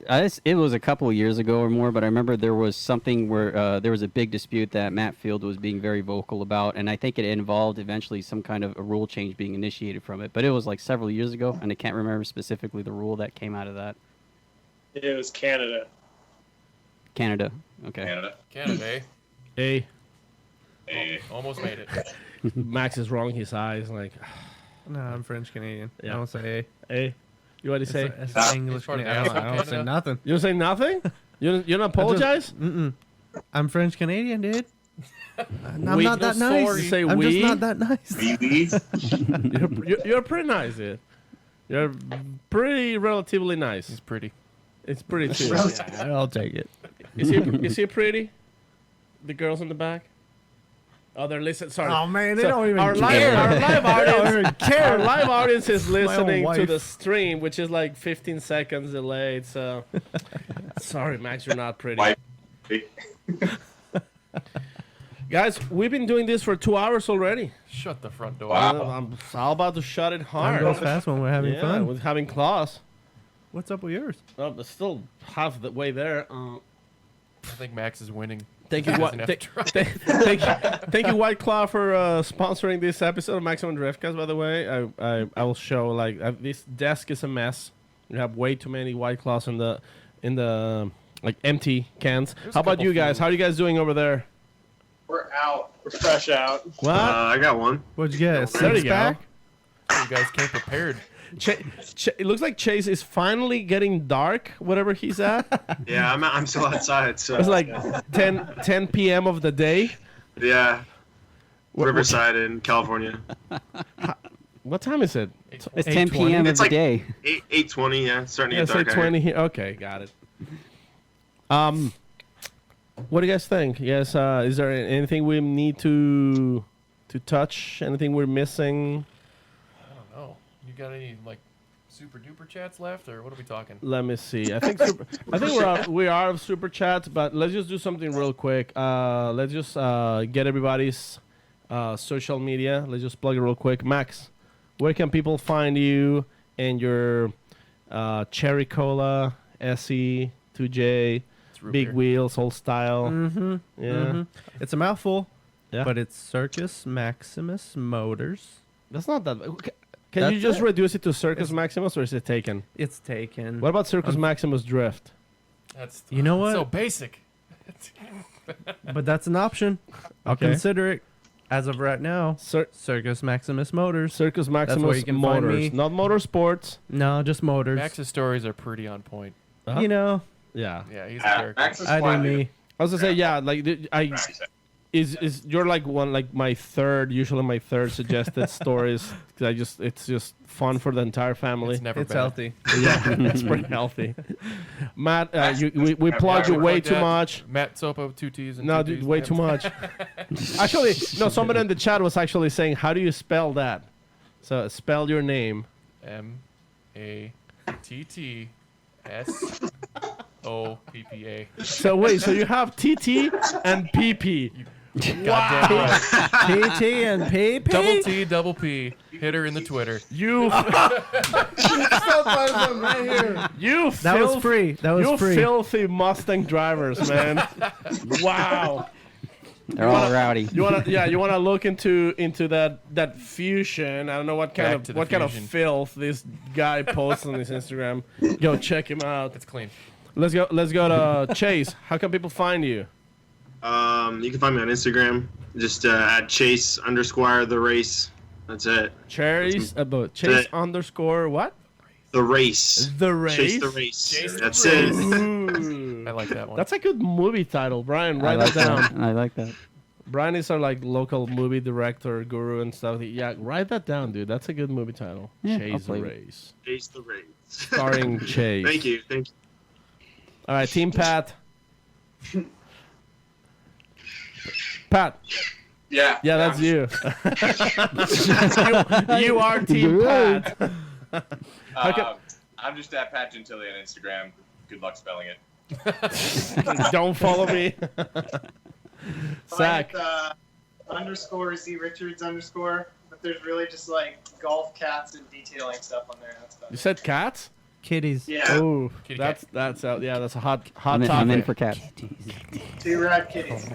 It was a couple of years ago or more, but I remember there was something where there was a big dispute that Matt Field was being very vocal about, and I think it involved eventually some kind of a rule change being initiated from it. But it was like several years ago, and I can't remember specifically the rule that came out of that. It was Canada. Canada. Okay. Canada. eh? A. Almost made it. Max is rolling his eyes like, No, I'm French Canadian. Yeah. I don't say A. A. You want to say? It's English It's part of Canadian. the I don't say Canada. nothing. You don't say nothing? You don't apologize? Mm-mm. I'm French Canadian, dude. I'm We- not that no, nice. sorry. You say I'm we? just not that nice. You're pretty nice, dude. You're pretty relatively nice. He's pretty. It's pretty too. Yeah, I'll take it. Is he pretty? The girls in the back? Oh, they're listening. Sorry. Oh man, they So don't even our care. Live, our live They don't audience, even care. Our live audience is My own listening to wife. the stream, which is like 15 seconds delayed. So, sorry, Max, you're not pretty. Wife. Guys, we've been doing this for 2 hours already. Shut the front door. Wow. I'm all about to shut it Time hard. goes fast when we're having yeah, fun. with having claws. What's up with yours? Oh, but still half the way there. I think Max is winning. Thank you, He White. doesn't have to try. Thank you, White Claw, for sponsoring this episode of Maximum Driftcast. By the way, I will show this desk is a mess. You have way too many White Claws in the like empty cans. There's How a about couple you guys? few. How are you guys doing over there? We're out. We're fresh out. What? I got one. What'd you get? A There you six pack? You guys came prepared. It looks like Chase is finally getting dark, whatever he's at. Yeah, I'm still outside. So It's like 10 p.m. of the day. yeah, What- Riverside in California. What time is it? It's 10 p.m. of It's the like day. 8:20. Yeah, it's starting to Yeah, get say dark. out 20 here. Okay, got it. What do you guys think? Yes, is there anything we need to touch? Anything we're missing? I don't know. You got any like super duper chats left, or what are we talking? Let me see. I think we are out of super chats, but let's just do something real quick. Let's just get everybody's social media. Let's just plug it real quick. Max, where can people find you and your Cherry Cola, SE, 2J, It's root Big beer. Wheels, Old Style? Mm-hmm. Yeah. Mm-hmm. It's a mouthful, Yeah. but it's Circus Maximus Motors. That's not that. Can you That's just it. reduce it to Circus It's- Maximus, or is it taken? It's taken. What about Circus Maximus Drift? That's You know what? So basic. But that's an option. I'll Okay. consider it. As of right now, Circus Maximus Motors. Circus where Maximus you can find Motors, me. not Motorsports. No, just motors. Max's stories are pretty on point. Uh-huh. You know, Yeah. Yeah, he's a character. Max is I do fine, me. I was gonna say yeah, like is you're like my third suggested stories. 'Cause it's just fun for the entire family. It's never It's bad. healthy. Yeah, it's pretty healthy. Matt, we Yeah, plugged you yeah, way Like too that. much. Matt Sopo, 2 T's and No, 2 dude, T's. way Yep. too much. Actually, no. Somebody in the chat was actually saying, "How do you spell that?" So spell your name. MATTSOPPA. So wait, so you have TT and PP. Goddamn right. PT and PP. Double T, double P. Hit her in the Twitter. You. You. That was free. That was You free. filthy Mustang drivers, man. Wow. They're all rowdy. You wanna look into that fusion. I don't know what kind Back to the of fusion. filth this guy posts on his Instagram. Go check him out. It's clean. Let's go to Chase. How can people find you? You can find me on Instagram, just at Chase_the race. That's it. Chase underscore what? The race. The race. Chase the race. Chase the That's race. it. Ooh. I like that one. That's a good movie title, Brian. I Write like that down. that. I like that. Brian is our local movie director, guru, and stuff. Yeah, write that down, dude. That's a good movie title. Yeah, I'll Chase the play it. Race, Chase the race. starring Chase. Thank you. All right, Team Pat. Pat, Yeah. Yeah, that's you. you are Team Pat. I'm just at Pat Gentilli on Instagram. Good luck spelling it. Don't follow me. Zach. Underscore Z Richards underscore, but there's really just like golf cats and detailing stuff on there. That's about You it. said cats? Kitties. Yeah. Oh, Kitty that's out. Yeah, that's a hot I'm topic. in for cats. 2 rad kitties.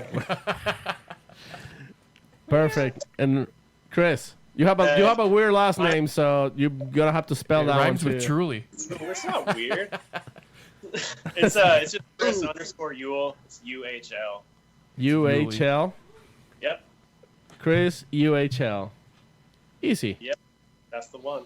Perfect. And Chris, you have a weird last name, so you're gonna have to spell It that rhymes one with too. truly. It's not weird. It's just Chris underscore Ewell. It's UHL. UHL. Yep, Chris UHL. Easy. that's the one.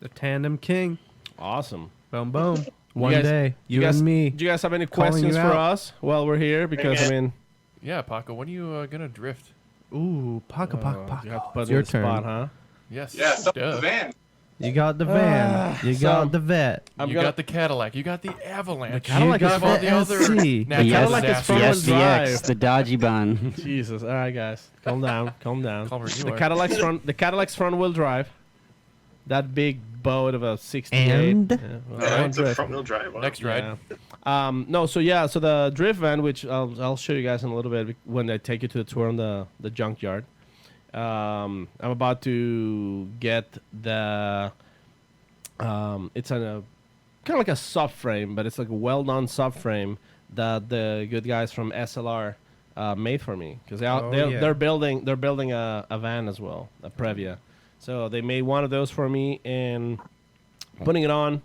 The Tandem King. Awesome. Boom, boom. One guys- day, you guys, and me. Do you guys have any calling questions you for out. us while we're here? Because I mean, Yeah, Paco, when are you gonna drift? Ooh, Paco, Paco, you Paco. have to put It's in your the turn. spot, huh? Yes. Yeah, so Duh. the van. You got the van. You so- got the vet. I'm You gonna- got the Cadillac. You got the Avalanche. Cadillac you is got all the other SC. natural Cadillac is disasters. front-wheel Yes, drive. DX, the dodgy bun. Jesus. All right, guys, calm down, calm down. Calmer you The are. Cadillac's front wheel drive. That big boat of a 68. And? Yeah, well, I don't It's a drift. front wheel drive. Wow. Next ride. Yeah. No, so the drift van, which I'll show you guys in a little bit when I take you to the tour on the junkyard. I'm about to get the. It's a kind of like a subframe, but it's like a well-done subframe that the good guys from SLR made for me because they're building a van as well, a Previa. So they made one of those for me and putting it on.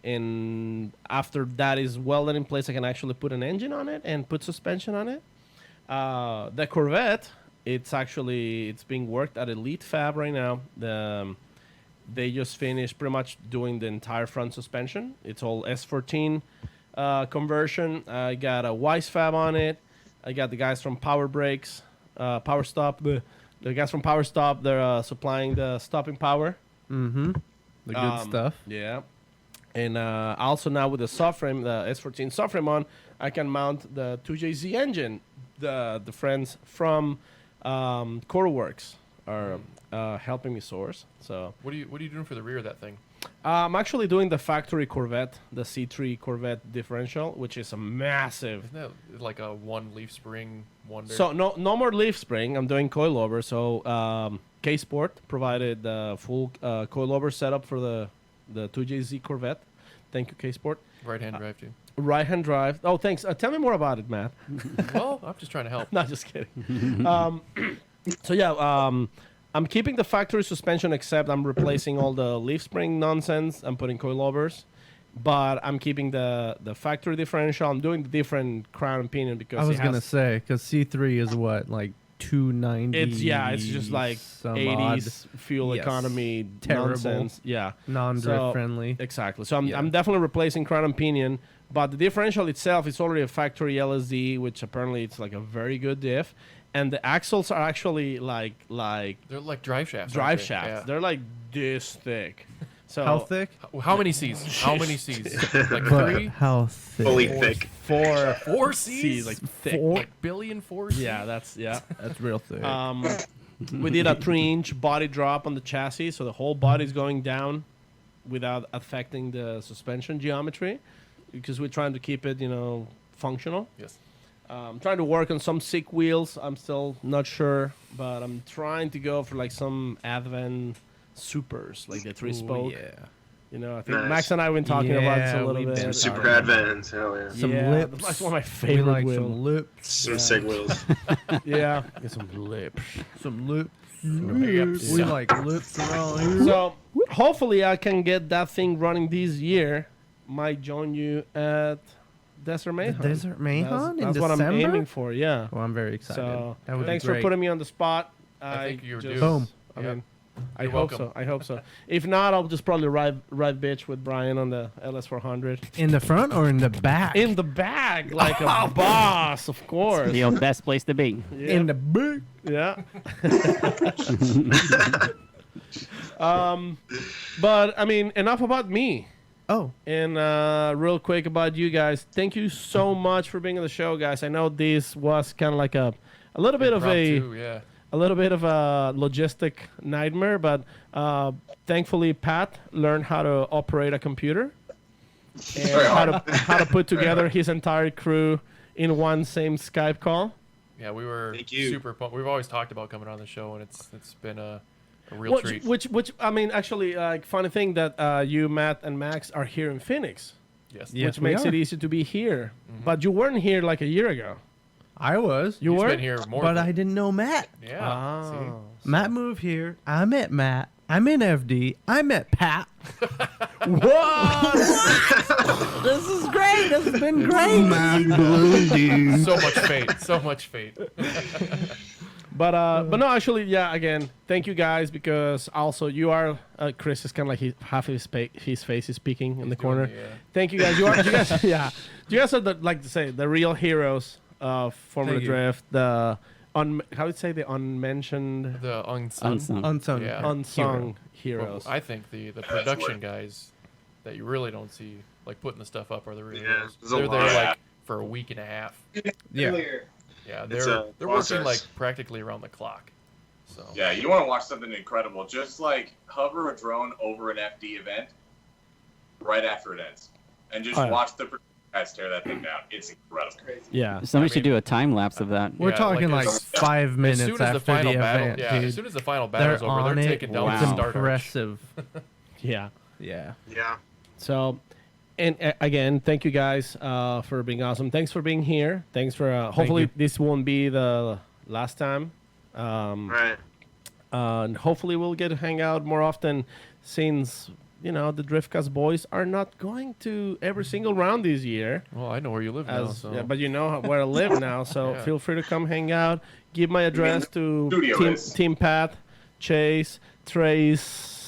And after that is welded in place, I can actually put an engine on it and put suspension on it. The Corvette, it's being worked at Elite Fab right now. They just finished pretty much doing the entire front suspension. It's all S14 conversion. I got a Weiss Fab on it. I got the guys from Power Brakes, Power Stop. The guys from Power Stop, they're supplying the stopping power. Mm-hmm. The good stuff. Yeah. And also now with the subframe, the S14 subframe on, I can mount the 2JZ engine. The friends from CoreWorks are helping me source. So What are you doing for the rear of that thing? I'm actually doing the factory Corvette, the C3 Corvette differential, which is a massive. Isn't that like a one leaf spring wonder? So no more leaf spring. I'm doing coilover. So K Sport provided the full coilover setup for the 2JZ Corvette. Thank you, K Sport. Right-hand drive too. Right-hand drive. Oh, thanks. Tell me more about it, Matt. Well, I'm just trying to help. Not just kidding. So yeah, I'm keeping the factory suspension, except I'm replacing all the leaf spring nonsense. I'm putting coilovers, but I'm keeping the factory differential. I'm doing the different crown and pinion because I was it gonna has, say because C3 is what, like 290. it's just like some 80s fuel Yes. economy Terrible. nonsense. Yeah, non-drift So- friendly. exactly. So Yeah. I'm definitely replacing crown and pinion, but the differential itself is already a factory LSD, which apparently it's like a very good diff. And the axles are actually like They're like drive shafts. aren't drive they? shafts. Yeah. They're like this thick. So How thick? How many C's? How many C's? Like But 3? how thick? Fully thick. Four 4 C's, C's? like thick. Like billion 4 C's? Yeah, that's That's real thick. We did a 3-inch body drop on the chassis, so the whole body's going down without affecting the suspension geometry, because we're trying to keep it, functional. Yes. I'm trying to work on some sick wheels. I'm still not sure, but I'm trying to go for like some Advent supers, like the 3-spoke. yeah. I think Nice. Max and I have been talking about this Yeah, a little we've bit. been Super Advance. Hell yeah. Some Yeah, lips. that's one of my We favorite like wheels. some lips. Some sig wheels. Yeah, get some lips. Some lips. lips. We like lips around here. So hopefully I can get that thing running this year. Might join you at Desert Mayhem. Desert Mayhem in That's what I'm December? aiming for. Yeah. Well, I'm very excited. So that would thanks be for great. putting me on the spot. I think you're just- due. Boom. I Yep. mean, I You're hope welcome. so. I hope so. If not, I'll just probably ride bitch with Brian on the LS400 In the front or in the back? in the bag like a boss, of course. The best place to be. Yeah. In the back. Yeah. But I mean, enough about me. Oh, And real quick about you guys. Thank you so much for being on the show, guys. I know this was kind of like a little bit of Impromptu, yeah. a little bit of a logistic nightmare, but thankfully Pat learned how to operate a computer and how to put together his entire crew in one same Skype call. Yeah, we were Thank you. super pumped. We've always talked about coming on the show, and it's been a real treat. Which I mean, actually, funny thing that you, Matt, and Max are here in Phoenix, Yes. which makes it easy to be here. But you weren't here like a year ago. I was. You He's were? been here more. But than, I didn't know Matt. Yeah. See? Oh. Matt moved here. I met Matt. I met FD. I met Pat. This is great. This has been great. So much fate. So much fate. But no, actually, yeah. Again, thank you guys because also you are Chris is kind of like half his face is peeking in the corner. Thank you guys. You guys, yeah. You guys are the real heroes of Formula Thank you. Drift. The how would say the unmentioned, The unsung. Unsung. Yeah. unsung Well, heroes. I think the production guys that you really don't see, like putting the stuff up, are the real heroes. there's a They're there lot. like for a week and a half. Yeah. Earlier. Yeah, It's they're a working process. like practically around the clock. So Yeah, you want to watch something incredible. Just like hover a drone over an FD event right after it ends, and just Oh, yeah. watch the guys tear that thing down. It's incredible. Yeah. Somebody I should mean- do a time lapse of that. We're Yeah, talking like as 5 minutes soon as after the final battle, event, yeah, dude. as soon as the final They're battle's over, on they're it. taking down Wow. the It's start arch. impressive. Yeah. Yeah. Yeah. So, and again, thank you guys for being awesome. Thanks for being here. Thanks for. Hopefully, you. this won't be the last time. Right. And hopefully, we'll get to hang out more often, since the Driftcast boys are not going to every single round this year. Well, I know where you live now, so Yeah, but you know where I live now, so Yeah. feel free to come hang out. Give my address to studio is. Team Pat, Chase, Trais.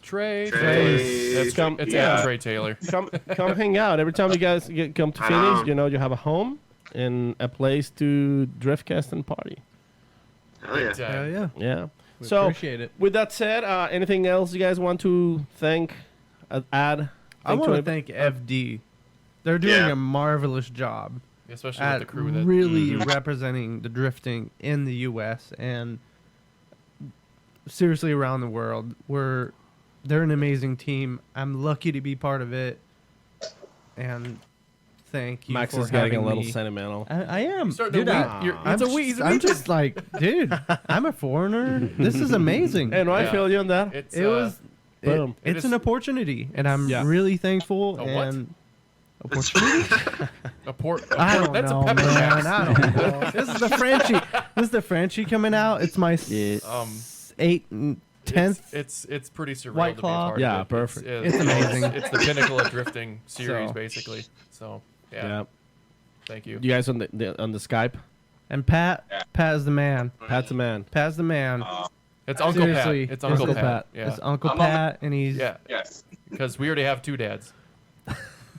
Trey. Trey. It's Come- it's yeah. at Trey Taylor. Come hang out. Every time you guys come to I Phoenix, know. you have a home and a place to Driftcast and party. Hell yeah. Hell yeah. Yeah. We So, appreciate it. with that said, anything else you guys want to add? I want to it? thank FD. They're doing Yeah. a marvelous job Especially at with the crew that really representing the drifting in the U.S. and seriously around the world. They're an amazing team. I'm lucky to be part of it, and thank you Max for is getting a having little me. sentimental. I am. starting Dude, to I, weep. I'm, I'm just like, dude, I'm a foreigner. This is amazing. And I Yeah. feel you on that. it's It was. Boom. It It's is- an opportunity, and I'm Yeah. really thankful. A what? And opportunity? a port. I don't That's know, a pepper man. jack. I don't know. This is the Frenchie. This is the Frenchie coming out. It's my Yeah. 8th and 10th. It's pretty surreal White to be a Claw. part Yeah, of it. perfect. It's amazing. It's the pinnacle of drifting series, So. basically. So yeah, Yeah. thank you. You guys on the Skype? And Pat is the man. Pat's a man. Pat's the man. It's Uncle Seriously, Pat. It's Uncle Pat. Yeah, It's Uncle I'm on the- Pat, and he's. yeah. Yes. Because we already have 2 dads.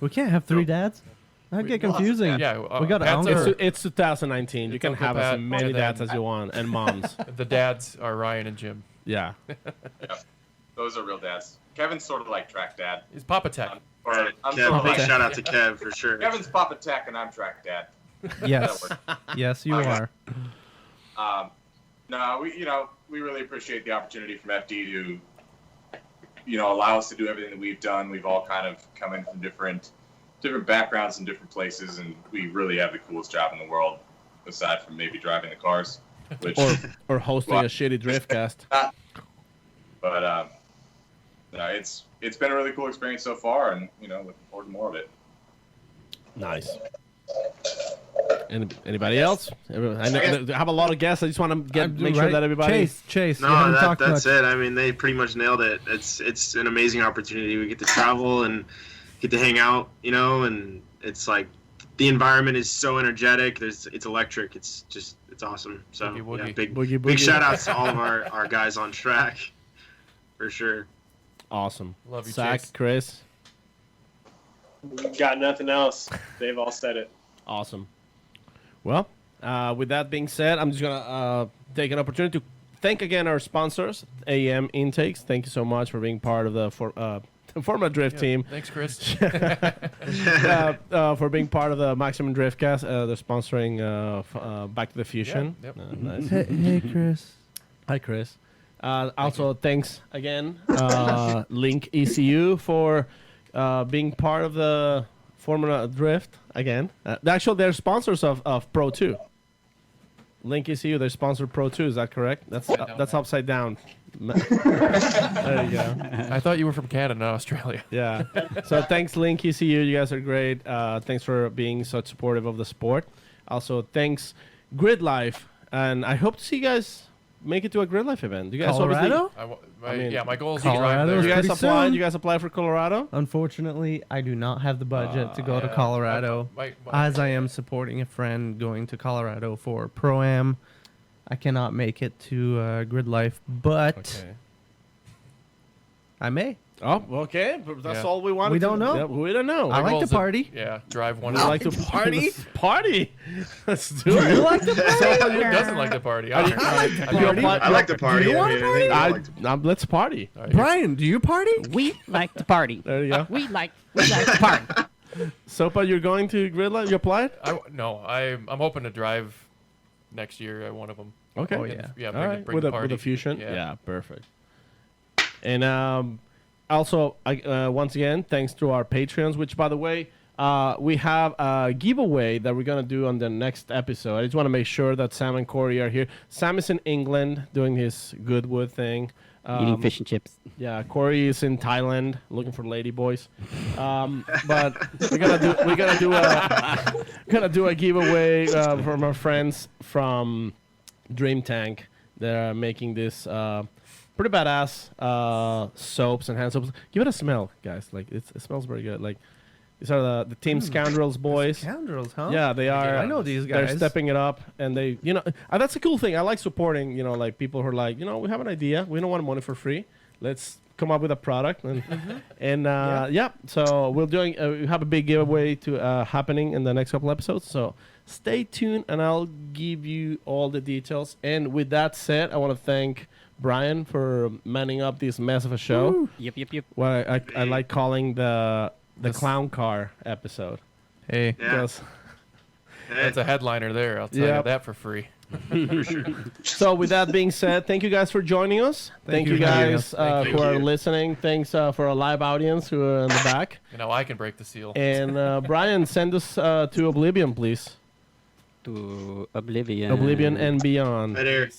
We can't have 3 dads. That'd get confusing. Yeah, we got an Pat's uncle. our- It's 2019. You It's can Uncle have Pat, as many and dads then- as you want and moms. The dads are Ryan and Jim. Yeah. Those are real dads. Kevin's sort of like track dad. He's Papa Tech. Or I'm Kev, sort of big like shout out to Kev for sure. Kevin's Papa Tech and I'm track dad. Yes. Yes, you Okay. are. No, we really appreciate the opportunity from FD to, allow us to do everything that we've done. We've all kind of come in from different backgrounds and different places, and we really have the coolest job in the world, aside from maybe driving the cars, which. Or hosting a shitty Driftcast. But no, it's been a really cool experience so far, and looking forward to more of it. Nice. Anybody else? I have a lot of guests. I just want to make sure that everybody. Chase. you No, haven't talked that's much. it. I mean, they pretty much nailed it. It's an amazing opportunity. We get to travel and get to hang out, and it's like the environment is so energetic. It's electric. It's awesome. So Boogie woogie. yeah, big Boogie big boogie. shout outs to all of our guys on track, for sure. Awesome. Love you, Zach, Chase. Chris. Got nothing else. They've all said it. Awesome. Well, with that being said, I'm just gonna take an opportunity to thank again our sponsors, AM Intakes. Thank you so much for being part of the Formula Drift team. Thanks, Chris. For being part of the Maximum Driftcast. They're sponsoring Back to the Fusion. Yep. Nice. Hey, Chris. Hi, Chris. Also, thanks again, Link ECU, for being part of the Formula Drift again. Actually, they're sponsors of Pro 2. Link ECU, they sponsor Pro 2. Is that correct? That's upside down. There you go. I thought you were from Canada, not Australia. Yeah. So thanks, Link ECU. You guys are great. Thanks for being such supportive of the sport. Also, thanks, Grid Life. And I hope to see you guys make it to a Grid Life event. You guys Colorado? My goal is to drive there. You guys Pretty applied? soon. You guys applied for Colorado? Unfortunately, I do not have the budget to go to yeah. Colorado, as I am supporting a friend going to Colorado for Pro-Am. I cannot make it to Grid Life, but I may. Oh, okay. But that's all we want. We don't know. Yeah, we don't know. I My like goal to is party. Yeah, drive one. We like to party. Party. Let's do it. You like to party? Who doesn't like to party? Are you- Party? I like to party. Do you I wanna mean, party? I like to- Let's party. All right, Brian, do you party? We like to party. There you go. We like to party. Sopa, you're going to Grid Life? You applied? No, I'm hoping to drive next year at one of them. Okay. Oh, yeah. Yeah, All bring, right. bring With the a party. fusion. Yeah. Yeah, perfect. And also, once again, thanks to our Patreons, which, by the way, we have a giveaway that we're going to do on the next episode. I just want to make sure that Sam and Corey are here. Sam is in England doing his Goodwood thing. Eating fish and chips. Yeah, Corey is in Thailand looking for lady boys. But we're gonna do a giveaway from our friends from Dream Tank. They're making this pretty badass soaps and hand soaps. Give it a smell, guys. Like it smells very good. Like these are the Team Scoundrels boys. Scoundrels, huh? Yeah, they are. I know these They're guys. stepping it up, and they, that's a cool thing. I like supporting, like people who are like, we have an idea. We don't want money for free. Let's come up with a product, and yeah. So we're doing. We have a big giveaway happening in the next couple episodes. So stay tuned, and I'll give you all the details. And with that said, I want to thank Brian for manning up this mess of a show. Woo. Yep. What I like calling the clown car episode. Hey. Yeah. Because- That's a headliner there. I'll tell Yep. you that for free. So with that being said, thank you guys for joining us. Thank you you for having guys us. who are listening. Thanks for our live audience who are in the back. Now I can break the seal. And Brian, send us to Oblivion, please. To Oblivion. Oblivion and beyond. Better.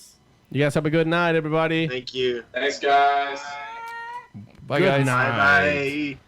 You guys have a good night, everybody. Thank you. Thanks, guys. Bye, Good guys. night. Bye.